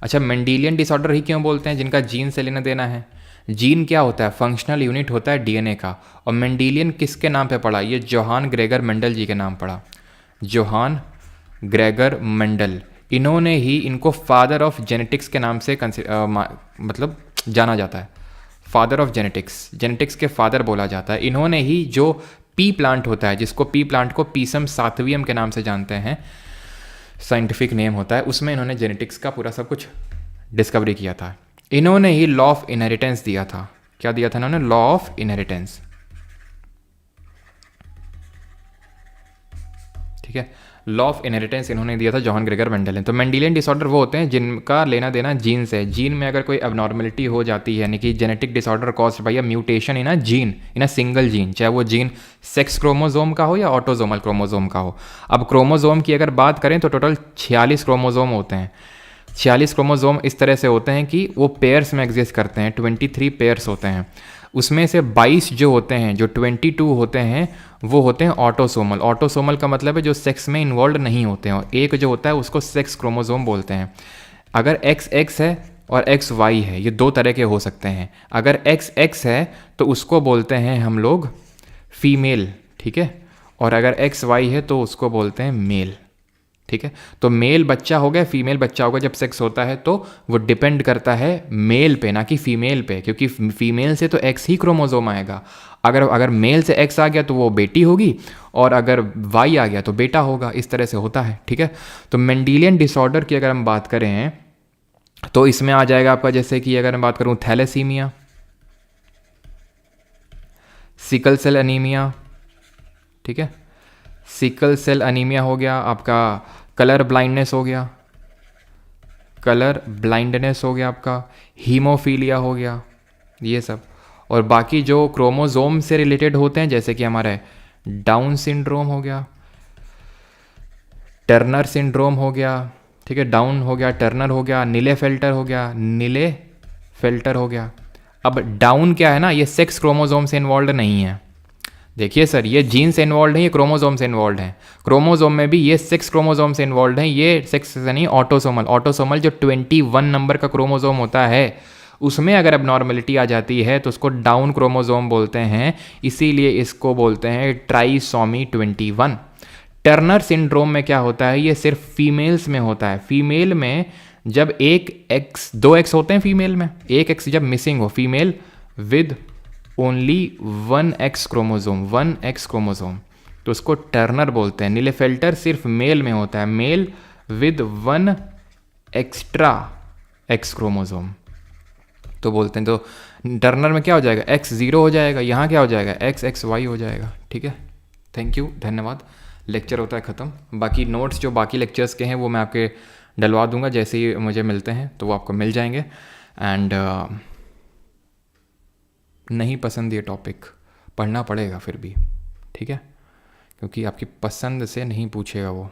अच्छा, मेंडेलियन डिसऑर्डर ही क्यों बोलते हैं? जिनका जीन से लेना देना है। जीन क्या होता है? फंक्शनल यूनिट होता है डीएनए का। और मेंडेलियन किसके नाम पे पड़ा? ये जोहान ग्रेगर मेंडल जी के नाम पड़ा, जोहान ग्रेगर मेंडल। इन्होंने ही इनको फादर ऑफ जेनेटिक्स के नाम से मतलब जाना जाता है। फादर ऑफ जेनेटिक्स, जेनेटिक्स के फादर बोला जाता है। इन्होंने ही जो पी प्लांट होता है, जिसको पी प्लांट को पीसम सातवियम के नाम से जानते हैं, साइंटिफिक नेम होता है, उसमें इन्होंने जेनेटिक्स का पूरा सब कुछ डिस्कवरी किया था। इन्होंने ही लॉ ऑफ इनहेरिटेंस दिया था। क्या दिया था इन्होंने? Law of inheritance. ठीक है, लॉ ऑफ इनहेरिटेंस इन्होंने दिया था जोहान ग्रेगर मेंडल ने। तो मेंडेलियन डिसऑर्डर वो होते हैं जिनका लेना देना जीन से। जीन में अगर कोई एबनॉर्मलिटी हो जाती है, यानी कि genetic disorder caused by a mutation in a gene, in a single gene, चाहे वो जीन सेक्स क्रोमोजोम का हो या ऑटोजोमल क्रोमोजोम का हो। अब क्रोमोजोम की अगर बात करें तो टोटल 46 क्रोमोजोम होते हैं। 46 क्रोमोजोम इस तरह से होते हैं कि वो पेयर्स में एग्जिस्ट करते हैं, 23 पेयर्स होते हैं। उसमें से 22 जो होते हैं, जो 22 होते हैं, वो होते हैं ऑटोसोमल। ऑटोसोमल का मतलब है जो सेक्स में इन्वॉल्व नहीं होते हैं। और एक जो होता है उसको सेक्स क्रोमोजोम बोलते हैं। अगर एक्स एक्स है और एक्स वाई है, ये दो तरह के हो सकते हैं। अगर एक्स एक्स है तो उसको बोलते हैं हम लोग फीमेल, ठीक है। और अगर एक्स वाई है तो उसको बोलते हैं मेल, ठीक है। तो मेल बच्चा हो गया, फीमेल बच्चा होगा। जब सेक्स होता है तो वो डिपेंड करता है मेल पे, ना कि फीमेल पे, क्योंकि फीमेल से तो एक्स ही क्रोमोजोम आएगा। अगर मेल से एक्स आ गया तो वो बेटी होगी, और अगर वाई आ गया तो बेटा होगा। इस तरह से होता है, ठीक है। तो मेंडेलियन डिसऑर्डर की अगर हम बात करें तो इसमें आ जाएगा आपका, जैसे कि अगर मैं बात करूं थैलेसीमिया, सिकल सेल अनीमिया, ठीक है। सिकल सेल अनीमिया हो गया आपका, कलर ब्लाइंडनेस हो गया, कलर ब्लाइंडनेस हो गया आपका, हीमोफीलिया हो गया, ये सब। और बाकी जो क्रोमोजोम से रिलेटेड होते हैं, जैसे कि हमारे डाउन सिंड्रोम हो गया, टर्नर सिंड्रोम हो गया, ठीक है, डाउन हो गया, टर्नर हो गया, नीले फेल्टर हो गया, नीले फेल्टर हो गया। अब डाउन क्या है ना, ये सेक्स क्रोमोजोम से इन्वॉल्व नहीं है। देखिए सर, ये जीन से इन्वॉल्व है, ये क्रोमोजोम से इन्वॉल्व है। क्रोमोजोम में भी ये सेक्स क्रोमोजोम से इन्वॉल्व है, ये सेक्स से नहीं, ऑटोसोमल। ऑटोसोमल जो 21 नंबर का क्रोमोजोम होता है, उसमें अगर अब नॉर्मलिटी आ जाती है तो उसको डाउन क्रोमोजोम बोलते हैं। इसीलिए इसको बोलते हैं ट्राइसोमी 21। टर्नर सिंड्रोम में क्या होता है, ये सिर्फ फीमेल्स में होता है। फीमेल में जब एक एक्स, दो एक्स होते हैं फीमेल में, एक एक्स जब मिसिंग हो, female with only 1x chromosome, 1x chromosome, तो उसको टर्नर बोलते हैं। नीलेफेल्टर सिर्फ मेल में होता है, mail with 1 extra x chromosome, तो बोलते हैं। तो टर्नर में क्या हो जाएगा, x 0 हो जाएगा, यहाँ क्या हो जाएगा, x x y हो जाएगा, ठीक है। थैंक यू, धन्यवाद। लेक्चर होता है ख़त्म। बाकी नोट्स जो बाकी लेक्चर्स के हैं वो मैं आपके डलवा दूंगा, जैसे ही मुझे मिलते हैं तो वो आपको मिल जाएंगे। एंड नहीं पसंद ये टॉपिक, पढ़ना पड़ेगा फिर भी, ठीक है, क्योंकि आपकी पसंद से नहीं पूछेगा वो।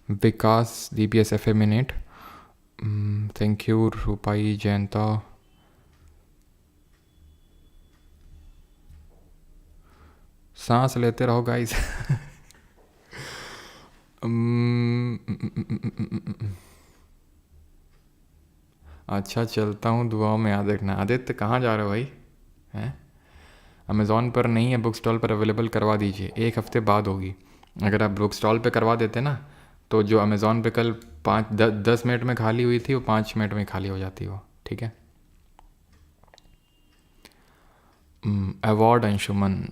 विकास DPSFA मिनट, थैंक यू रूपाई जयंता। सांस लेते रहो गाइस। अच्छा चलता हूँ, दुआओं में याद रखना। आदित्य कहाँ जा रहे हो भाई, हैं? अमेज़ॉन पर नहीं है, बुक स्टॉल पर अवेलेबल करवा दीजिए, 1 हफ्ते बाद होगी। अगर आप बुक स्टॉल पर करवा देते ना, तो जो अमेज़ॉन पे कल 5-10 मिनट में खाली हुई थी वो 5 मिनट में खाली हो जाती वो, ठीक है। अवार्ड अंशुमन।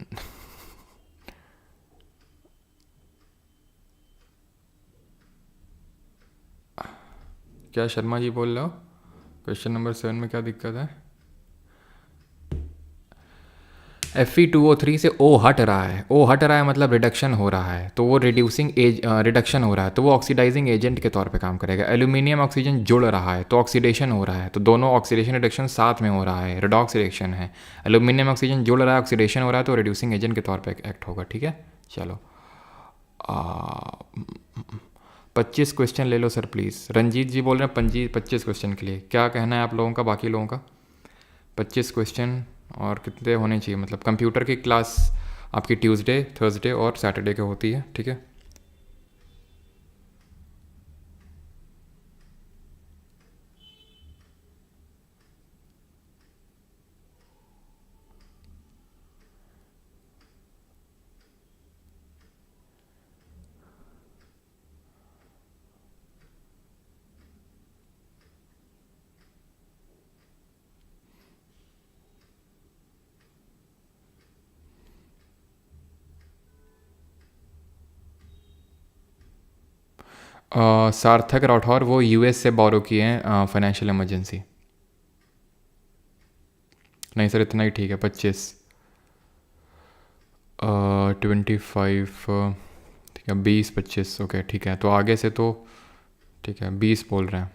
क्या शर्मा जी बोल रहे हो? क्वेश्चन नंबर 7 में क्या दिक्कत है? Fe2O3 से O हट रहा है, O हट रहा है मतलब रिडक्शन हो रहा है, तो वो रिडक्शन हो रहा है, तो वो ऑक्सीडाइजिंग एजेंट के तौर पे काम करेगा। एल्यूमिनियम ऑक्सीजन जुड़ रहा है तो ऑक्सीडेशन हो रहा है, तो दोनों ऑक्सीडेशन रिडक्शन साथ में हो रहा है, रेडॉक्स रिएक्शन है। एल्यूमिनियम ऑक्सीजन जुड़ रहा है, ऑक्सीडेशन हो रहा है, तो रिड्यूसिंग एजेंट के तौर पर एक्ट होगा। ठीक है, चलो 25 क्वेश्चन ले लो सर प्लीज़। रंजीत जी बोल रहे हैं 25 क्वेश्चन के लिए, क्या कहना है आप लोगों का, बाकी लोगों का? 25 क्वेश्चन और कितने होने चाहिए, मतलब कंप्यूटर की क्लास आपकी ट्यूसडे, थर्सडे और सैटरडे को होती है, ठीक है? सार्थक राठौर वो यूएस से बोरो किए हैं फाइनेंशियल इमरजेंसी। नहीं सर इतना ही ठीक है। 25 25 ठीक है, 20 25 ओके ठीक है, तो आगे से तो ठीक है 20 बोल रहे हैं,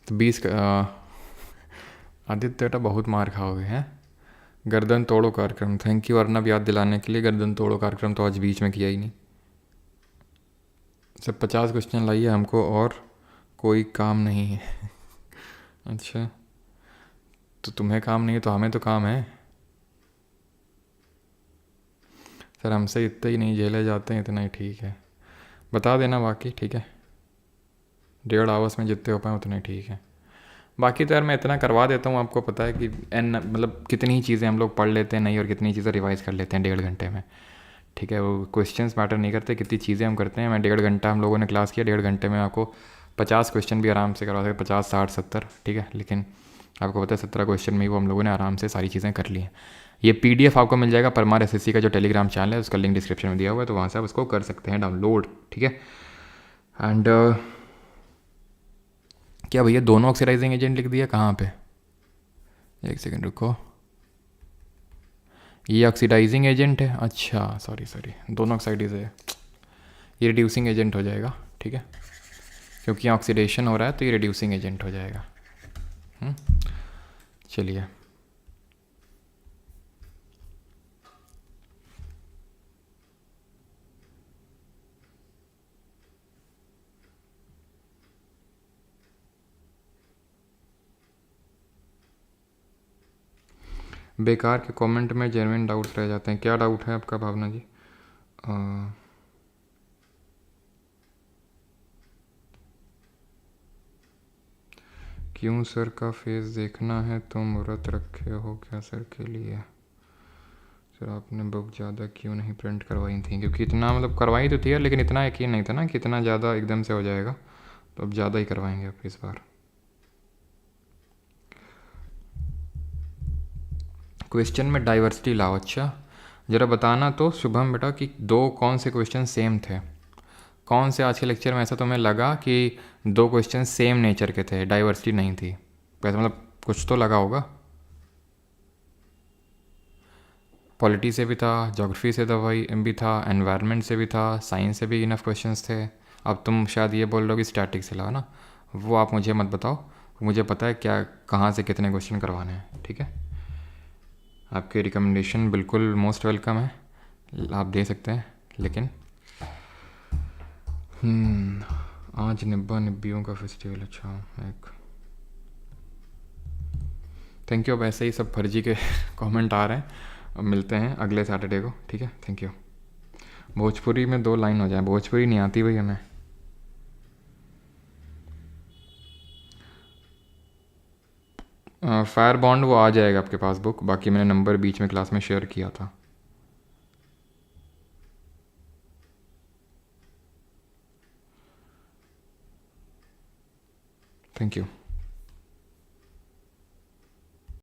तो 20 आदित्य बेटा बहुत मार खाओगे हैं। गर्दन तोड़ो कार्यक्रम, थैंक यू अर्नब याद दिलाने के लिए। गर्दन तोड़ो कार्यक्रम तो आज बीच में किया ही नहीं। सब 50 क्वेश्चन लाइए, हमको और कोई काम नहीं है। अच्छा, तो तुम्हें काम नहीं है तो हमें तो काम है सर, हमसे इतना ही नहीं झेले जाते हैं, इतना ही ठीक है। बता देना बाकी, ठीक है? 1.5 आवर्स में जितने हो पाए उतना ही ठीक है। बाकी तो यार मैं इतना करवा देता हूँ, आपको पता है कि एन मतलब कितनी ही चीज़ें हम लोग पढ़ लेते हैं नहीं, और कितनी चीज़ें रिवाइज़ कर लेते हैं 1.5 घंटे में, ठीक है? वो क्वेश्चंस मैटर नहीं करते, कितनी चीज़ें हम करते हैं। मैं 1.5 घंटा हम लोगों ने क्लास किया, 1.5 घंटे में आपको 50 क्वेश्चन भी आराम से करवा सकते, 50 60 70, ठीक है? लेकिन आपको पता है 17 क्वेश्चन में ही वो हम लोगों ने आराम से सारी चीज़ें कर ली हैं। ये PDF आपको मिल जाएगा परमार SSC का जो टेलीग्राम चैनल है, उसका लिंक डिस्क्रिप्शन में दिया हुआ है, तो वहाँ से आप उसको कर सकते हैं डाउनलोड, ठीक है? एंड क्या भैया दोनों ऑक्सीडाइजिंग एजेंट लिख दिया कहाँ पे? एक सेकेंड रुको, ये ऑक्सीडाइजिंग एजेंट है, अच्छा सॉरी दोनों ऑक्साइडाइज है, ये रिड्यूसिंग एजेंट हो जाएगा, ठीक है? क्योंकि यहाँ ऑक्सीडेशन हो रहा है तो ये रिड्यूसिंग एजेंट हो जाएगा। चलिए बेकार के कमेंट में जेन्युइन डाउट्स रह जाते हैं। क्या डाउट है आपका भावना जी? क्यों सर का फेस देखना है, तुम व्रत रखे हो क्या सर के लिए? सर आपने बुक ज़्यादा क्यों नहीं प्रिंट करवाई थी? क्योंकि इतना मतलब करवाई तो थी यार, लेकिन इतना यकीन नहीं था ना कि इतना ज़्यादा एकदम से हो जाएगा, तो अब ज़्यादा ही करवाएंगे अब इस बार। क्वेश्चन में डाइवर्सिटी लाओ, अच्छा ज़रा बताना तो शुभम बेटा कि दो कौन से क्वेश्चन सेम थे, कौन से आज के लेक्चर में ऐसा तुम्हें लगा कि दो क्वेश्चन सेम नेचर के थे, डाइवर्सिटी नहीं थी? वैसे मतलब कुछ तो लगा होगा। पॉलिटी से भी था, ज्योग्राफी से दवाई भी था, एनवायरनमेंट से भी था, साइंस से भी इनफ क्वेश्चंस थे। अब तुम शायद ये बोल रहे हो कि स्टैटिक से लाओ ना, वो आप मुझे मत बताओ, मुझे पता है क्या कहाँ से कितने क्वेश्चन करवाने हैं, ठीक है? आपकी रिकमेंडेशन बिल्कुल मोस्ट वेलकम है, आप दे सकते हैं, लेकिन आज निब्बा निब्बियों का फेस्टिवल, अच्छा एक थैंक यू। अब ऐसे ही सब फर्जी के कमेंट आ रहे हैं, अब मिलते हैं अगले सैटरडे को, ठीक है? Thank you. भोजपुरी में 2 लाइन हो जाए, भोजपुरी नहीं आती भाई हमें। फायर बॉन्ड वो आ जाएगा आपके पास बुक, बाकी मैंने नंबर बीच में क्लास में शेयर किया था। Thank you.